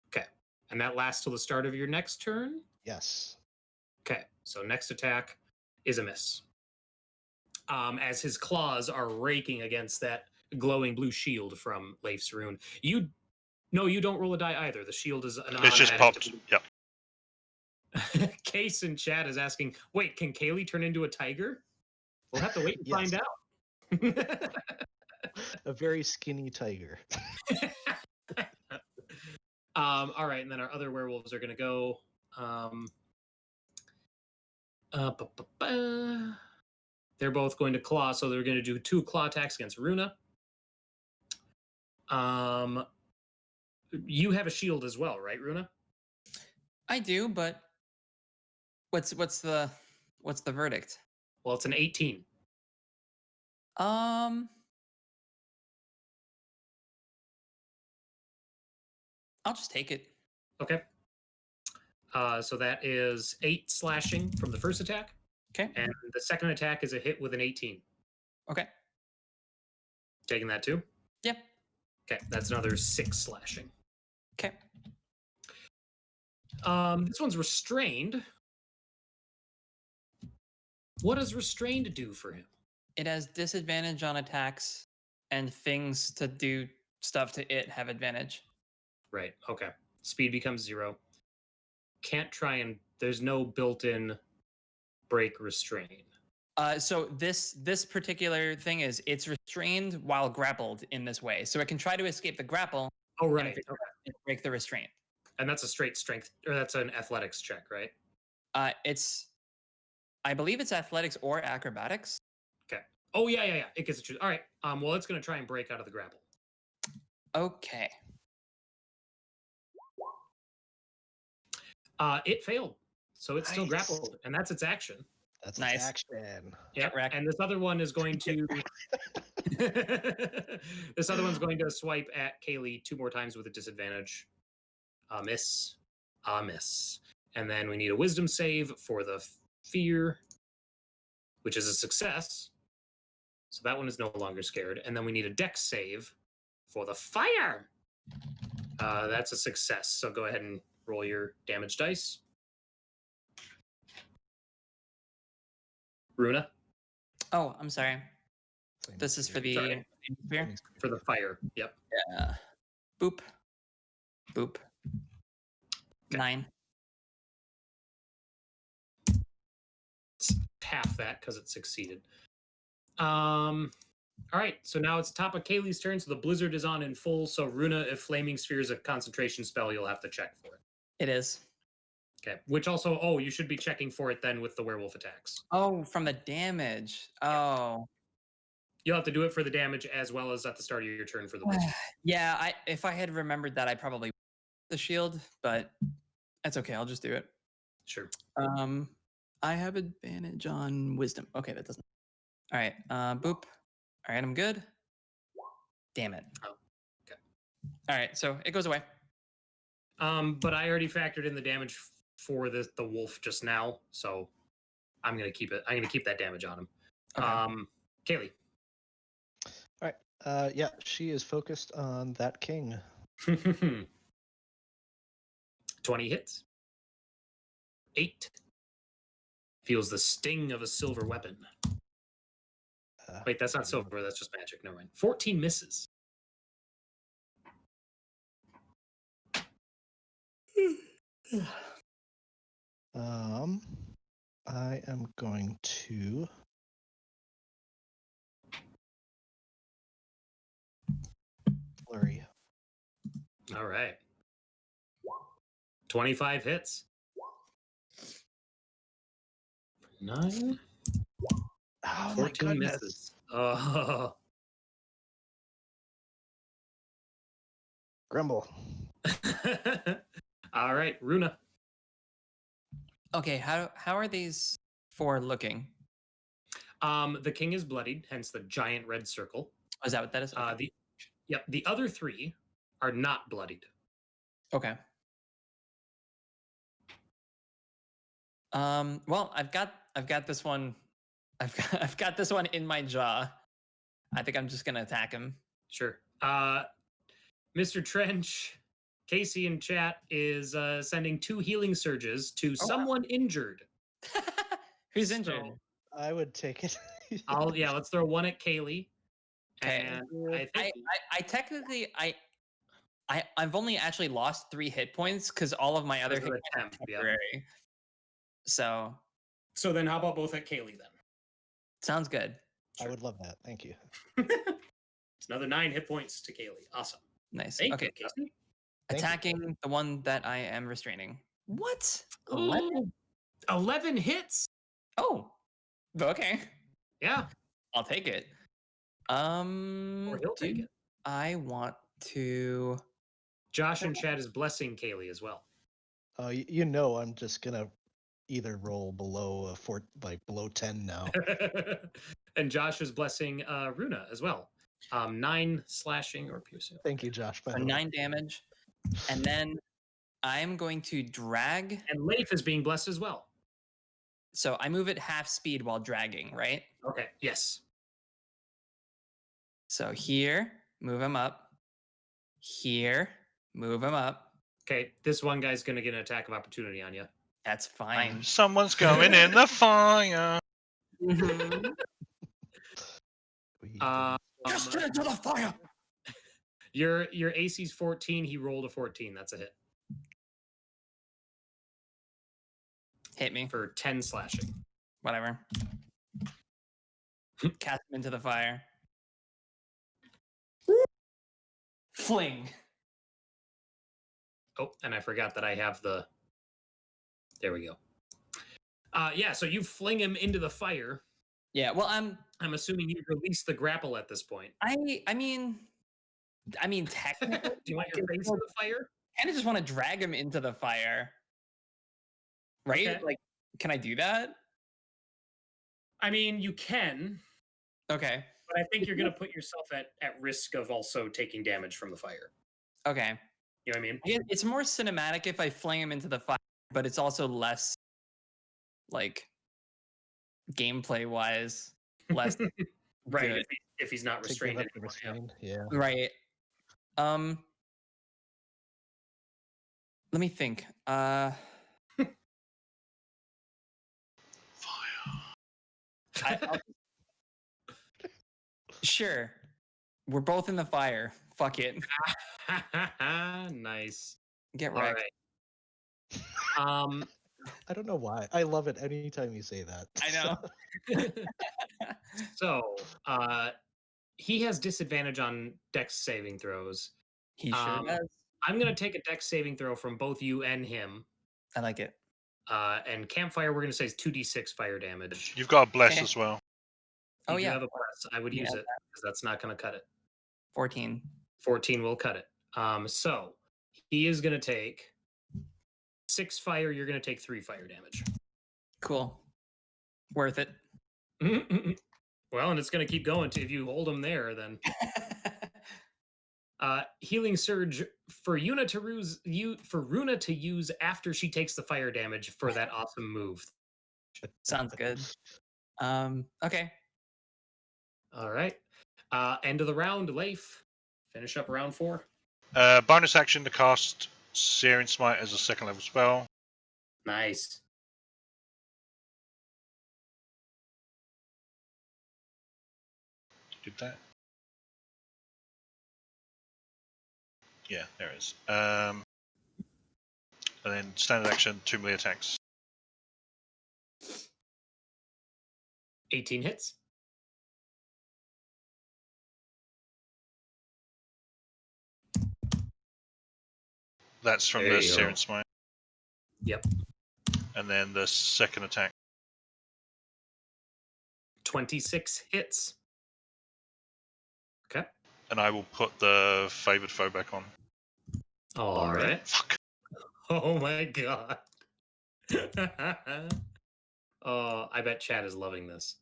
Okay, and that lasts till the start of your next turn. Yes. Okay, so next attack is a miss. As his claws are raking against that glowing blue shield from Leif's rune. You don't roll a die either. The shield is an It's just automatic. popped. Yep. Case in chat is asking, wait, can Cayleigh turn into a tiger? We'll have to wait and Yes. find out. A very skinny tiger. All right, and then our other werewolves are going to go. They're both going to claw, so they're going to do 2 claw attacks against Rúna. You have a shield as well, right, Rúna? I do, but what's the verdict? Well, it's an 18. I'll just take it. Okay. So that is 8 slashing from the first attack. Okay. And the second attack is a hit with an 18. Okay. Taking that too? Yep. Okay, that's another 6 slashing. Okay. This one's restrained. What does restrained do for him? It has disadvantage on attacks, and things to do stuff to it have advantage. Right, okay. Speed becomes 0. Can't try and... There's no built-in break restrain. So this particular thing is it's restrained while grappled in this way. So it can try to escape the grapple. Oh, and right. if it break the restraint. And that's a straight strength, or that's an athletics check, right? I believe it's athletics or acrobatics. Okay. Oh yeah. It gets to choose. All right. Well, it's gonna try and break out of the grapple. Okay. It failed, so it's still Nice. grappled, and that's its action. That's Nice. its action. Yeah. Get wrecked. And this other one is going to. This other one's going to swipe at Cayleigh 2 more times with a disadvantage. Miss. Miss. And then we need a wisdom save for the fear, which is a success. So that one is no longer scared. And then we need a dex save for the fire. That's a success. So go ahead and roll your damage dice. Rúna, Oh, I'm sorry. Same This is here. for the Sorry. spear. for the fire. Yep. Yeah. Boop. Boop. Okay. 9. It's half that because it succeeded. All right, so now it's top of Cayleigh's turn, so the blizzard is on in full. So Rúna, if flaming sphere is a concentration spell, you'll have to check for it. It is. Okay, which also, you should be checking for it then with the werewolf attacks. Oh, from the damage. Oh. You'll have to do it for the damage as well as at the start of your turn for the blizzard. Yeah, if I had remembered that, I probably the shield, but that's okay. I'll just do it. Sure. I have advantage on wisdom. Okay, that doesn't. All right. Boop. All right, I'm good. Damn it. Oh, okay. All right, so it goes away. But I already factored in the damage for the wolf just now, so I'm gonna keep it. I'm gonna keep that damage on him. Okay. Cayleigh. All right. Yeah, she is focused on that king. 20 hits. 8. Feels the sting of a silver weapon. Wait, that's not silver. That's just magic. Never mind. 14 misses. I am going to flurry. All right. 25 hits. 9. Oh my 14 goodness. misses. Oh. Grumble. All right, Rúna. Okay, how are these 4 looking? The king is bloodied, hence the giant red circle. Oh, is that what that is? Okay. The other 3 are not bloodied. Okay. Well, I've got this one. I've got this one in my jaw. I think I'm just gonna attack him. Sure. Mr. Trench, Casey in chat is sending 2 healing surges to someone injured. Who's So, injured? I would take it. let's throw 1 at Cayleigh. Okay. And I think I technically I've only actually lost 3 hit points because all of my other hit Because points of the are temp, yeah. temporary. So then how about both at Cayleigh then? sounds good. I would love that. Thank you. It's another 9 hit points to Cayleigh. Awesome. Nice. Thank Okay. you, Casey. Thank you. Attacking the one that I am restraining. What? Ooh, 11 hits. Oh. Okay. Yeah. I'll take it. Or he'll take do it. I want to Josh in chat is blessing Cayleigh as well. You know, I'm just gonna either roll below below 10 now. And Josh is blessing Rúna as well. 9 slashing or piercing. Thank you, Josh. By so the way. 9 damage. And then I'm going to drag. And Leif is being blessed as well. So I move at half speed while dragging, right? Okay. Yes. So here, move him up. Here, move him up. Okay. This one guy's gonna get an attack of opportunity on you. That's fine. Someone's going in the fire. Mhm. Just get into the fire! Your AC's 14. He rolled a 14. That's a hit Hit me. for 10 slashing. Whatever. Cast him into the fire. Fling. Oh, and I forgot that I have the. There we go. Yeah, so you fling him into the fire. Yeah. Well, I'm assuming you release the grapple at this point. I mean, technically, Do you want your face in the fire? I kind of just want to drag him into the fire, right? Okay. Like, can I do that? I mean, you can, Okay. but I think you're going to put yourself at risk of also taking damage from the fire. Okay. You know what I mean? I guess it's more cinematic if I fling him into the fire, but it's also less, like, gameplay wise, less Right. good. If he's not To give restrained up the anymore. Yeah. restraint, yeah. Right. Let me think. Sure. We're both in the fire. Fuck it. Nice. Get All wrecked. right. I don't know why. I love it anytime you say that. I know. So, he has disadvantage on dex saving throws. He sure does. I'm going to take a dex saving throw from both you and him. I like it. And campfire, we're going to say is 2d6 fire damage. You've got a bless Okay. as well. Oh, You yeah. have a bless. I would Yeah, use it because that's not going to cut it. 14. 14 will cut it. So he is going to take 6 fire. You're going to take 3 fire damage. Cool. Worth it. Well, and it's going to keep going if you hold him there. Then healing surge for Rúna to use after she takes the fire damage for that awesome move. Sounds good. Okay. All right. End of the round, Leif. Finish up round 4. Bonus action to cast Searing Smite as a 2nd level spell. Nice. Did that? Yeah, there it is. And then standard action, 2 melee attacks. 18 hits. That's from There the you go. Searing Smite. Yep. And then the 2nd attack. 26 hits. Okay. And I will put the Favored Foe back on. All right. Fuck. Oh my god. Oh, I bet Chad is loving this.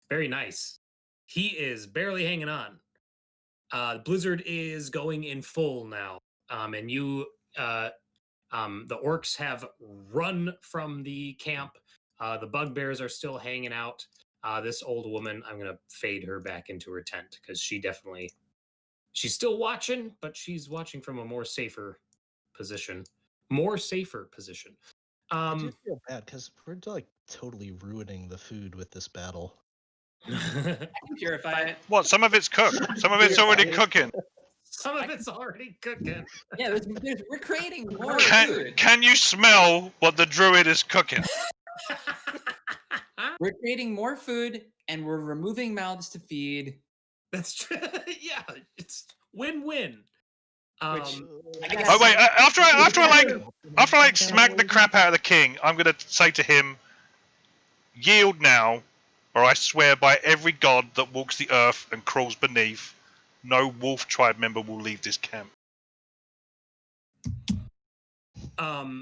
Very nice. He is barely hanging on. Blizzard is going in full now. And you the orcs have run from the camp. The bugbears are still hanging out. This old woman, I'm gonna fade her back into her tent because she's still watching, but she's watching from a more safer position. I do feel bad because we're like totally ruining the food with this battle. Purify it. What? Some of it's cooked. Some of it's already cooking. Some of it's already cooking. Yeah, we're creating more Can, food. can you smell what the druid is cooking? We're creating more food, and we're removing mouths to feed. That's true. Yeah, it's win-win. Which- I guess- Oh wait! After I smack the crap out of the king, I'm gonna say to him, "Yield now, or I swear by every god that walks the earth and crawls beneath, no wolf tribe member will leave this camp."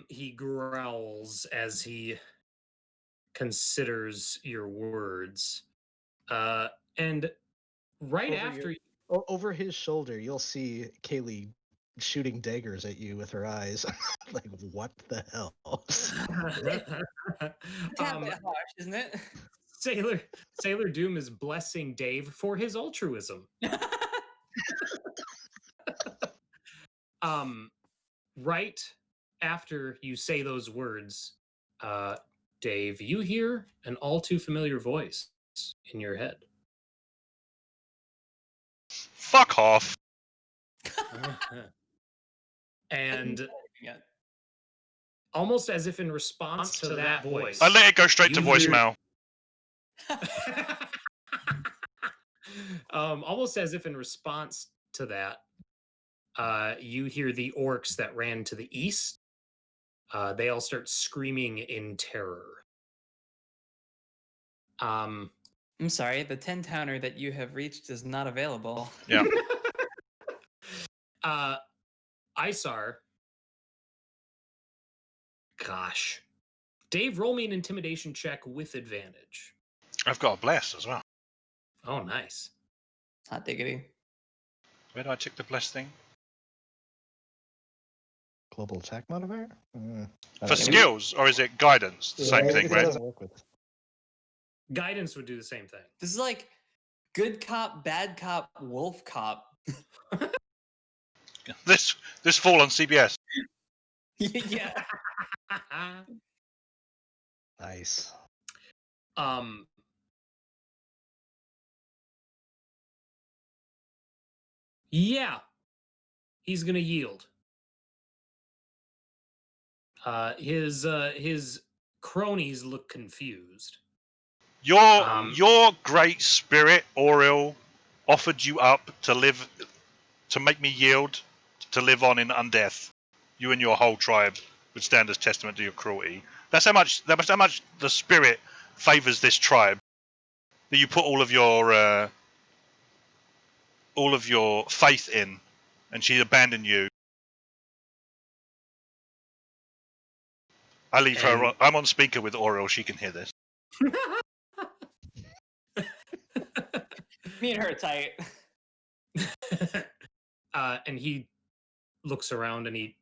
He growls as he considers your words. And right Over after Over his shoulder, you'll see Cayleigh shooting daggers at you with her eyes. Like, what the hell? It's a tad bit harsh, isn't it? Sailor Doom is blessing Dave for his altruism. Right after you say those words, Dave, you hear an all too familiar voice in your head. Fuck off. And Yeah. almost as if in response to that voice, I let it go straight to You hear- voicemail. almost as if in response to that, you hear the orcs that ran to the east. They all start screaming in terror. I'm sorry, the 10-towner that you have reached is not available. Yeah. Isarr. Gosh. Dave, roll me an intimidation check with advantage. I've got a bless as well. Oh, nice. Hot diggity. Where did I tick the bless thing? Global attack modifier? I For don't know. skills, or is it guidance? The same Yeah, thing, it right? doesn't work with. Guidance would do the same thing. This is like good cop, bad cop, wolf cop. This fall on CBS. Yeah. Nice. Yeah. He's gonna yield. His cronies look confused. Your great spirit, Auril, offered you up to make me yield, to live on in undeath. You and your whole tribe would stand as testament to your cruelty. That's how much the spirit favors this tribe. That you put all of your faith in, and she abandoned you. I leave her. I'm on speaker with Auril. She can hear this. Me and her are tight. And he looks around and he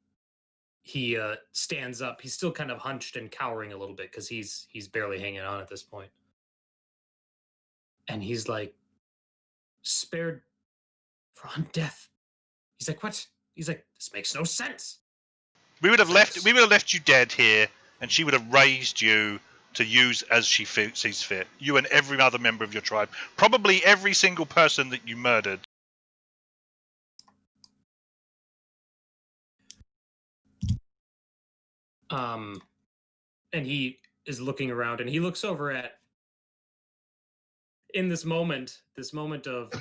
stands up. He's still kind of hunched and cowering a little bit because he's barely hanging on at this point. And he's like, spared for undeath. He's like, what? He's like, this makes no sense. We would have left you dead here, and she would have raised you to use as she sees fit. You and every other member of your tribe, probably every single person that you murdered. And he is looking around, and he looks over at, in this moment of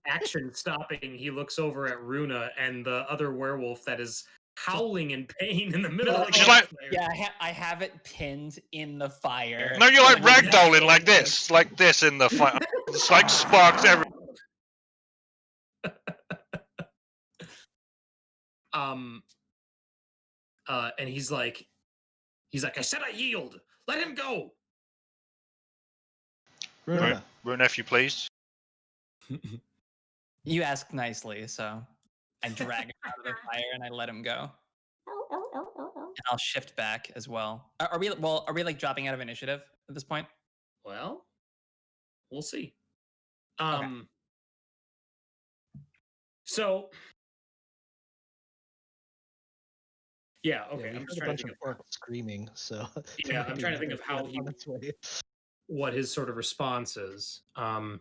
action stopping, he looks over at Rúna and the other werewolf that is howling in pain in the middle of the She's like, Yeah, I have it pinned in the fire. no, you're like ragdolling like this in the fire. It's like sparks everywhere. And he's like, I said I yield. Let him go. Rúna. Rúna, if you please. You asked nicely, so I drag him out of the fire and I let him go. And I'll shift back as well. Are we like dropping out of initiative at this point? Well, we'll see. Okay. So yeah, okay. Yeah, I'm just a trying to bunch think of orcs screaming. So yeah, I'm trying to think of how he, on its way. what his sort of response is. And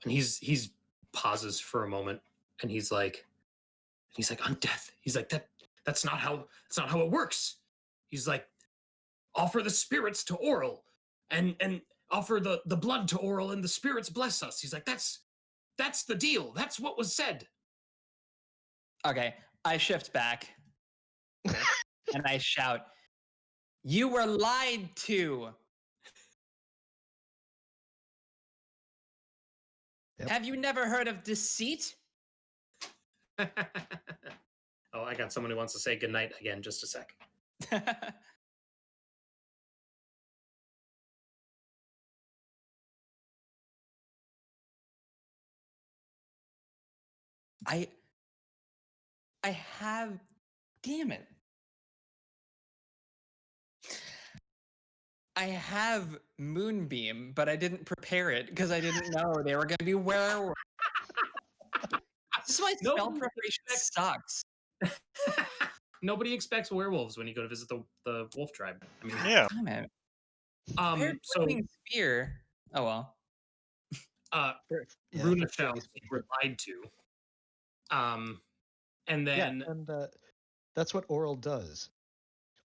he's pauses for a moment, and he's like on death. He's like, that's not how it works. He's like, offer the spirits to Auril, and offer the blood to Auril, and the spirits bless us. He's like, that's the deal. That's what was said. Okay, I shift back and I shout, "You were lied to! Yep. Have you never heard of deceit?" Oh, I got someone who wants to say goodnight again. Just a sec. I have, damn it. I have Moonbeam, but I didn't prepare it because I didn't know they were going to be werewolves. This is why spell preparation sucks. Nobody expects werewolves when you go to visit the wolf tribe. I mean, Yeah. Damn it. so spear. Oh well. Yeah, Rúna that's shouts, really "You were lied to." And then yeah, and that's what Auril does.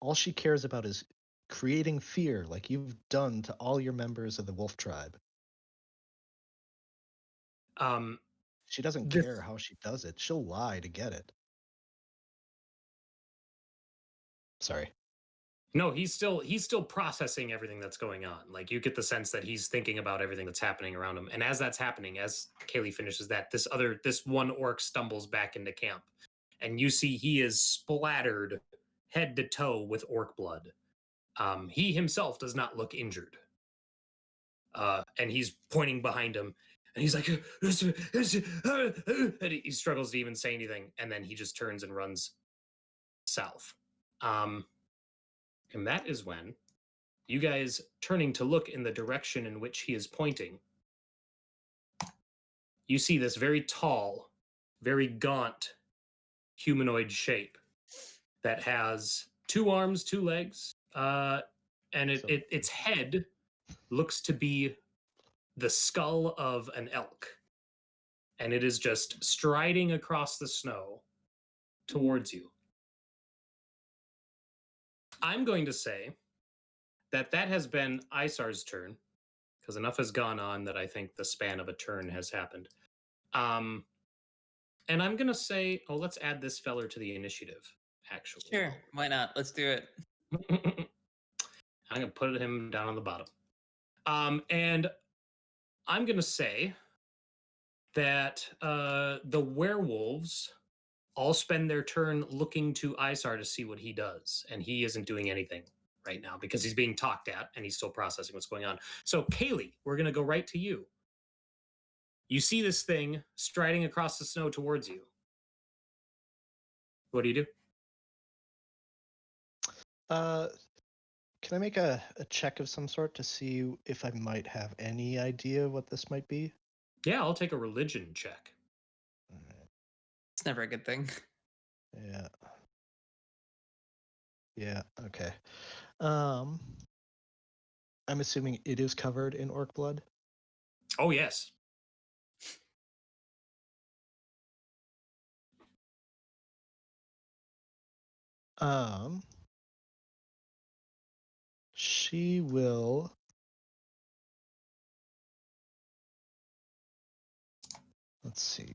All she cares about is creating fear, like you've done to all your members of the wolf tribe. She doesn't This- care how she does it. She'll lie to get it. Sorry. No, he's still processing everything that's going on. Like you get the sense that he's thinking about everything that's happening around him. And as that's happening, as Cayleigh finishes that, this one orc stumbles back into camp, and you see he is splattered head to toe with orc blood. He himself does not look injured, and he's pointing behind him, and he's like, and he struggles to even say anything, and then he just turns and runs south. And that is when you guys, turning to look in the direction in which he is pointing, you see this very tall, very gaunt humanoid shape that has 2 arms, 2 legs, and its head looks to be the skull of an elk. And it is just striding across the snow towards you. I'm going to say that has been Isarr's turn, because enough has gone on that I think the span of a turn has happened. And I'm going to say, let's add this feller to the initiative, actually. Sure, why not? Let's do it. I'm going to put him down on the bottom. And I'm going to say that the werewolves all spend their turn looking to Isarr to see what he does. And he isn't doing anything right now because he's being talked at and he's still processing what's going on. So, Cayleigh, we're going to go right to you. You see this thing striding across the snow towards you. What do you do? Can I make a check of some sort to see if I might have any idea what this might be? Yeah, I'll take a religion check. All right. It's never a good thing. Yeah. Yeah, okay. I'm assuming it is covered in orc blood. Oh, yes. She will. Let's see.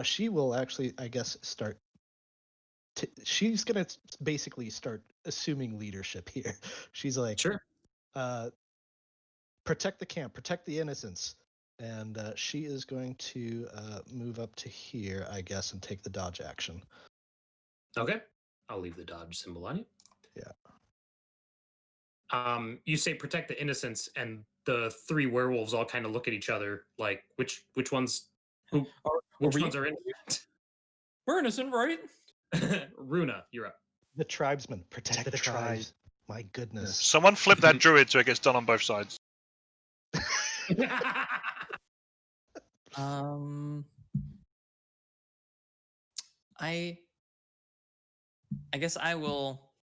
She will actually, I guess, start. She's gonna basically start assuming leadership here. She's like, Sure. Protect the camp, protect the innocents, and she is going to move up to here, I guess, and take the dodge action. Okay. I'll leave the dodge symbol on you. Yeah. You say protect the innocents, and the 3 werewolves all kind of look at each other like, which ones which ones are innocent? We're innocent, right? Rúna, you're up. The tribesmen, protect the tribes. My goodness. Someone flip that druid so it gets done on both sides. I guess I will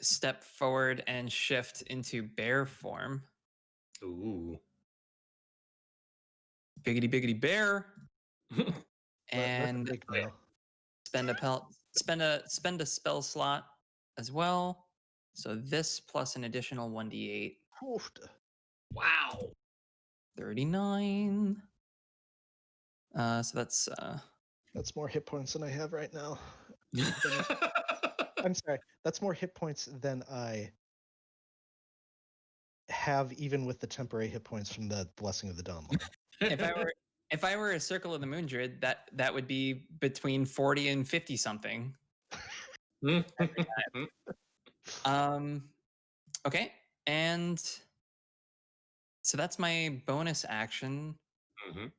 step forward and shift into bear form. Ooh. Biggity biggity bear. That's And big now. spend a spell slot as well. So this plus an additional 1d8. Oof. Wow. 39. So that's That's more hit points than I have right now. I'm sorry. That's more hit points than I have, even with the temporary hit points from the Blessing of the Dawn Lord. if I were a Circle of the Moon Druid, that would be between 40 and 50 something. Okay, and so that's my bonus action. Mhm.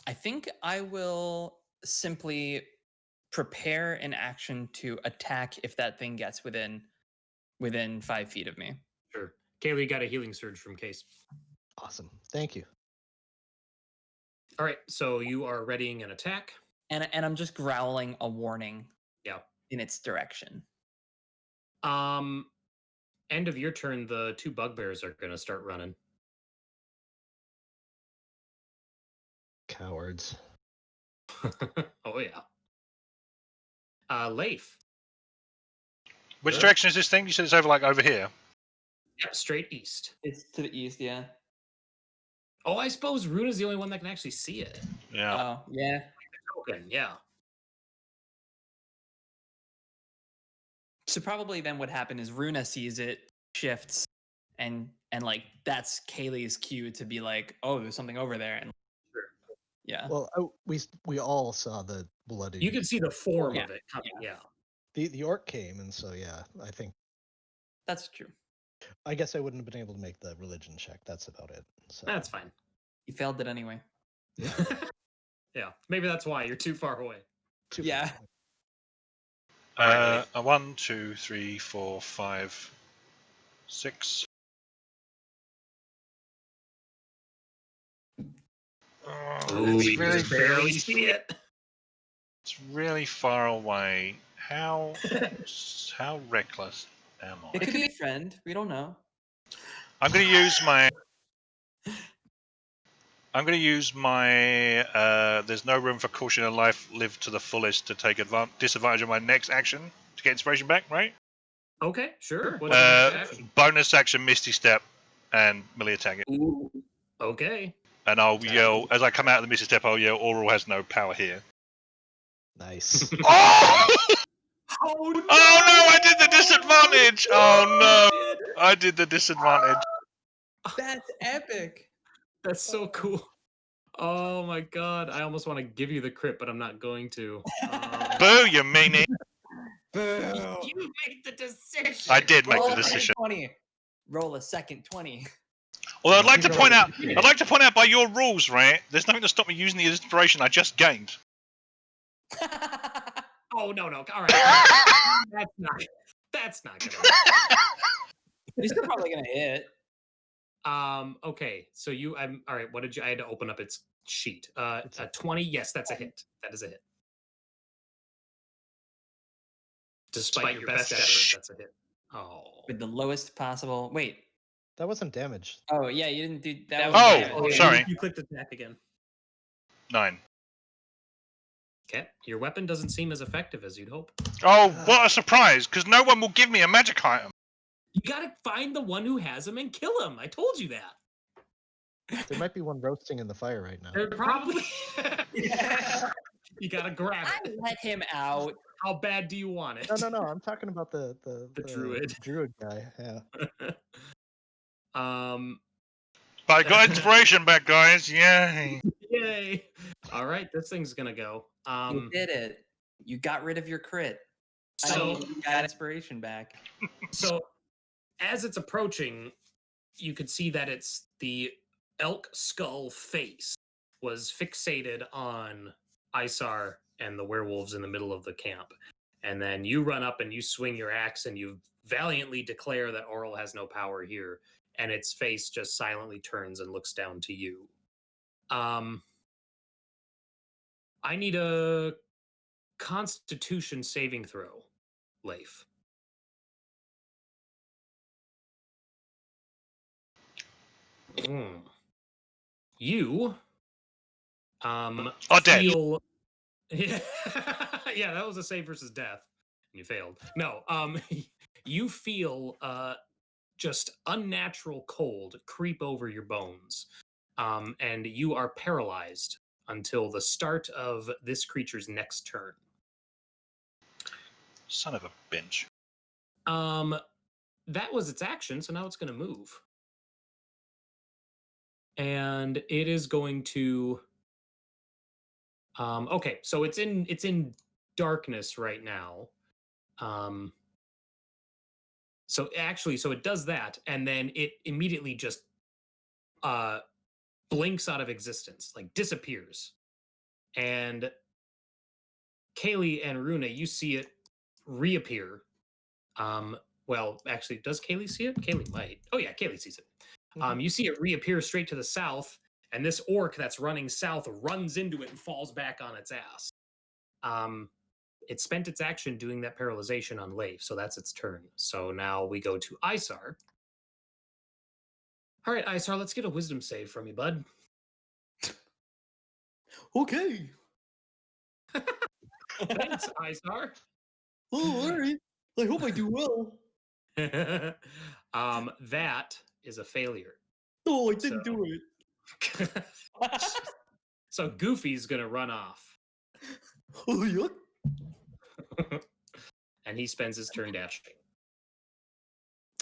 I think I will simply prepare an action to attack if that thing gets within 5 feet of me. Sure. Cayleigh got a healing surge from Case. Awesome. Thank you. All right, so you are readying an attack. And I'm just growling a warning. Yeah. In its direction. End of your turn, the 2 bugbears are going to start running. cowards. Oh yeah. Leif. Which Good. direction is this thing? You said it's over here. Yep, straight east. It's to the east, yeah. Oh, I suppose Rúna's the only one that can actually see it. Yeah. Oh, yeah. Token, yeah. So probably then what happened is Rúna sees it, shifts, and like that's Cayleigh's cue to be like, oh, there's something over there, and yeah. Well, we all saw the bloody. You can see the form Yeah, of it coming. Yeah. the orc came, and so yeah, I think That's true. I guess I wouldn't have been able to make the religion check. That's about it. So That's fine. You failed it anyway. Yeah. Maybe that's why you're too far away. too Yeah. far. A 1, 2, 3, 4, 5, 6. Ooh, It's you really, just barely see it. it's really far away. How reckless am It I? could be a friend. We don't know. I'm going to use my. I'm going to use my. There's no room for caution in life. Live to the fullest to take disadvantage of my next action to get inspiration back. Right. Okay, sure. What's your next action? Bonus action, Misty Step, and melee attack. Ooh. Okay. And I'll yell as I come out of the Misty Step. I'll yell, "Oral has no power here." Nice. Oh! Oh no! Oh no! I did the disadvantage. Oh no! I did the disadvantage. That's epic. That's so cool. Oh my god! I almost want to give you the crit, but I'm not going to. Boo! You meanie. Boo. You made the decision. I did make Roll the a decision. 20. Roll a second 20. Although I'd like to You point out, rolled- I'd like to point out by your rules, right? There's nothing to stop me using the inspiration I just gained. Oh no! All right. That's not gonna. He's still probably gonna hit. Okay. So I'm all right. What did you? I had to open up its sheet. It's A 20. Yes, that's a hit. That is a hit. Despite your best efforts, that's a hit. Oh. With the lowest possible. Wait. That wasn't damage. Oh yeah, you didn't do that. Oh, damage. yeah, sorry. You clicked attack again. 9. Okay. Your weapon doesn't seem as effective as you'd hope. Oh, what a surprise! Because no one will give me a magic item. You gotta find the one who has him and kill him. I told you that. There might be one roasting in the fire right now. They're probably. You gotta grab I it. let him out. How bad do you want it? No. I'm talking about the druid. Druid guy. Yeah. But I got inspiration back, guys. Yay! Yay! All right, this thing's gonna go. You did it. You got rid of your crit. So you got inspiration back. So as it's approaching, you could see that it's the elk skull face was fixated on Isarr and the werewolves in the middle of the camp. And then you run up and you swing your axe and you valiantly declare that Oral has no power here. And its face just silently turns and looks down to you. I need a Constitution saving throw, Leif. You dead. feel yeah, yeah, that was a save versus death. You failed. No, you feel just unnatural cold creep over your bones. And you are paralyzed until the start of this creature's next turn. Son of a bitch. That was its action, so now it's going to move. And it is going to okay, so it's in darkness right now. So it does that, and then it immediately just blinks out of existence, like disappears. And Cayleigh and Rúna, you see it reappear. Well, actually, does Cayleigh see it? Cayleigh might. Oh yeah, Cayleigh sees it. You see it reappear straight to the south, and this orc that's running south runs into it and falls back on its ass. It spent its action doing that paralyzation on Leif, so that's its turn. So now we go to Isarr. All right, Isarr, let's get a wisdom save from you, bud. Okay. Thanks, Isarr. Oh, all right. I hope I do well. That is a failure. Oh, I didn't do it. So Goofy's gonna run off, Oh, yuck. and he spends his turn dashing.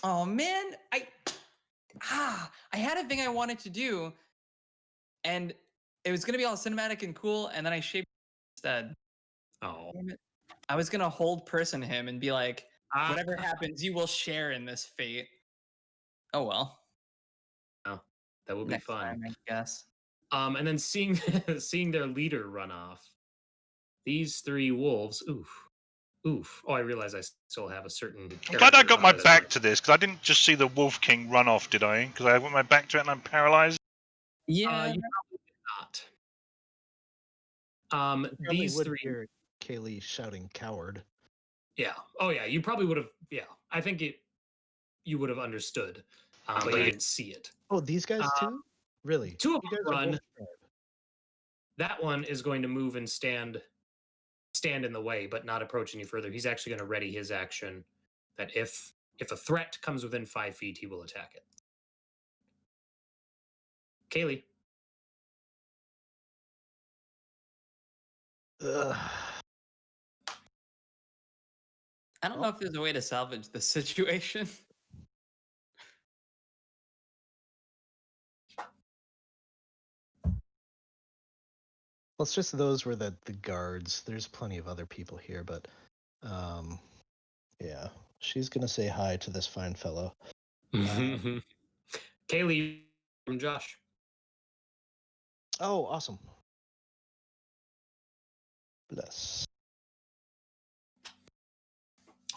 Oh man, I had a thing I wanted to do, and it was gonna be all cinematic and cool, and then I shaped instead. Oh, Damn it. I was gonna hold person him and be like, Ah. whatever happens, you will share in this fate. Oh well. Oh, that would be Next fun. time, I guess. And then seeing seeing their leader run off, these three wolves. Oof. Oh, I realize I still have a certain. I'm glad I character got my up as back well. to this because I didn't just see the Wolf King run off, did I? Because I went my back to it and I'm paralyzed. Yeah. You probably did not. Probably These would three. hear Cayleigh shouting "coward." Yeah. Oh, yeah. You probably would have. Yeah. I think you would have understood, but you didn't see it. Oh, these guys too? Really? Two of You them guys are run. wolf tribe. That one is going to move and stand in the way, but not approach any further. He's actually going to ready his action. That if a threat comes within 5 feet, he will attack it. Cayleigh. Ugh. I don't know if there's a way to salvage the situation. Well, it's just those were the guards. There's plenty of other people here, but yeah, she's gonna say hi to this fine fellow. Cayleigh from Josh. Oh, awesome. Bless.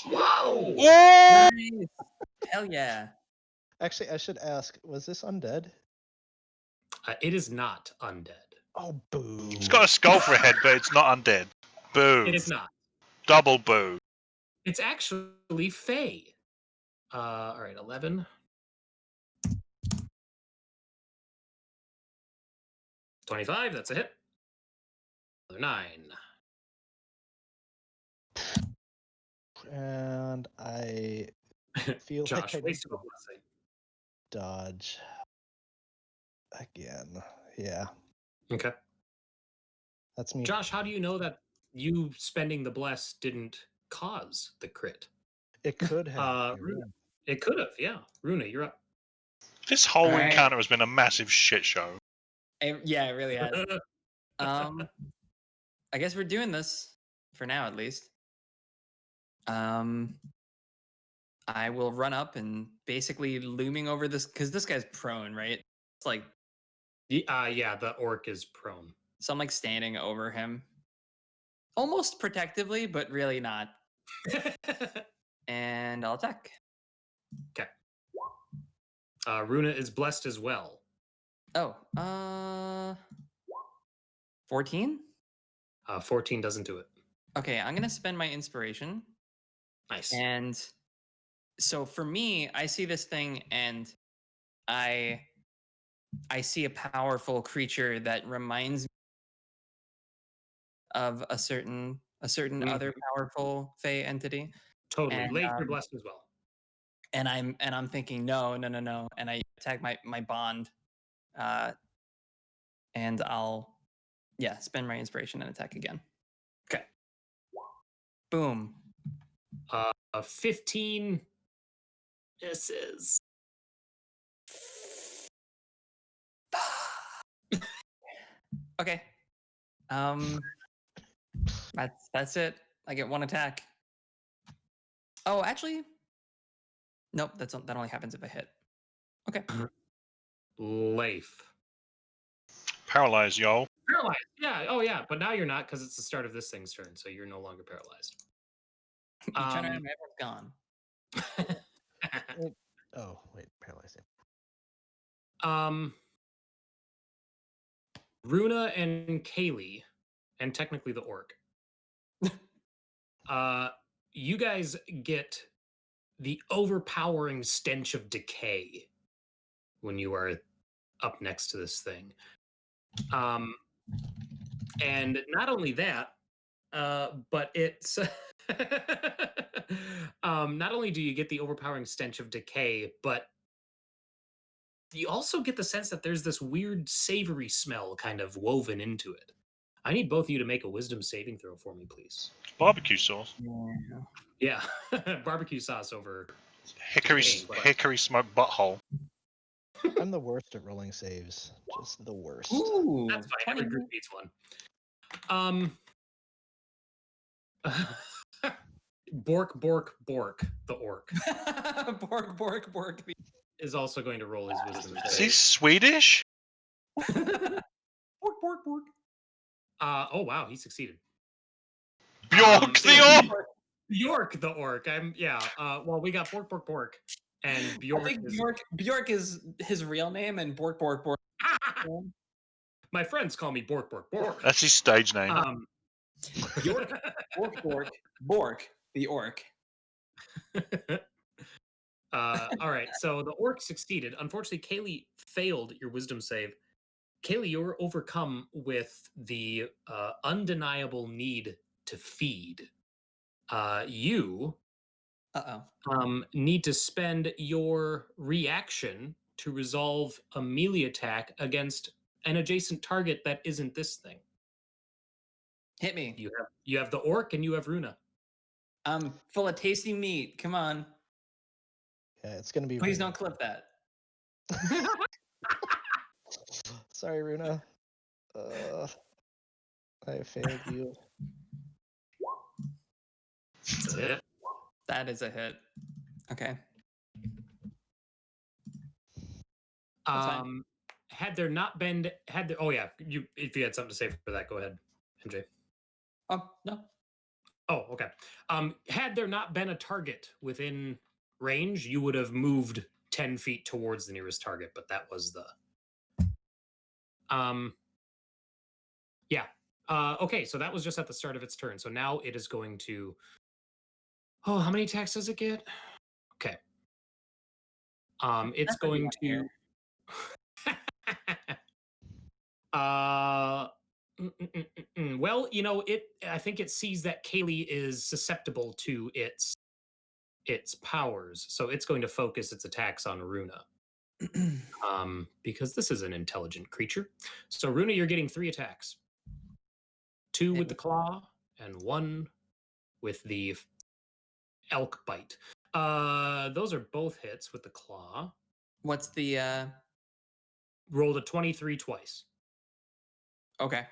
Whoa! Oh! Nice. Hell yeah. Actually, I should ask, was this undead? It is not undead. Oh, boo. It's got a skull for a head, but it's not undead. Boo. It is not. Double boo. It's actually Fey. All right, 11. 25, that's a hit. Another 9. And I feel Josh, like I need waste to of a blessing. dodge again. Yeah, Okay. that's me. Josh, how do you know that you spending the bless didn't cause the crit? It could have. Rúna. It could have, yeah. Rúna, you're up. This whole All right. encounter has been a massive shit show. Yeah, it really has. I guess we're doing this for now, at least. I will run up and basically looming over this because this guy's prone, right? It's like Yeah, the orc is prone. so I'm like standing over him, almost protectively, but really not. And I'll attack. Okay. Rúna is blessed as well. Oh, 14. 14 doesn't do it. Okay, I'm gonna spend my inspiration. Nice. And so for me, I see this thing and I see a powerful creature that reminds me of a certain other powerful Fey entity. Totally. And, Leif, you're blessed as well. And I'm thinking no, and I attack my bond, and I'll spend my inspiration and attack again. Okay. Boom. 15 misses. Okay. That's it. I get one attack. Oh, actually, nope. That only happens if I hit. Okay. Leif. Paralyzed, y'all. Paralyzed. Yeah. Oh, yeah. But now you're not because it's the start of this thing's turn, so you're no longer paralyzed. You turn around, everyone's gone. Oh, wait, paralyzing. Rúna and Cayleigh, and technically the orc. You guys get the overpowering stench of decay when you are up next to this thing. And not only that, but it's not only do you get the overpowering stench of decay, but you also get the sense that there's this weird savory smell kind of woven into it. I need both of you to make a wisdom saving throw for me, please. Barbecue sauce. Yeah, barbecue sauce over Hickory, decay, but- hickory smoked butthole. I'm the worst at rolling saves. Just the worst. Ooh, That's fine. Every group needs one. Bork, the orc, Bork. is also going to roll his wisdom Is he save. Swedish? Bork. Oh wow, he succeeded. Bjork so the orc! Bjork the orc. Well, we got Bork, and I Bjork think is. Bjork is his real name, and Bork. My friends call me Bork. That's his stage name. Bork, the orc. All right, so the orc succeeded. Unfortunately, Cayleigh failed your wisdom save. Cayleigh, you're overcome with the undeniable need to feed. You need to spend your reaction to resolve a melee attack against an adjacent target that isn't this thing. Hit me. You have the orc and you have Rúna. I'm full of tasty meat. Come on. Yeah, it's gonna be. Please Rúna. don't clip that. Sorry, Rúna. I failed you. That's it. That is a hit. Okay. That's fine. Had there not been oh yeah, if you had something to say for that, go ahead, MJ. Oh, no. Oh, okay. Had there not been a target within range, you would have moved 10 feet towards the nearest target, but that was the yeah. Okay, so that was just at the start of its turn. So now it is going to how many attacks does it get? Okay. It's going to well, I think it sees that Cayleigh is susceptible to its powers, so it's going to focus its attacks on Rúna. Because this is an intelligent creature. So Rúna, you're getting 3 attacks. 2 with the claw and 1 with the elk bite. Those are both hits with the claw. What's the Rolled a 23 twice. Okay.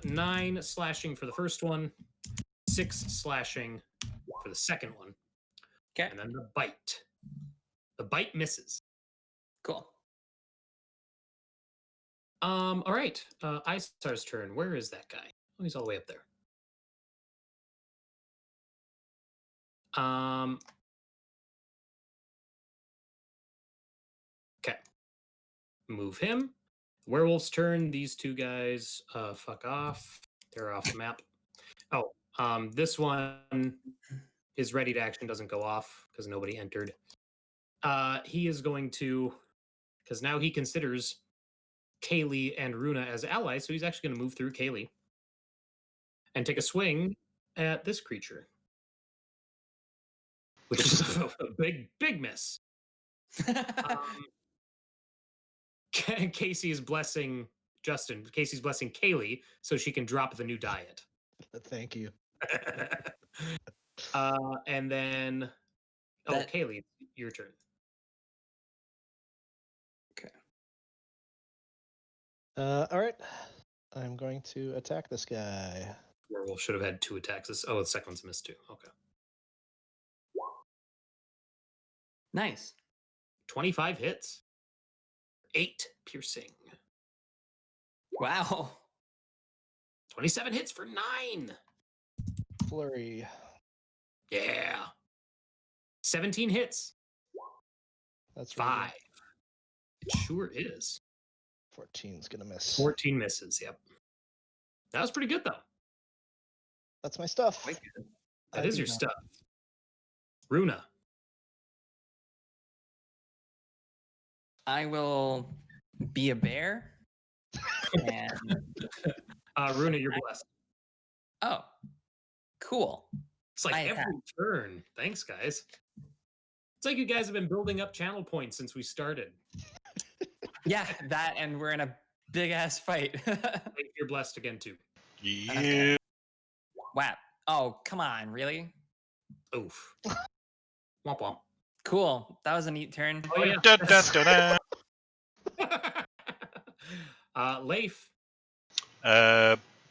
9 slashing for the first one, 6 slashing for the second one. Okay. And then the bite. The bite misses. Cool. All right. Isarr's turn. Where is that guy? Oh, he's all the way up there. Okay. Move him. Werewolf's turn. These 2 guys fuck off. They're off the map. Oh, this one, his ready to action doesn't go off because nobody entered. He is going to, because now he considers Cayleigh and Rúna as allies, so he's actually going to move through Cayleigh and take a swing at this creature, which is a big miss. Casey's blessing Cayleigh so she can drop the new diet. Thank you. And then, Cayleigh, your turn. Okay. All right. I'm going to attack this guy. Werewolf should have had 2 attacks. The second one's missed too. Okay. Nice. 25 hits. 8 piercing. Wow. 27 hits for 9. Flurry. Yeah. 17 hits. That's really 5. It sure is. 14's gonna miss. 14 misses. Yep. That was pretty good though. That's my stuff. That is your stuff. Rúna. I will be a bear Man. Rúna, you're blessed. Oh, cool. It's like I every attack. turn. Thanks, guys. It's like you guys have been building up channel points since we started. Yeah, that, and we're in a big ass fight. You're blessed again too. Yeah. Wow. Oh, come on, really? Oof. Womp womp. Cool. That was a neat turn. Oh yeah. Da, da, da, da. Leif.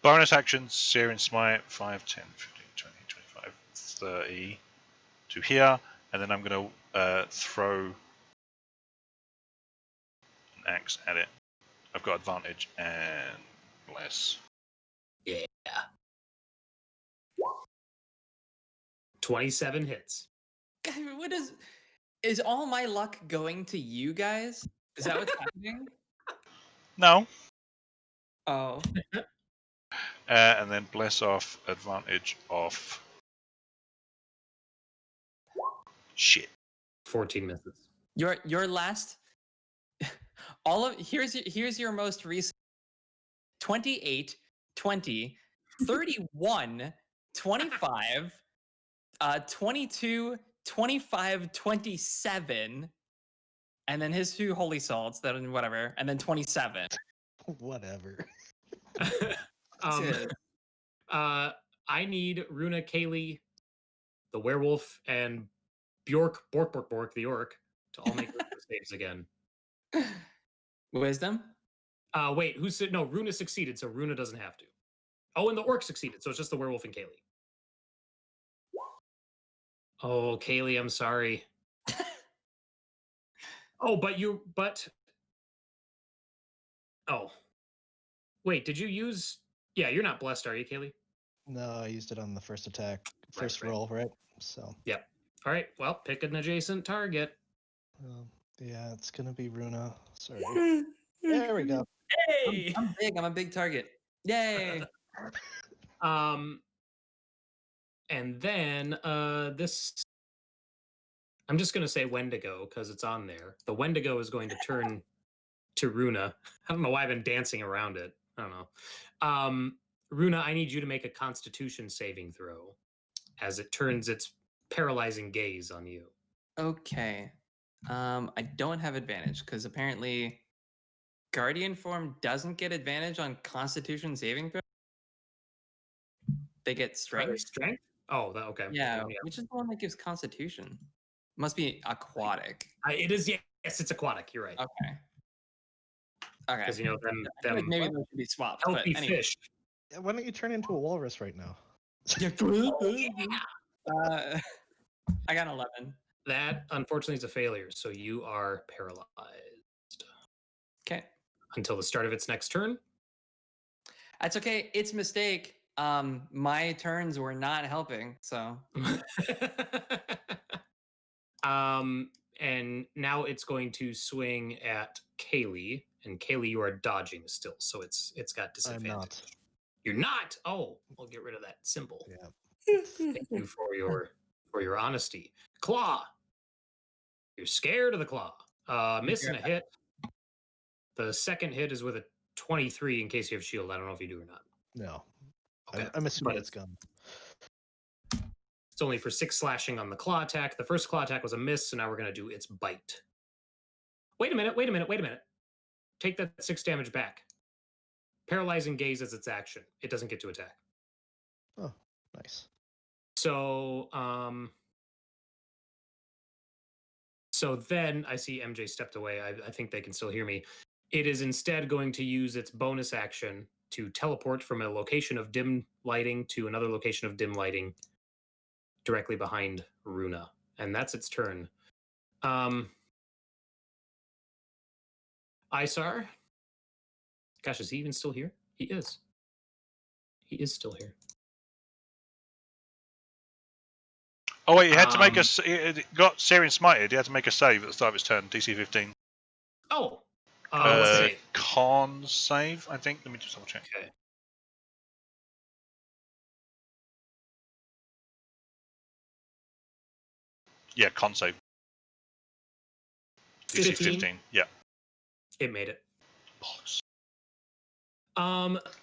Bonus actions, Searing Smite, 5, 10, 15, 20, 25, 30 to here. And then I'm going to throw an axe at it. I've got advantage and bless. Yeah. 27 hits. God, what is all my luck going to you guys? Is that what's happening? No. Oh. And then bless off, advantage off. Shit. 14 misses. Your last here's your most recent 28, 20, 31, 25, 22, 25, 27, and then his 2 holy salts, then whatever, and then 27. Whatever. I need Rúna, Cayleigh, the werewolf, and Bork, the orc, to all make wisdom saves again. Wisdom? Wait, who said no? Rúna succeeded, so Rúna doesn't have to. Oh, and the orc succeeded, so it's just the werewolf and Cayleigh. Oh, Cayleigh, I'm sorry. Oh, oh. Wait, did you use Yeah, you're not blessed, are you, Cayleigh? No, I used it on the first attack, first right. roll, right? So. Yep. All right, well, pick an adjacent target. Yeah, it's gonna be Rúna. Sorry. There we go. Hey! I'm big. I'm a big target. Yay! And then this, I'm just gonna say Wendigo because it's on there. The Wendigo is going to turn to Rúna. I don't know why I've been dancing around it. I don't know. Rúna, I need you to make a Constitution saving throw as it turns its paralyzing gaze on you. Okay. I don't have advantage because apparently Guardian form doesn't get advantage on Constitution saving throw. They get strength. Strength? Oh, okay. Yeah, which is the one that gives Constitution. Must be aquatic. It is. Yes, it's aquatic. You're right. Okay. Okay. Because I feel like maybe those should be swapped. healthy But anyway. fish. Why don't you turn into a walrus right now? I got 11. That unfortunately is a failure, so you are paralyzed. Okay. Until the start of its next turn. That's okay. It's a mistake. My turns were not helping, so. And now it's going to swing at Cayleigh, and Cayleigh, you are dodging still, so it's got disadvantage. I'm not. You're not. Oh, we'll get rid of that symbol. Yeah. Thank you for your honesty. Claw. You're scared of the claw. Missing a hit. The second hit is with a 23 in case you have shield. I don't know if you do or not. No. Okay. I'm assuming But it's gone. It's only for 6 slashing on the claw attack. The first claw attack was a miss, so now we're going to do its bite. Wait a minute. Take that 6 damage back. Paralyzing gaze as its action. It doesn't get to attack. Oh, nice. So then I see MJ stepped away. I think they can still hear me. It is instead going to use its bonus action to teleport from a location of dim lighting to another location of dim lighting directly behind Rúna. And that's its turn. Isarr? Gosh, is he even still here? He is. He is still here. Oh wait, he had to make it got Searing Smited. He had to make a save at the start of his turn. DC 15. Oh. What's the save? Con save, I think. Let me just double check. Okay. Yeah, con save. DC 15. Yeah. It made it. Bollocks.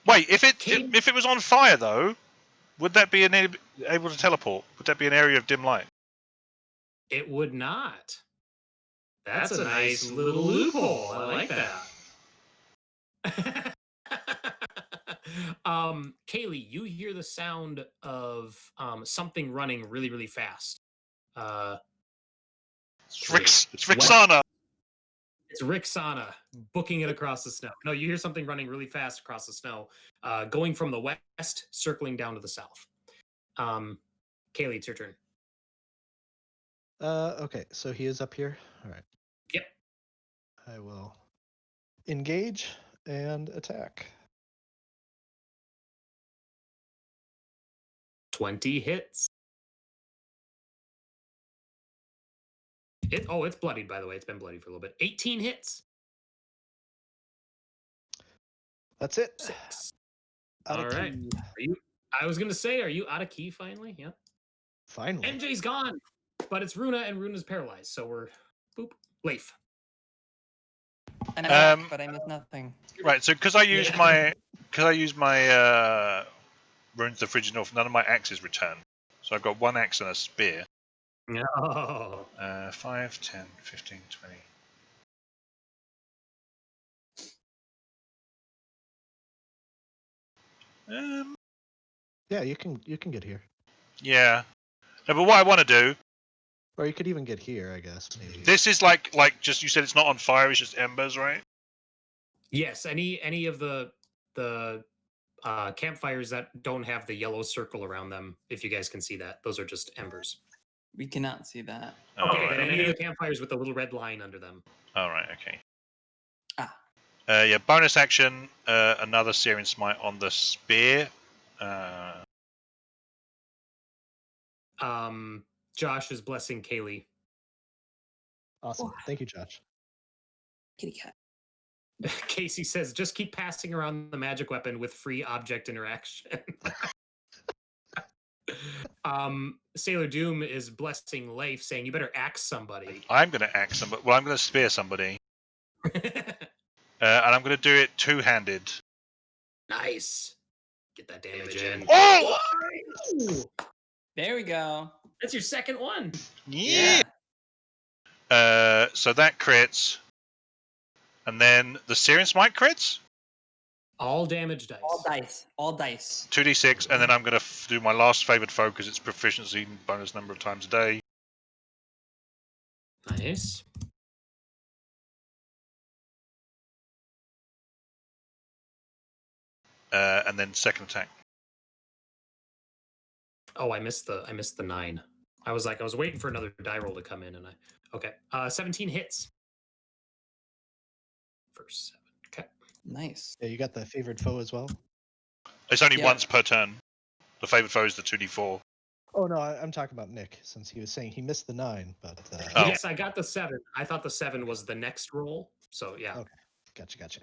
Wait, if Kate- it was on fire though, would that be able to teleport? Would that be an area of dim light? It would not. That's a nice little loophole. I like that. Cayleigh, you hear the sound of something running really, really fast. It's Rixana. It's Rixana booking it across the snow. No, you hear something running really fast across the snow, going from the west, circling down to the south. Cayleigh, it's your turn. Okay, so he is up here. All right. Yep. I will engage and attack. 20 hits. It's bloodied, by the way. It's been bloody for a little bit. 18 hits. That's it. 6. Out of All right. key. I was gonna say, are you out of key finally? Yeah. Finally. MJ's gone, but it's Rúna, and Runa's paralyzed. So we're boop. Leif. And I'm back, but I missed nothing. Right. So because I used my Runes of the Frigid North, none of my axes return. So I've got one axe and a spear. No. 5, 10, 15, 20. Yeah, you can get here. Yeah. No, but what I want to do. Or you could even get here, I guess. Maybe. This is like just you said it's not on fire. It's just embers, right? Yes. Any of the campfires that don't have the yellow circle around them, if you guys can see that, those are just embers. We cannot see that. Oh, Okay. right. Then any of the campfires with the little red line under them. All right. Okay. Ah. Yeah. Bonus action. Another Searing Smite on the spear. Josh is blessing Cayleigh. Awesome. Thank you, Josh. Kitty cat. Casey says, just keep passing around the magic weapon with free object interaction. Sailor Doom is blessing Leif, saying, you better axe somebody. I'm going to axe somebody. Well, I'm going to spear somebody. And I'm going to do it two-handed. Nice. Get that damage in. Oh! There we go. That's your second one. Yeah. So that crits. And then the Searing Smite crits? All damage dice. All dice. All dice. 2d6, and then I'm going to do my last favored foe because it's proficiency bonus number of times a day. Nice. And then second attack. Oh, I missed the 9. I was waiting for another die roll to come in, and okay. 17 hits. First 7. Okay. Nice. Yeah, you got the favored foe as well? It's only Yeah. once per turn. The favored foe is the 2d4. Oh, no, I'm talking about Nick, since he was saying he missed the 9, but... Oh. Yes, I got the 7. I thought the 7 was the next roll. So yeah. Okay. Gotcha.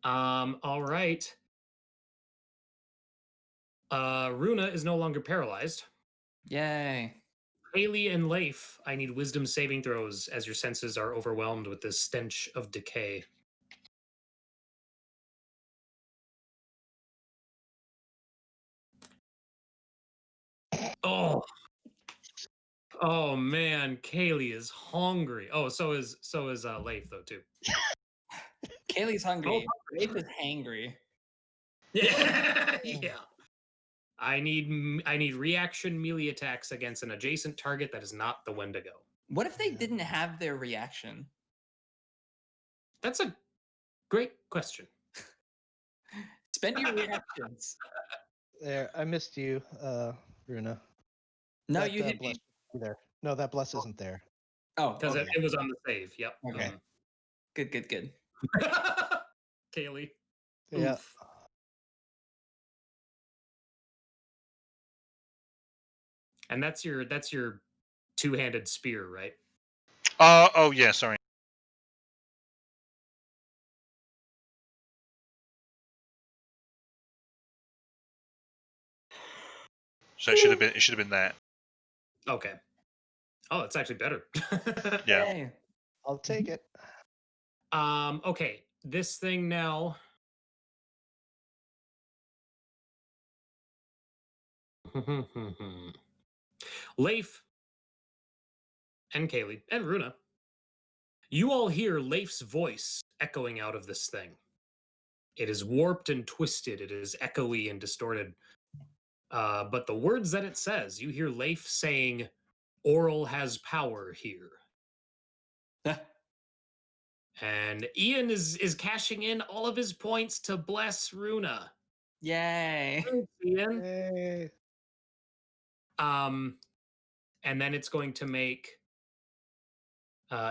All right. Rúna is no longer paralyzed. Yay. Cayleigh and Leif, I need wisdom saving throws as your senses are overwhelmed with this stench of decay. Oh man, Cayleigh is hungry. Oh, so is Leif though too. Cayleigh's hungry. Leif is hangry. Yeah, yeah. I need reaction melee attacks against an adjacent target that is not the Wendigo. What if they didn't have their reaction? That's a great question. Spend your reactions. There, I missed you, Rúna. No, That, you hit bless me. isn't there. No, that bless isn't there. Oh, Because okay. it was on the save. Yep. Okay. Good. Cayleigh. Yeah. Oof. And that's your two-handed spear, right? Oh yeah, sorry. So it should have been that. Okay. Oh, it's actually better. Yeah. Yay. I'll take it. Okay. This thing now Leif and Cayleigh and Rúna, you all hear Leif's voice echoing out of this thing. It is warped and twisted. It is echoey and distorted. But the words that it says, you hear Leif saying, "Oral has power here." And Ian is cashing in all of his points to bless Rúna. Yay. Thanks, Ian. Yay. And then it's going to make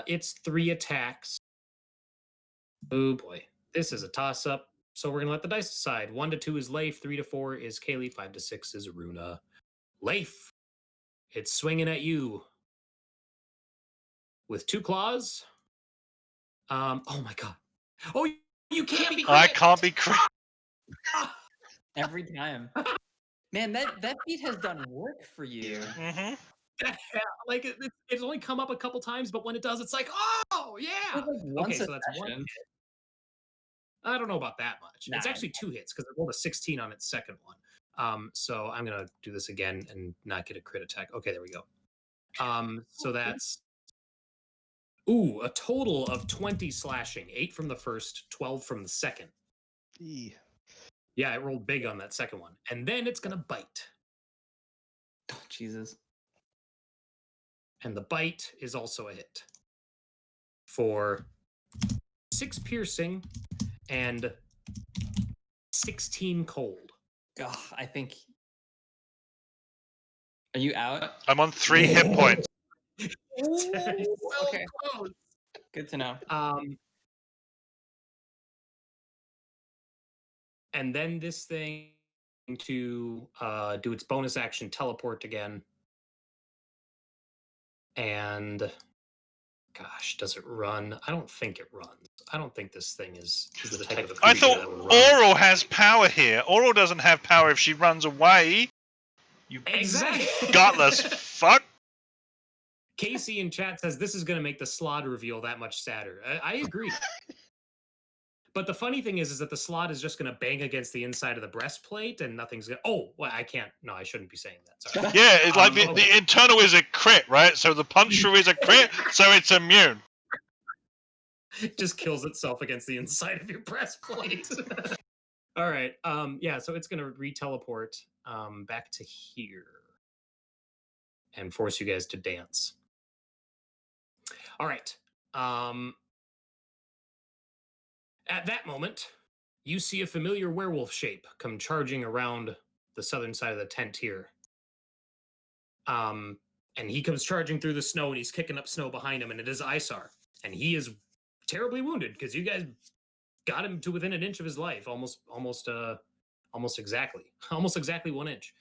its 3 attacks. Oh boy, this is a toss-up. So we're gonna let the dice decide. 1 to 2 is Leif, 3 to 4 is Cayleigh, 5 to 6 is Rúna. Leif, it's swinging at you with 2 claws. Oh my god. Oh, you can't be. I can't be crit. Every time. Man, that feat has done work for you. Mm-hmm. Like it's only come up a couple times, but when it does, it's like, oh yeah. Like once Okay, a so that's 1 session. hit. I don't know about that much. It's Nah. actually 2 hits because it rolled a 16 on its second one. So I'm gonna do this again and not get a crit attack. Okay, there we go. So that's a total of 20 slashing, 8 from the first, 12 from the second. Eee. Yeah, it rolled big on that second one. And then it's gonna bite. Oh, Jesus. And the bite is also a hit for 6 piercing and 16 cold. God, I think. Are you out? I'm on 3 hit points. So Okay. close. Good to know. And then this thing to do its bonus action teleport again. And gosh, does it run? I don't think it runs. I don't think this thing is the type of I creature thought that would run. Oral has power here. Oral doesn't have power if she runs away. You Exactly. gutless fuck. Casey in chat says this is going to make the slot reveal that much sadder. I agree. But the funny thing is that the slot is just going to bang against the inside of the breastplate and nothing's going to... Oh, well, I can't. No, I shouldn't be saying that. Sorry. Yeah, it's like Okay. the internal is a crit, right? So the punch through is a crit, so it's immune. It just kills itself against the inside of your breastplate. All right. Yeah, so it's going to re-teleport back to here and force you guys to dance. All right. At that moment, you see a familiar werewolf shape come charging around the southern side of the tent here. And he comes charging through the snow and he's kicking up snow behind him, and it is Isarr. And he is terribly wounded because you guys got him to within an inch of his life, almost exactly 1 inch.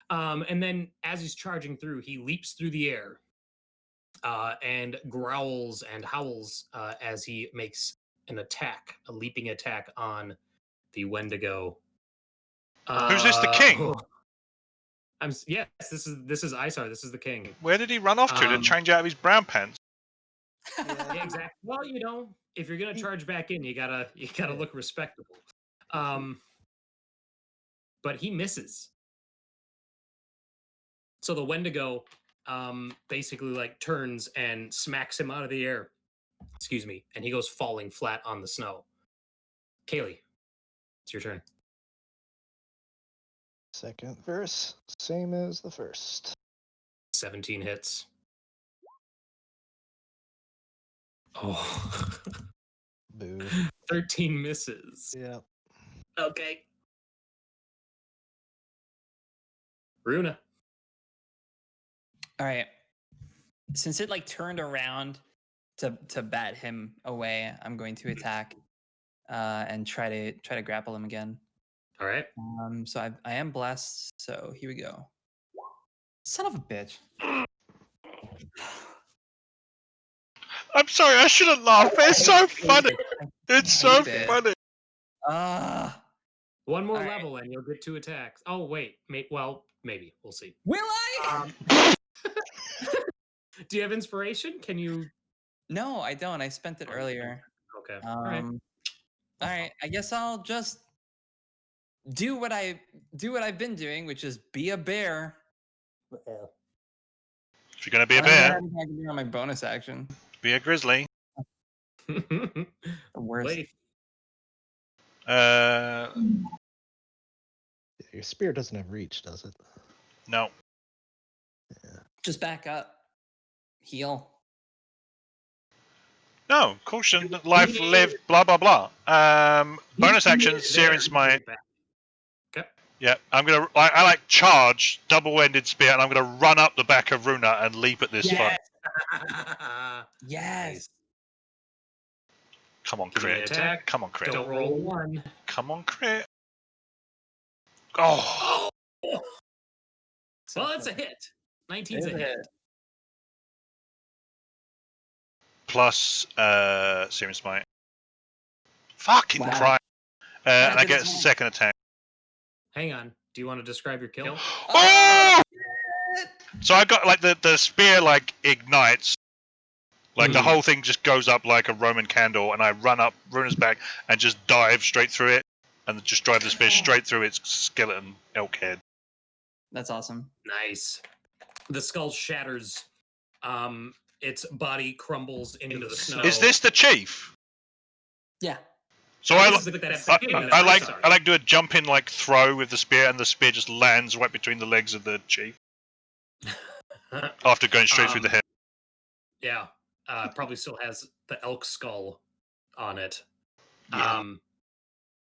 And then as he's charging through, he leaps through the air and growls and howls as he makes an attack, a leaping attack on the Wendigo. Who's this, the king? Yes, this is Isarr. This is the king. Where did he run off to change out of his brown pants? Yeah, exactly. Well, if you're gonna charge back in, you gotta look respectable. But he misses. So the Wendigo basically like turns and smacks him out of the air. Excuse me, and he goes falling flat on the snow. Cayleigh, it's your turn. Second verse, same as the first. 17 hits. Oh. Boo. 13 misses. Yeah. Okay. Rúna. All right. Since it like turned around to bat him away, I'm going to attack and try to grapple him again. All right. So I am blessed. So here we go. Son of a bitch. I'm sorry, I shouldn't laugh. It's so funny. It's so hate it. funny. One more All right. level and you'll get 2 attacks. Oh, wait. Maybe. We'll see. Will I? Do you have inspiration? Can you... No, I don't. I spent it earlier. Okay. All right. All right. I guess I'll just do what I've been doing, which is be a bear. If you're gonna be a I don't know bear, how I can do on my bonus action. be a grizzly. The worst. Leif. Your spear doesn't have reach, does it? No. Just back up. Heal. No, caution, life lived, blah blah blah. Bonus action, Searing Smite. Okay. Yeah, I like charge, double-ended spear, and I'm gonna run up the back of Rúna and leap at this fuck. Yes. Come on, Give me an crit. attack. Come on, crit. Don't roll 1. Come on, crit. Oh, Well, it's a hit. 19's a hit. plus Searing Smite. Fucking Wow. Christ. And I That's get a insane. second attack. Hang on. Do you want to describe your kill? Oh! So I got like the spear like ignites. Like the whole thing just goes up like a Roman candle, and I run up Runa's back and just dive straight through it, and just drive the spear straight through its skeleton elk head. That's awesome. Nice. The skull shatters. Its body crumbles into the snow. Is this the chief? Yeah. So That's the king, that's Isarr. I like do a jump in like throw with the spear, and the spear just lands right between the legs of the chief after going straight through the head. Yeah. Probably still has the elk skull on it. Yeah.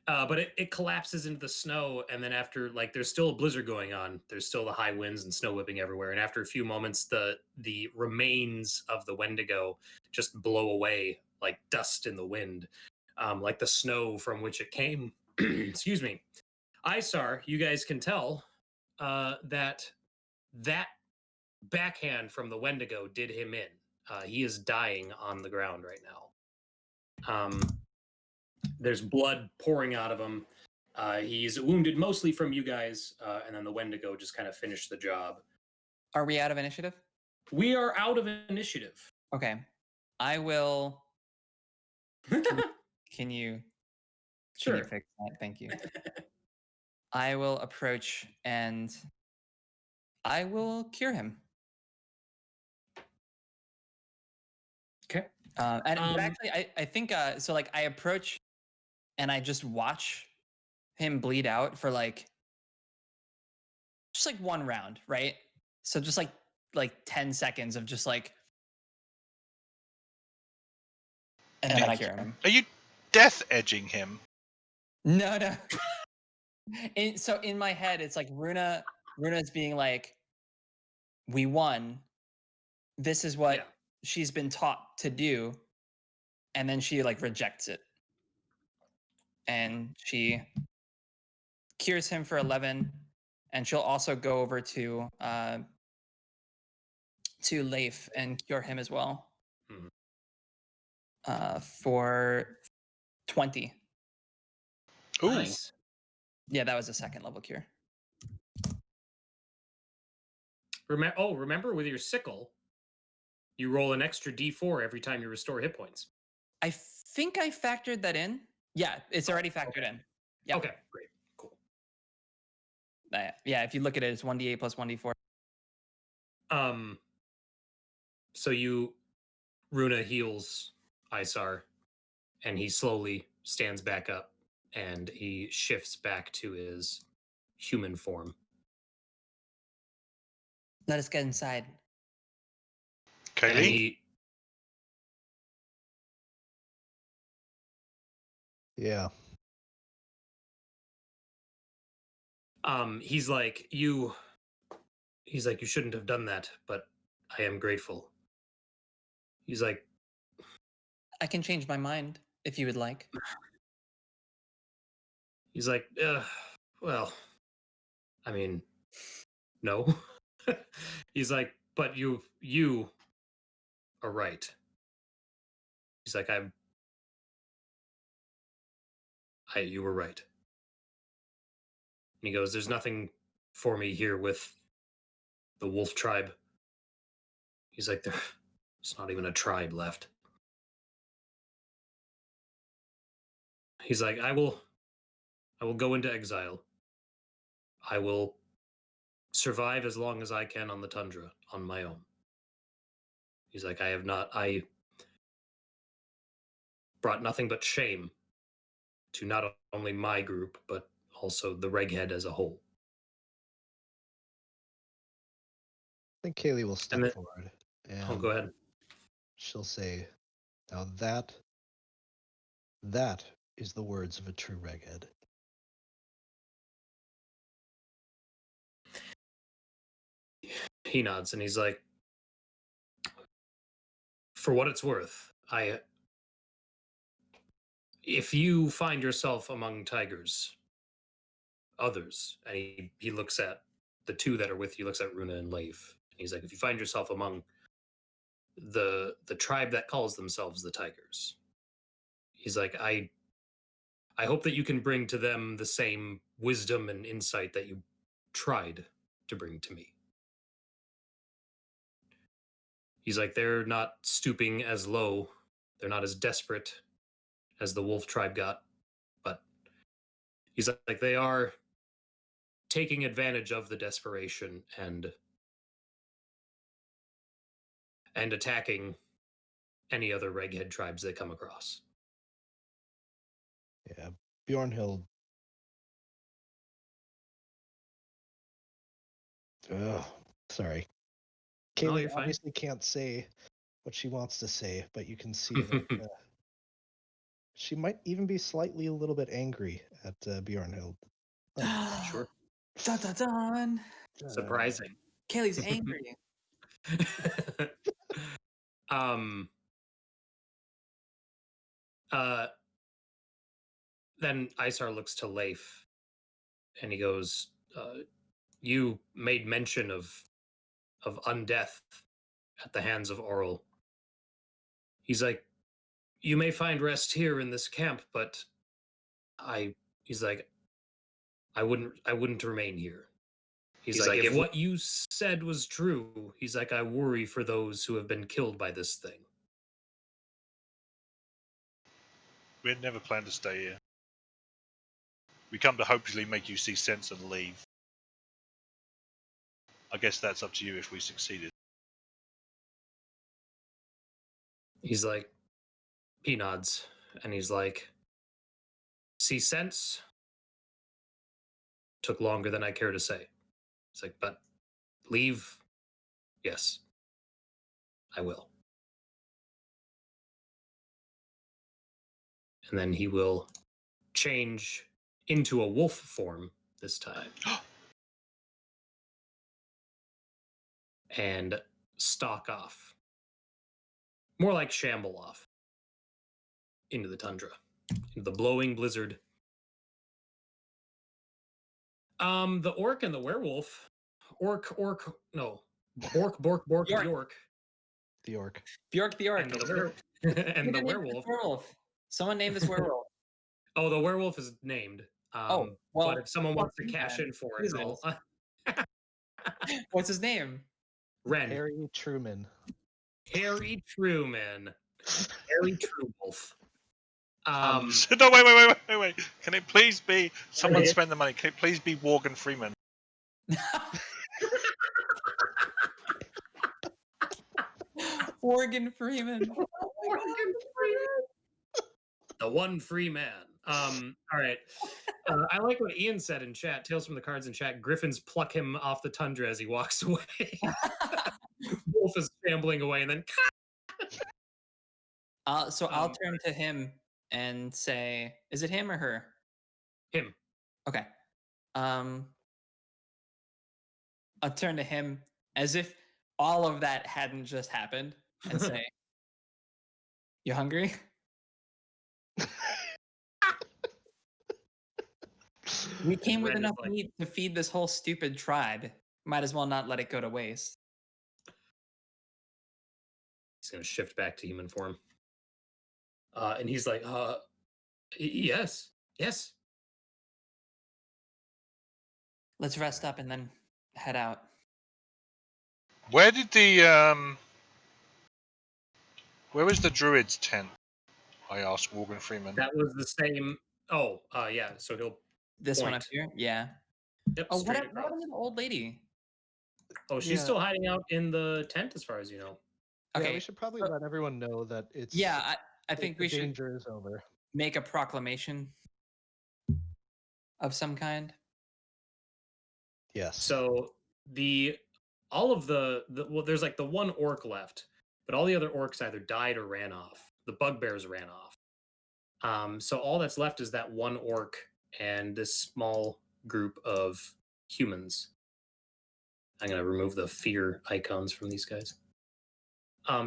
But it collapses into the snow, and then after, like, there's still a blizzard going on. There's still the high winds and snow whipping everywhere. And after a few moments, the remains of the Wendigo just blow away like dust in the wind, like the snow from which it came. Excuse me. Isarr, you guys can tell that backhand from the Wendigo did him in. He is dying on the ground right now. There's blood pouring out of him. He's wounded mostly from you guys, and then the Wendigo just kind of finished the job. Are we out of initiative? We are out of initiative. Okay. I will. Can you Sure. fix that? Thank you. I will approach and I will cure him. Okay. But actually, I think so. Like, I approach and I just watch him bleed out for just like one round, right? So just like 10 seconds of just like, and then I cure him. Are you death edging him? No. So in my head, it's like Runa's being like, we won. This is what she's been taught to do. And then she like rejects it. And she cures him for 11. And she'll also go over to Leif and cure him as well. For 20. Ooh. Nice. Yeah, that was a second level cure. Remember with your sickle, you roll an extra D4 every time you restore hit points. I think I factored that in. Yeah, it's already factored in. Yeah. Okay, great. Cool. Yeah, if you look at it, it's 1d8 plus 1d4. So Rúna heals Isarr, and he slowly stands back up, and he shifts back to his human form. Let us get inside. And Cayleigh? Yeah. He's like, you shouldn't have done that, but I am grateful. He's like, I can change my mind if you would like. He's like, well, I mean, no. He's like, but you are right. He's like, you were right. And he goes, there's nothing for me here with the wolf tribe. He's like, there's not even a tribe left. He's like, I will go into exile. I will survive as long as I can on the tundra on my own. He's like, I brought nothing but shame to not only my group, but also the Reghead as a whole. I think Cayleigh will step And then, forward oh, and go ahead. she'll say, now that is the words of a true Reghead. He nods and he's like, for what it's worth, if you find yourself among tigers, others, and he looks at the two that are with you, looks at Rúna and Leif, and he's like, if you find yourself among the tribe that calls themselves the tigers, he's like, I hope that you can bring to them the same wisdom and insight that you tried to bring to me. He's like, they're not stooping as low, they're not as desperate as the wolf tribe got, but he's like, they are taking advantage of the desperation and attacking any other Reghead tribes they come across. Yeah, Bjornhild. Ugh, sorry. No, Cayleigh you're fine. obviously can't say what she wants to say, but you can see that she might even be slightly a little bit angry at Bjornhild. Sure. Dun dun dun. Surprising. Cayleigh's angry. um. Then Isarr looks to Leif, and he goes, "You made mention of undeath at the hands of Oral." He's like, "You may find rest here in this camp, but he's like, I wouldn't remain here." He's like, if what you said was true, he's like, I worry for those who have been killed by this thing. We had never planned to stay here. We come to hopefully make you see sense and leave. I guess that's up to you if we succeeded. He's like, he nods, and he's like, see sense? Took longer than I care to say. He's like, but leave? Yes, I will. And then he will change into a wolf form this time. And stalk off. More like shamble off. Into the tundra. Into the blowing blizzard. The orc and the werewolf. Orc, no. Bork, Bjork. Bjork. The orc. Bjork the orc. And the, and the werewolf. Someone named this werewolf. Oh, the werewolf is named. Well, but if someone wants to cash in for it, what's his name? Ren. Harry Truman. Harry Truman. Harry Truewolf. No, wait. Can it please be someone spend the money? Can it please be Morgan Freeman? Morgan Freeman. Morgan Freeman. The one free man. All right. I like what Ian said in chat. Tales from the Cards in chat. Griffins pluck him off the tundra as he walks away. Wolf is shambling away, and then. So I'll turn to him and say, "Is it him or her?" Him. Okay. I'll turn to him as if all of that hadn't just happened and say, "You hungry?" We came with enough meat to feed this whole stupid tribe. Might as well not let it go to waste. He's going to shift back to human form. And he's like, yes. Let's rest up and then head out. Where did where was the druid's tent? I asked Morgan Freeman. That was the same. Oh, yeah. So he'll This one up point. here? Yeah. Yep, Oh, what straight happened across. to the old lady? Oh, she's Yeah. still hiding out in the tent, as far as you know. Yeah, Okay. we should probably so- let everyone know that it's Yeah, I think the we should danger is over. make a proclamation of some kind. Yes. So all of the well, there's like the one orc left, but all the other orcs either died or ran off. The bugbears ran off. So all that's left is that one orc and this small group of humans. I'm gonna remove the fear icons from these guys.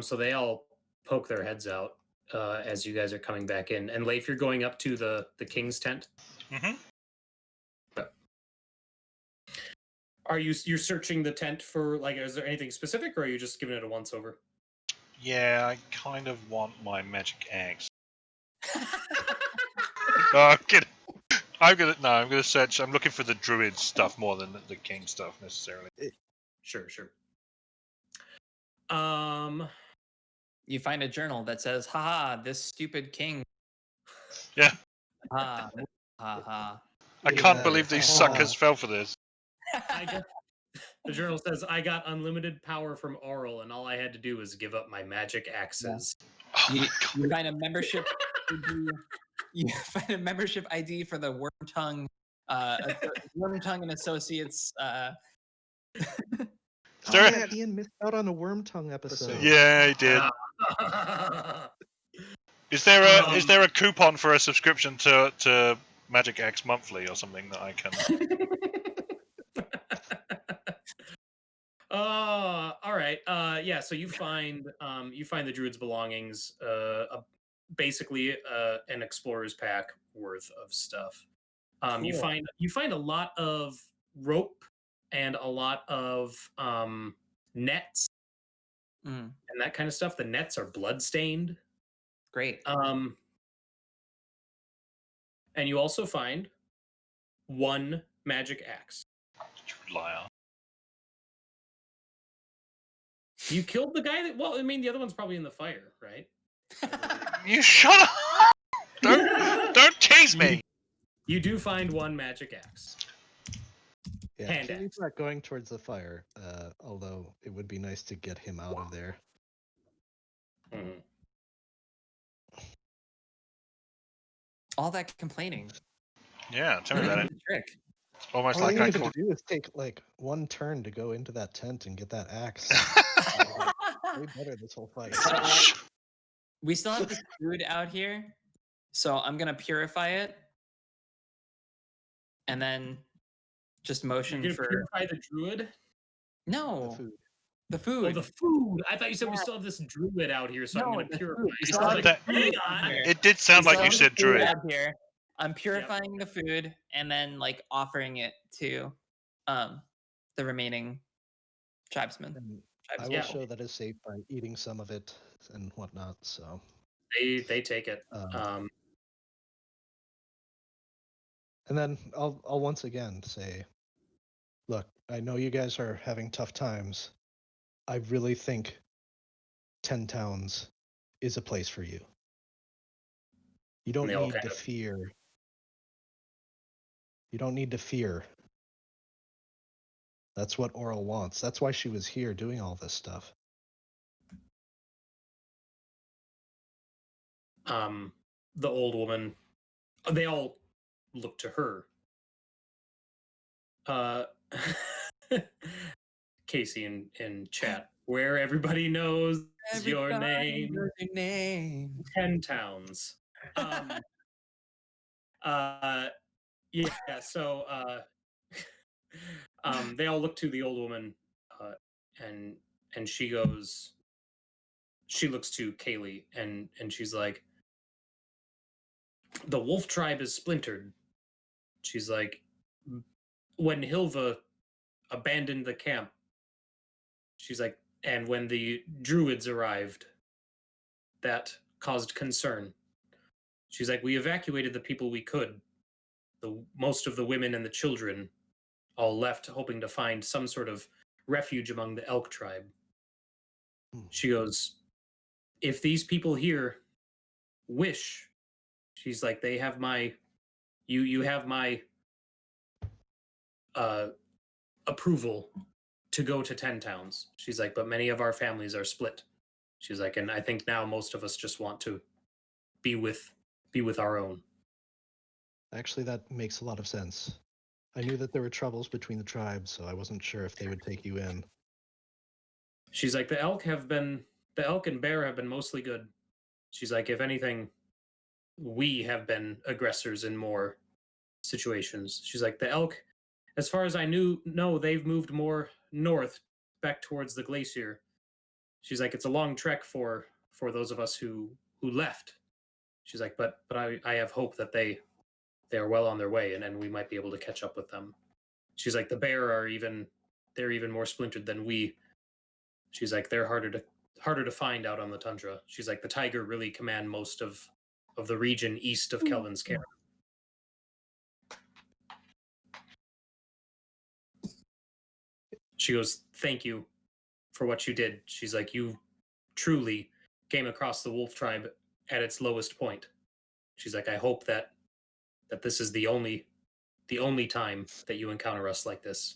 So they all poke their heads out as you guys are coming back in. And Leif, you're going up to the king's tent. Mm-hmm. You're searching the tent for like? Is there anything specific, or are you just giving it a once over? Yeah, I kind of want my magic axe. No, I'm kidding. I'm gonna search. I'm looking for the druid stuff more than the king stuff necessarily. Sure. You find a journal that says, "Haha, this stupid king." Yeah. Ha ha ha. I can't Yeah. believe these Oh. suckers fell for this. The journal says I got unlimited power from Oral, and all I had to do was give up my magic axes. Oh You, my God. you find a membership. You find a membership ID for the Wormtongue, Wormtongue and Associates. Is Oh, there yeah, Ian missed out on a Wormtongue episode. Yeah, he did. Is there a coupon for a subscription to Magic X Monthly or something that I can? All right. Yeah. So you find the druid's belongings. Basically an explorer's pack worth of stuff. You Cool. find a lot of rope and a lot of nets Mm, and that kind of stuff. The nets are bloodstained. great. And you also find one magic axe. Liar. You killed the guy that. Well, I mean, the other one's probably in the fire, right? You shut up! Don't tease me. You do find one magic axe. Yeah, Hand Keely's axe. not going towards the fire, although it would be nice to get him out of there. Mhm. All that complaining. Yeah, tell me about it. The trick. It's almost All like you I need to called. do is take like one turn to go into that tent and get that axe. Way better this whole fight. We still have this food out here, so I'm gonna purify it, and then just You're motion gonna for purify the druid. The no food. the Oh, food. the food. I thought you said we Yeah. still have this druid out here, so No, I'm gonna the purify. food. it. We I still was have like, the hang food on. here. It did sound We like still you have said the food druid. out here. I'm purifying the food and then like offering it to the remaining tribesmen. And I Tribes will Yeah. show that is safe by eating some of it and whatnot. So, They take it. and then I'll once again say, look, I know you guys are having tough times. I really think 10 Towns is a place for you. You don't they all need kind to of- fear. You don't need to fear. That's what Oral wants. That's why she was here doing all this stuff. The old woman. They all look to her. Casey in chat, where everybody knows your name. knows your name. 10 Towns. Yeah. So they all look to the old woman, and she goes. She looks to Cayleigh, and she's like, "The wolf tribe is splintered." She's like, "When Hilva abandoned the camp," she's like, "and when the druids arrived, that caused concern." She's like, "We evacuated the people we could. Most of the women and the children all left, hoping to find some sort of refuge among the elk tribe." She goes, "If these people here wish," she's like, "they have my, you have my approval to go to 10 towns. She's like, but many of our families are split. She's like, and I think now most of us just want to be with our own. Actually, that makes a lot of sense. I knew that there were troubles between the tribes, so I wasn't sure if they would take you in. She's like, the elk and bear have been mostly good. She's like, if anything, we have been aggressors in more situations. She's like, the elk, as far as I know, they've moved more north, back towards the glacier. She's like, it's a long trek for those of us who left. She's like, but I have hope that they are well on their way, and we might be able to catch up with them. She's like, the bear they're even more splintered than we. She's like, they're harder to find out on the tundra. She's like, the tiger really command most of the region east of Kelvin's Care. She goes, thank you for what you did. She's like, you truly came across the wolf tribe at its lowest point. She's like, I hope that this is the only time that you encounter us like this.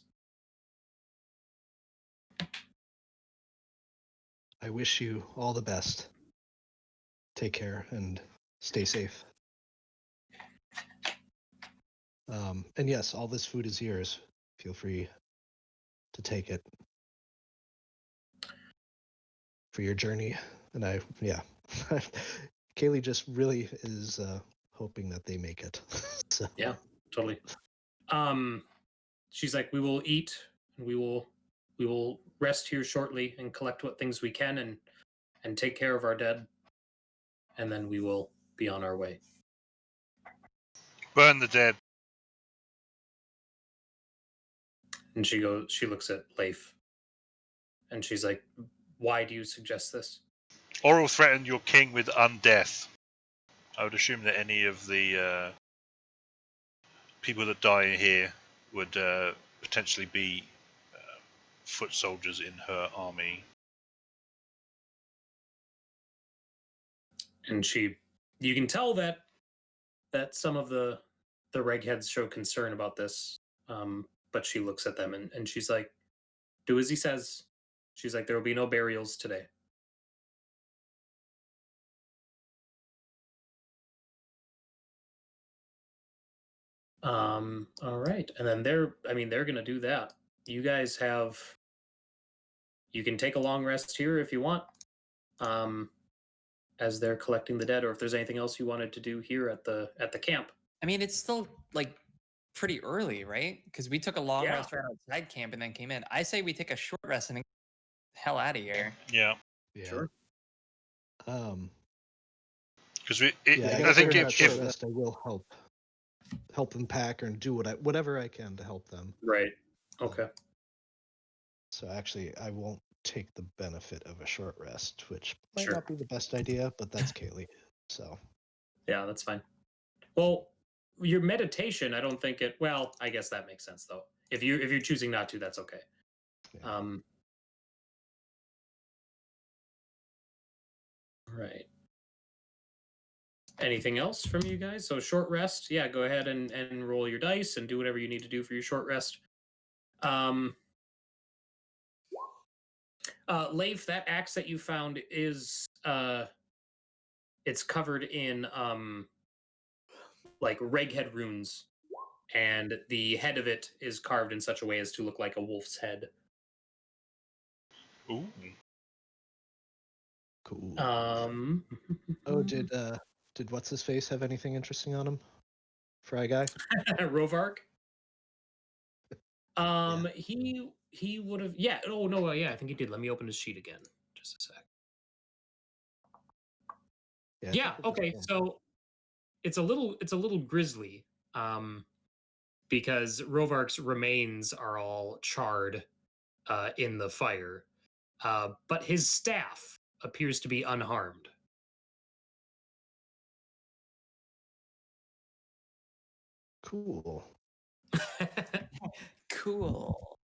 I wish you all the best. Take care and stay safe. And yes, all this food is yours. Feel free to take it for your journey. And Cayleigh just really is hoping that they make it. So. Yeah, totally. She's like, we will eat, and we will rest here shortly and collect what things we can and take care of our dead, and then we will be on our way. Burn the dead. And she looks at Leif, and she's like, why do you suggest this? Or will threaten your king with undeath. I would assume that any of the people that die here would potentially be foot soldiers in her army. And you can tell that some of the regheads show concern about this, but she looks at them and she's like, do as he says. She's like, there will be no burials today. All right. And then they're gonna do that. You guys you can take a long rest here if you want. As they're collecting the dead, or if there's anything else you wanted to do here at the camp. I mean, it's still like pretty early, right? Because we took a long Yeah. rest right outside camp and then came in. I say we take a short rest and get the hell out of here. Yeah. Sure. Because I think if if rest, I will help them pack or do whatever I can to help them. Right. Okay. So actually, I won't take the benefit of a short rest, which might Sure. not be the best idea, but that's Cayleigh. So Yeah, that's fine. Well, your meditation, I don't think it. Well, I guess that makes sense though. If you're choosing not to, that's okay. yeah. All right. Anything else from you guys? So short rest. Yeah, go ahead and roll your dice and do whatever you need to do for your short rest. Leif, that axe that you found is it's covered in like reghead runes, and the head of it is carved in such a way as to look like a wolf's head. ooh, Cool. Oh, did what's his face have anything interesting on him? Fry guy? Rovark. Yeah. He would have. Yeah. Oh no. Yeah, I think he did. Let me open his sheet again. Just a sec. I Yeah. think it was Okay. him. So it's a little grisly, because Rovark's remains are all charred in the fire, but his staff appears to be unharmed. Cool. Cool.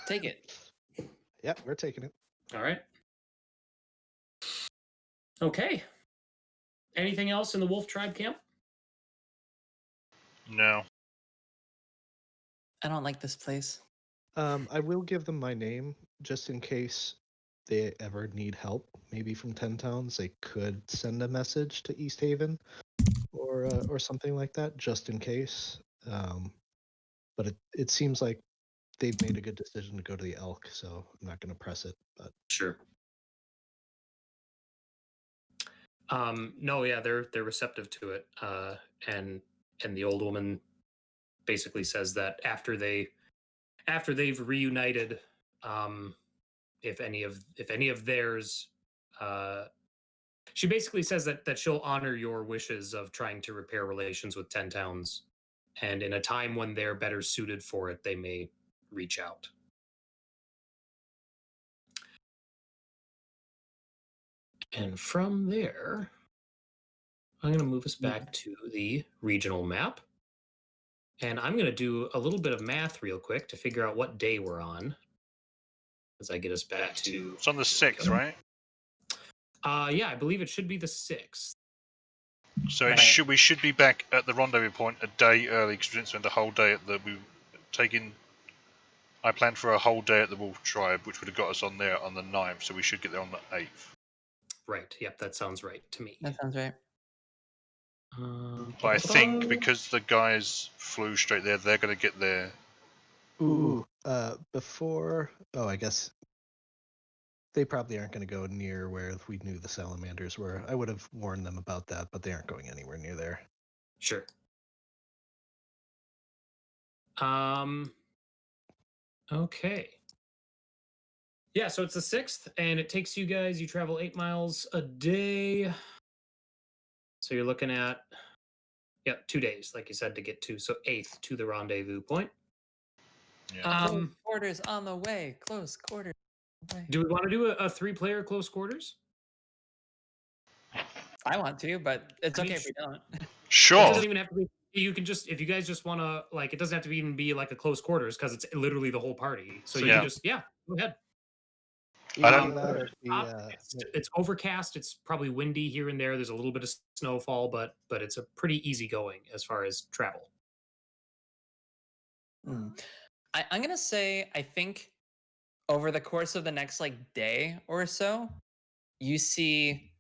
Take it. Yeah, we're taking it. All right. Okay. Anything else in the Wolf Tribe camp? no. I don't like this place. I will give them my name just in case they ever need help. Maybe from 10 Towns, they could send a message to East Haven or something like that, just in case. But it seems like they've made a good decision to go to the Elk, so I'm not going to press it. But Sure. No, yeah, they're receptive to it. And the old woman basically says that after they've reunited, if any of theirs, she basically says that she'll honor your wishes of trying to repair relations with 10 Towns, and in a time when they're better suited for it, they may reach out. And from there, I'm going to move us back to the regional map. And I'm going to do a little bit of math real quick to figure out what day we're on as I get us back to... It's on the 6th, right? Yeah, I believe it should be the 6th. So Right. we should be back at the rendezvous point a day early because we didn't spend a whole day at the... I planned for a whole day at the Wolf Tribe, which would have got us on there on the 9th, so we should get there on the 8th. Right, yep, that sounds right to me. That sounds right. But I think because the guys flew straight there, they're going to get there. before... Oh, I guess they probably aren't going to go near where we knew the salamanders were. I would have warned them about that, but they aren't going anywhere near there. Sure. Okay. Yeah, so it's the 6th, and it takes you guys, you travel 8 miles a day. So you're looking at, 2 days, like you said, to get to. So 8th to the rendezvous point. Yeah. Close quarters on the way. Close quarters. Do we want to do a 3-player close quarters? I want to, but it's I mean, okay if we don't. It Sure. doesn't even have to be. You can just, if you guys just want to, like, it doesn't have to even be like a close quarters because it's literally the whole party. So you Yeah. can just, go ahead. I don't- Either that or the, It's overcast. It's probably windy here and there. There's a little bit of snowfall, but it's a pretty easy going as far as travel. I'm gonna say I think over the course of the next day or so, you see,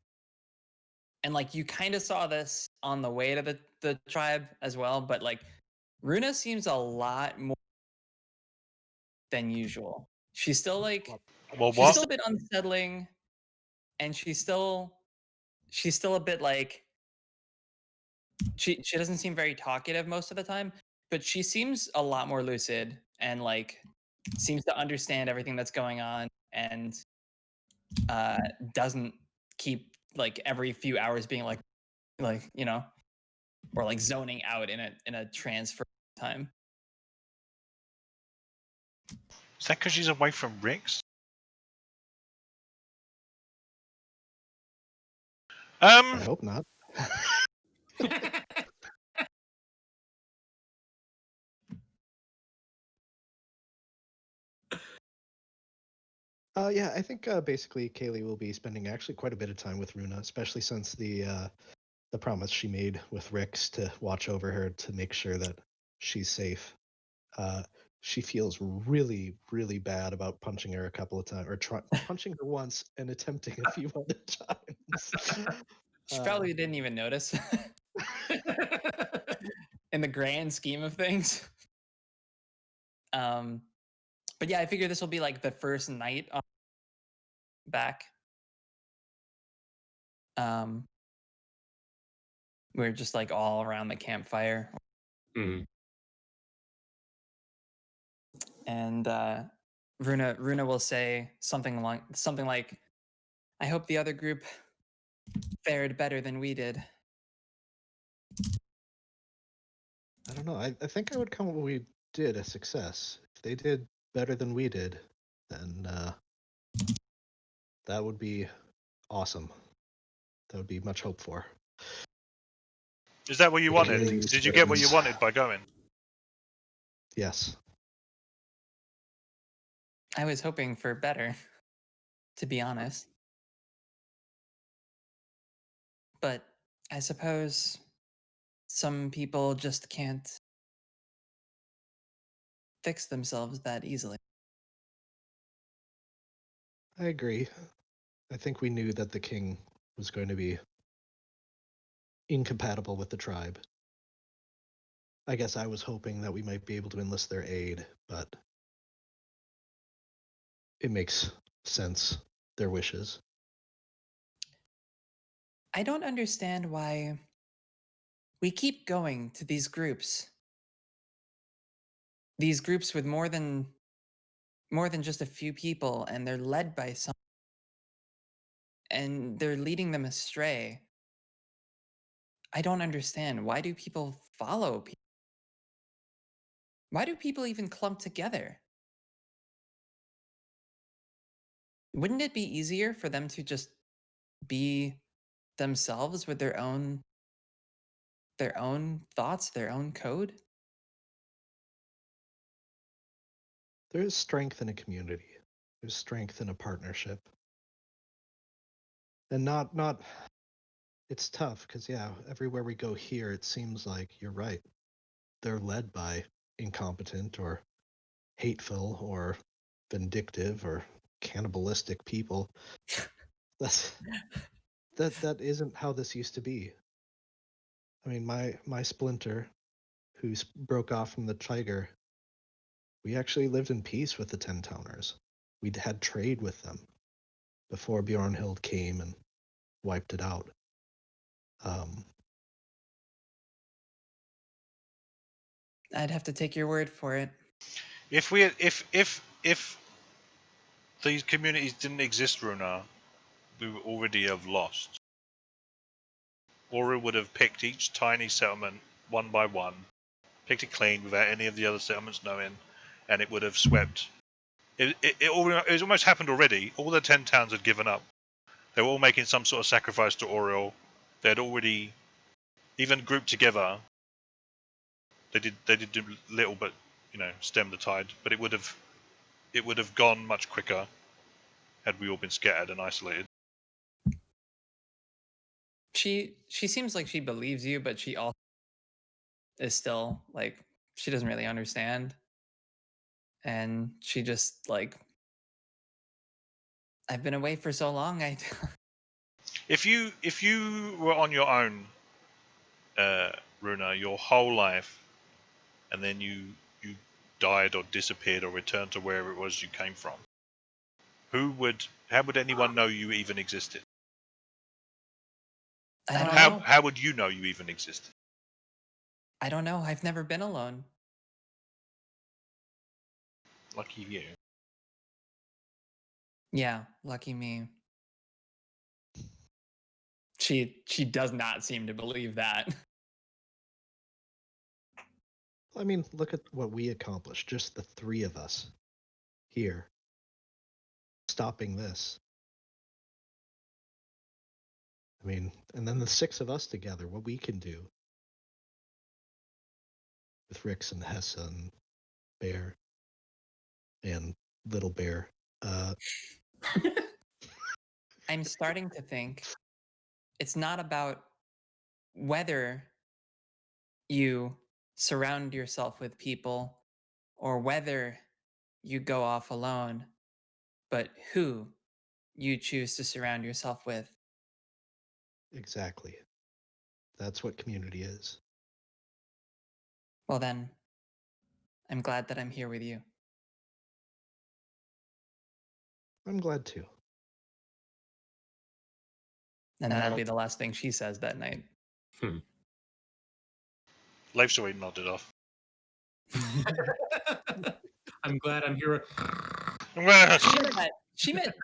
and you kind of saw this on the way to the tribe as well, but Rúna seems a lot more than usual. She's still Well, she's what? still a bit unsettling, and she's still a bit she doesn't seem very talkative most of the time, but she seems a lot more lucid and seems to understand everything that's going on, and doesn't keep every few hours being or zoning out in a transfer time. Is that because she's away from Rix? I hope not. Yeah, I think basically Cayleigh will be spending actually quite a bit of time with Rúna, especially since the promise she made with Rix to watch over her to make sure that she's safe. She feels really, really bad about punching her a couple of times, or punching her once and attempting a few other times. She probably didn't even notice in the grand scheme of things. But yeah, I figure this will be the first night back. We're just all around the campfire. Mm-hmm. And Rúna will say something like, "I hope the other group fared better than we did." I don't know. I think I would count what we did a success. If they did better than we did, then that would be awesome. That would be much hoped for. Is that what you wanted? Cayleigh's Did you get what you friends. wanted by going? Yes. I was hoping for better, to be honest. But I suppose some people just can't fix themselves that easily. I agree. I think we knew that the king was going to be incompatible with the tribe. I guess I was hoping that we might be able to enlist their aid, but it makes sense, their wishes. I don't understand why we keep going to these groups. These groups with more than just a few people, and they're led by some, and they're leading them astray. I don't understand. Why do people follow people? Why do people even clump together? Wouldn't it be easier for them to just be themselves with their own thoughts, their own code? There is strength in a community. There's strength in a partnership. And not it's tough because yeah, everywhere we go here, it seems like you're right. They're led by incompetent or hateful or vindictive or cannibalistic people. That isn't how this used to be. I mean, my splinter, who broke off from the tiger, we actually lived in peace with the 10 towners. We'd had trade with them before Bjornhild came and wiped it out. I'd have to take your word for it. If these communities didn't exist, Rúna, we would already have lost. Aura would have picked each tiny settlement one by one, picked it clean without any of the other settlements knowing, and it would have swept. It almost happened already. All the 10 towns had given up. They were all making some sort of sacrifice to Oriel. They had already even grouped together. They did do little, but stem the tide. But it would have gone much quicker had we all been scattered and isolated. She seems like she believes you, but she also is still like she doesn't really understand. And she just like, I've been away for so long. If you were on your own, Rúna, your whole life, and then you died or disappeared or returned to wherever it was you came from, how would anyone know you even existed? I don't know. How would you know you even existed? I don't know. I've never been alone. Lucky you. Yeah, lucky me. She does not seem to believe that. I mean, look at what we accomplished, just the 3 of us here, stopping this. I mean, and then the 6 of us together, what we can do with Rix and Hessa and Bear and Little Bear. I'm starting to think it's not about whether you surround yourself with people or whether you go off alone, but who you choose to surround yourself with. Exactly. That's what community is. Well, then, I'm glad that I'm here with you. I'm glad too. And that'll be the last thing she says that night. Leif's already nodded off. I'm glad I'm here. She meant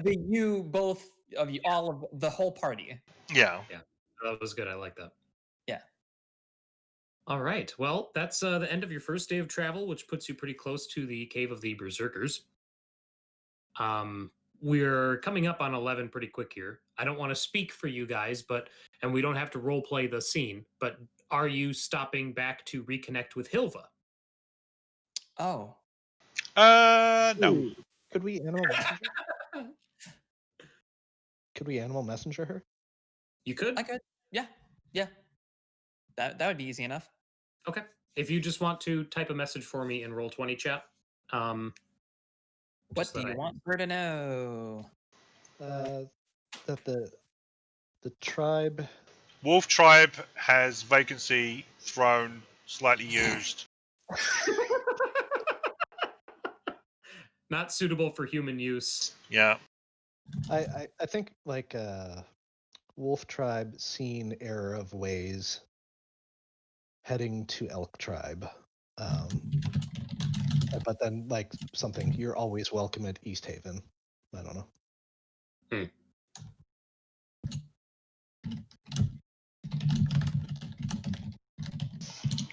the you, both of you, all of the whole party. Yeah. Yeah, that was good. I like that. Yeah. All right. Well, that's the end of your first day of travel, which puts you pretty close to the Cave of the Berserkers. We're coming up on 11 pretty quick here. I don't want to speak for you guys, and we don't have to role play the scene, but are you stopping back to reconnect with Hilva? Oh. No. Ooh, could we animal messenger? Could we animal messenger her? You could? I could. Yeah. Yeah. That would be easy enough. Okay. if you just want to type a message for me in Roll20 chat. What do you want her to know? That the tribe. Wolf tribe has vacancy, throne, slightly used. Not suitable for human use. Yeah. I think like Wolf tribe seen error of ways heading to Elk tribe. But then like something, you're always welcome at East Haven. I don't know.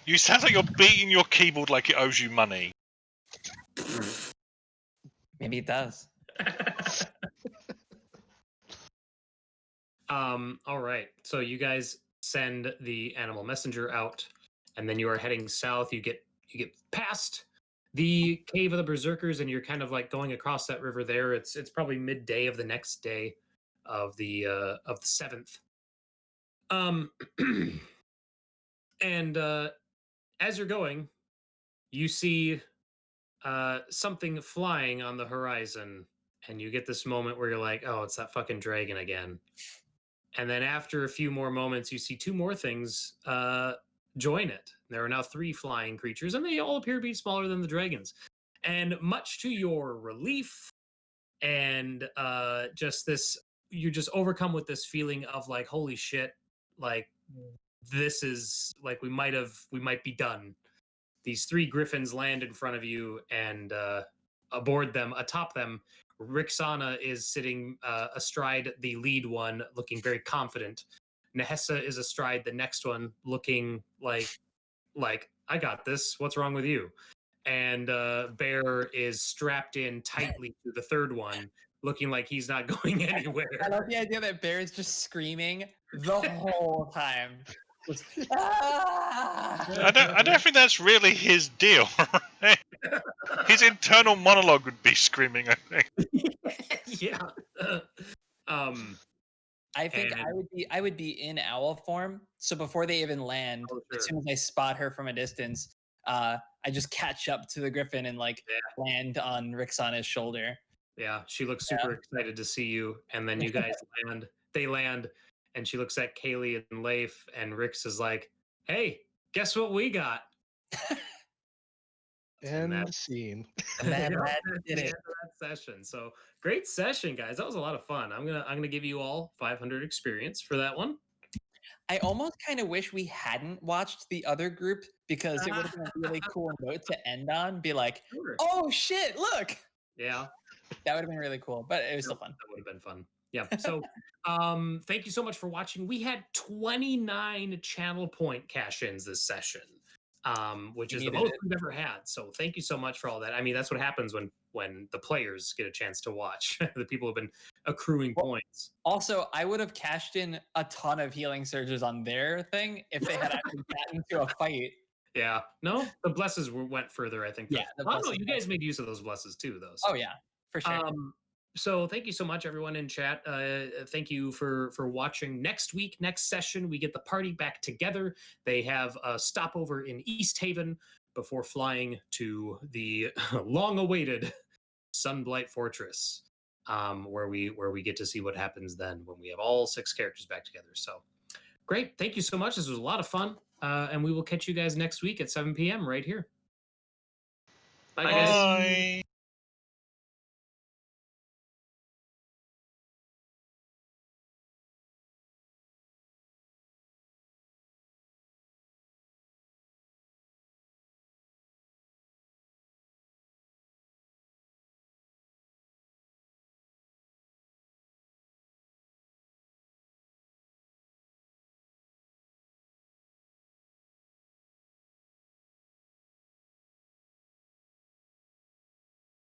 You sound like you're beating your keyboard like it owes you money. Maybe it does. All right. So you guys send the animal messenger out, and then you are heading south. You get past the cave of the berserkers, and you're kind of like going across that river there. It's probably midday of the next day of the 7th. And as you're going, you see something flying on the horizon, and you get this moment where you're like, "Oh, it's that fucking dragon again." And then after a few more moments, you see 2 more things join it. There are now 3 flying creatures, and they all appear to be smaller than the dragons. And much to your relief, and just this, you're just overcome with this feeling of like, holy shit, like this is like we might be done. These 3 griffins land in front of you, and atop them, Rixana is sitting astride the lead one, looking very confident. Nehessa is astride the next one, looking like I got this. What's wrong with you? And Bear is strapped in tightly to the third one, looking like he's not going anywhere. I love the idea that Bear is just screaming the whole time. Just, "Ah!" I don't think that's really his deal. Right? His internal monologue would be screaming, I think. Yeah. I think I would be in owl form. So before they even land, as soon as I spot her from a distance, I just catch up to the griffin and like land on Rixana's shoulder. Yeah, she looks super excited to see you, and then you guys land. They land, and she looks at Cayleigh and Leif, and Rix is like, "Hey, guess what we got?" And scene. And that did it. That session. So great session, guys. That was a lot of fun. I'm gonna give you all 500 experience for that one. I almost kind of wish we hadn't watched the other group, because it would have been a really cool note to end on. Be like, "Oh shit, look!" Yeah, that would have been really cool. But it was still fun. That would have been fun. Yeah. So, thank you so much for watching. We had 29 channel point cash-ins this session, which is the most we've ever had. So, thank you so much for all that. I mean, that's what happens when the players get a chance to watch. The people have been accruing points. Also, I would have cashed in a ton of healing surges on their thing if they had actually gotten into a fight. Yeah. No, the blesses went further, I think. Yeah. No, you guys made use of those blesses too, though. So. Oh yeah, for sure. So thank you so much, everyone in chat. Thank you for watching. Next week, next session, we get the party back together. They have a stopover in East Haven before flying to the long-awaited Sunblight Fortress, where we get to see what happens then when we have all 6 characters back together. So great. Thank you so much. This was a lot of fun. And we will catch you guys next week at 7 p.m. right here. Bye, guys. Bye.